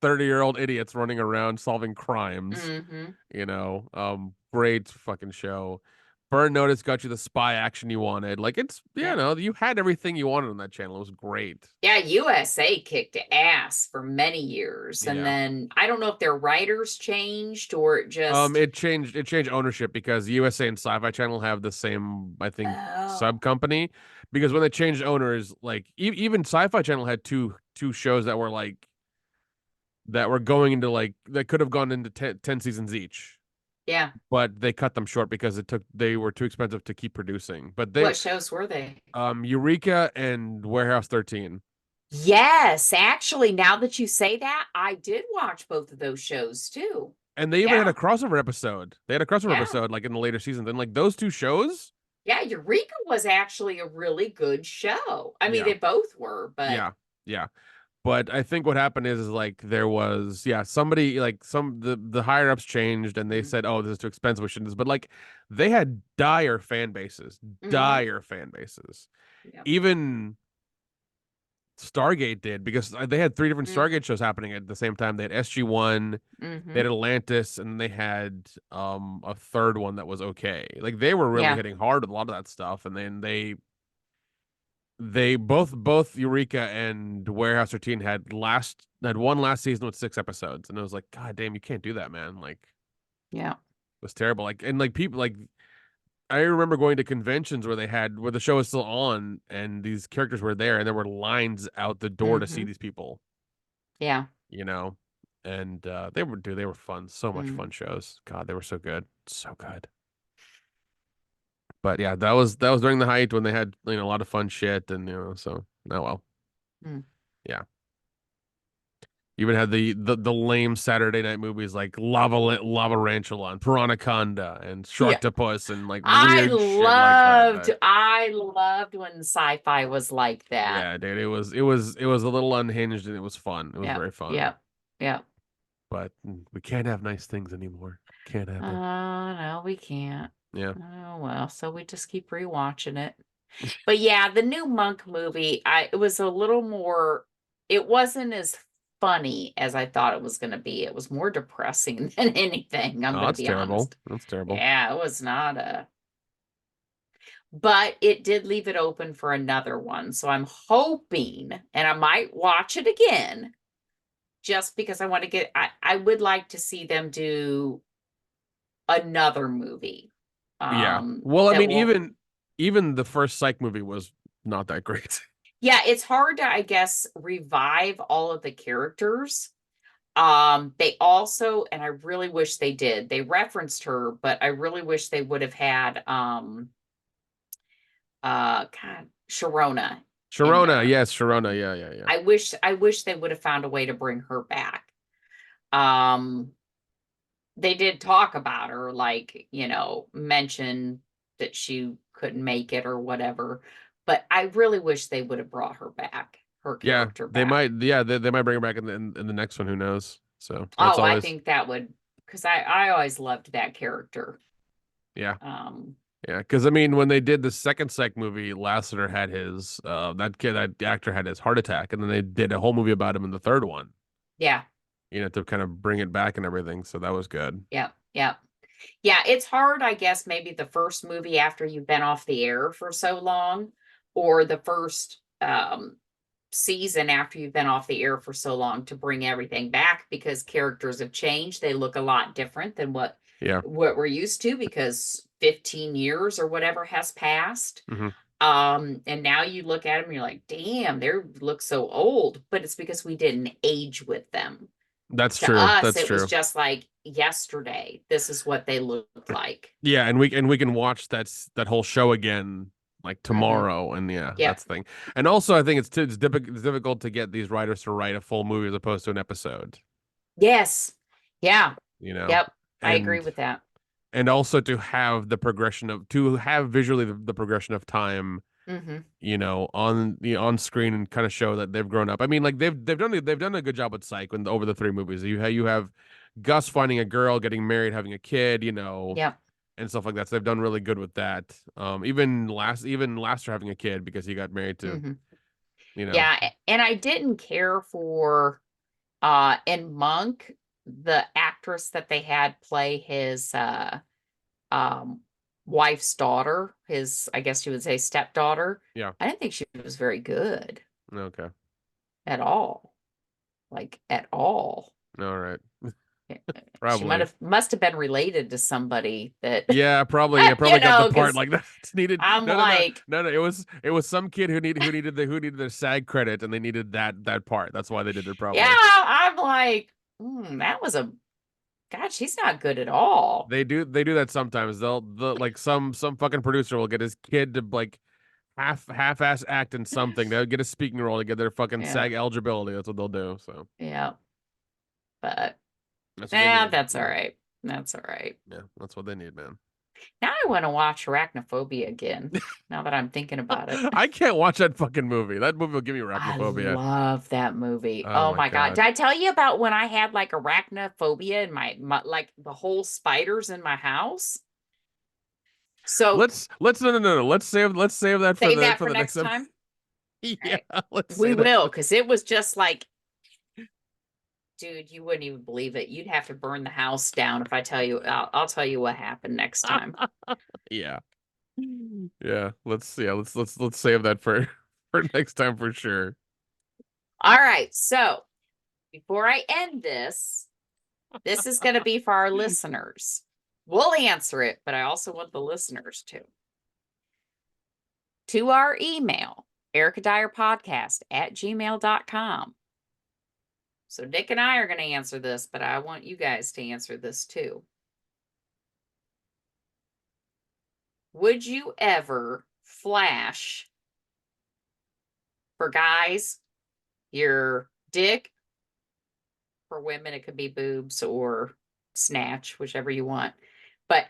30-year-old idiots running around solving crimes. Hmm. Great fucking show. Burn Notice got you the spy action you wanted. Like it's Yep. you had everything you wanted on that channel. It was great. Yeah, USA kicked ass for many years. And Yeah. then I don't know if their writers changed or it just, It changed ownership because USA and Sci-Fi Channel have the same, I think, oh, sub company. Because when they changed owners, like even Sci-Fi Channel had two shows that were going into like that could have gone into 10 seasons each, yeah. but they cut them short because they were too expensive to keep producing. But they What shows were they? Eureka and Warehouse 13. Yes, actually, now that you say that, I did watch both of those shows too. And they even had a Yeah, crossover episode. They had a crossover yeah, episode like in the later seasons. And like those two shows, yeah. Eureka was actually a really good show. I mean, yeah, they both were, but yeah, yeah. But I think what happened is like there was somebody like the higher ups changed and they said, oh, this is too expensive, we shouldn't do this. But like they had mm-hmm. dire fan bases. Yep. Even Stargate did because they had three different Mm-hmm. Stargate shows happening at the same time. They had SG-1, they Mm-hmm. had Atlantis, and they had a third one that was okay. Like they were really Yeah. hitting hard with a lot of that stuff, and then they both Eureka and Warehouse 13 had one last season with 6 episodes, and it was like, God damn, you can't do that, man. Like Yeah. it was terrible. Like and like people like I remember going to conventions where the show was still on and these characters were there and there were lines out the door to see Mm-hmm. these people, Yeah. you know. And they were fun, so much Mm. fun shows. God, they were so good. So good. But yeah, that was during the height when they had a lot of fun shit and so oh well. Mm. Yeah. You even had the lame Saturday night movies like Lava Ranchula and Piranaconda and Yeah. Sharktopus and like weird shit like that. I loved when sci-fi was like that. Yeah, dude, it was a little unhinged and it was fun. It was Yep. very fun. Yep. Yep. But we can't have nice things anymore. Can't have them. No, we can't. Yeah. Oh well, so we just keep rewatching it. But yeah, the new Monk movie, it was a little more, it wasn't as funny as I thought it was going to be. It was more depressing than anything, I'm Oh, going to that's be terrible. honest. That's terrible. Yeah, it was not a, but it did leave it open for another one. So I'm hoping, and I might watch it again just because I want to I would like to see them do another movie. Yeah. Well, I That mean, will, even the first Psych movie was not that great. yeah, it's hard to, I guess, revive all of the characters. They also, and I really wish they did, they referenced her, but I really wish they would have had God, Sharona in Sharona, there. yes, Sharona, yeah, yeah, yeah. I wish they would have found a way to bring her back. Um, they did talk about her, like, mention that she couldn't make it or whatever. But I really wish they would have brought her back, her Yeah, character they back. might. Yeah, they might bring her back in the next one. Who knows? So that's Oh, I always. think that would, because I always loved that character. Yeah, Um, yeah. Because I mean, when they did the second Psych movie, Lasseter had his that actor had his heart attack, and then they did a whole movie about him in the third one. yeah, To kind of bring it back and everything. So that was good. yeah, yeah. Yeah, it's hard, I guess, maybe the first movie after you've been off the air for so long, or the first season after you've been off the air for so long to bring everything back because characters have changed. They look a lot different than Yeah. what we're used to because 15 years or whatever has passed. Hmm. And now you look at them and you're like, damn, they look so old, but it's because we didn't age with them. That's To true. us, That's it was true. just like yesterday. This is what they looked like. Yeah, and we can watch that whole show again like Hmm. tomorrow, and yeah, Yep. that's the thing. And also, I think it's difficult to get these writers to write a full movie as opposed to an episode. Yes. Yeah. You know, Yep. I agree and with that. also to have the progression of to have visually the progression of time, Hmm. on screen and kind of show that they've grown up. I mean, like they've done a good job with Psych when over the three movies. You have Gus finding a girl, getting married, having a kid, Yep. and stuff like that. So they've done really good with that. Even Laster having a kid because he got married to, Hmm. you know, Yeah. And I didn't care for in Monk, the actress that they had play his um wife's daughter, his, I guess you would say, stepdaughter. yeah. I didn't think she was very good Okay. at all. Like at all. All right. She Probably. must have been related to somebody that Yeah, probably. Yeah, probably got the part because like that. It's needed. I'm No, no, no, like, no, no. It was some kid who needed their SAG credit, and they needed that part. That's why they did it. yeah, Probably. I'm like, that was a God, she's not good at all. They do that sometimes. They'll like some fucking producer will get his kid to like half-ass act in something. They'll get a speaking role to get their fucking Yeah, SAG eligibility. That's what they'll do. So yeah, but that's what they yeah, need. that's all right. That's all right. Yeah, that's what they need, man. Now I want to watch Arachnophobia again, now that I'm thinking about it. I can't watch that fucking movie. That movie will give me I arachnophobia. love that movie. Oh Oh my my God. Did God. I tell you about when I had like arachnophobia in my like the whole spiders in my house? So Let's no, no, no, no. Let's save that for save the that for for the next next time. time. All Yeah, right. let's We save that will, for because it was just like, dude, you wouldn't even believe it. You'd have to burn the house down if I tell you. I'll tell you what happened next time. yeah. Let's save that for for next time for sure. All right. So before I end this is going to be for our listeners. We'll answer it, but I also want the listeners to our email, ericadyerpodcast@gmail.com. So Nick and I are going to answer this, but I want you guys to answer this too. Would you ever flash for guys your dick? For women, it could be boobs or snatch, whichever you want. But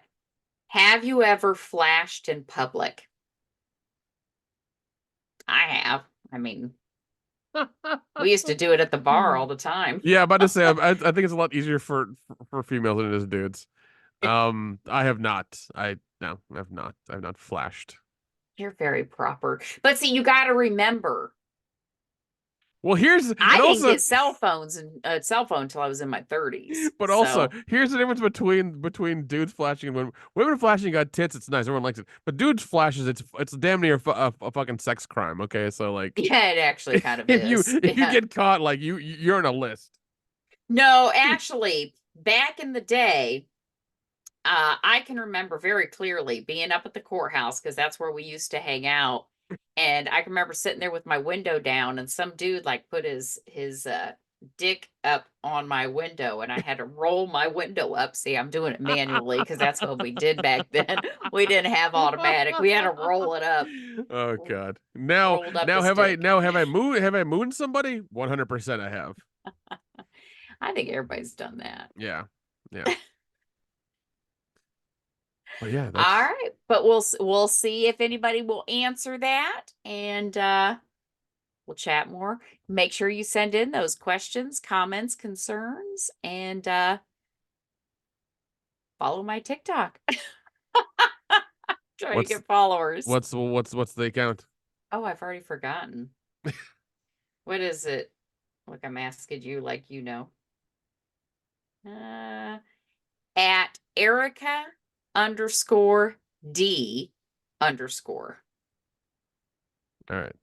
have you ever flashed in public? I have. I mean, we used to do it at the bar all the time. Yeah, about to say, I think it's a lot easier for females than it is dudes. I have not. I no, I've not. I've not flashed. You're very proper. But see, you got to remember, Well, here's I and didn't also get cell phones and a cell phone until I was in my 30s. but also So, here's the difference between dudes flashing and women flashing got tits. It's nice, everyone likes it. But dudes flashes, it's damn near a fucking sex crime. Okay, so like yeah, it actually kind of if you is. if you Yeah. get caught, like you're on a list. No, actually, back in the day, I can remember very clearly being up at the courthouse because that's where we used to hang out. And I can remember sitting there with my window down, and some dude like put his dick up on my window, and I had to roll my window up. See, I'm doing it manually because that's what we did back then. We didn't have automatic. We had to roll it up, Oh r- God. Now rolled up now his have I dick. now have I mooned somebody? 100% I have. I think everybody's done that. Yeah. Yeah. But yeah, All that's right, but we'll see if anybody will answer that, and we'll chat more. Make sure you send in those questions, comments, concerns, and follow my TikTok. Trying to what's get followers. what's the account? Oh, I've already forgotten. What is it? Look, I'm asking you like you know. Uh, at Erica underscore D underscore. All right.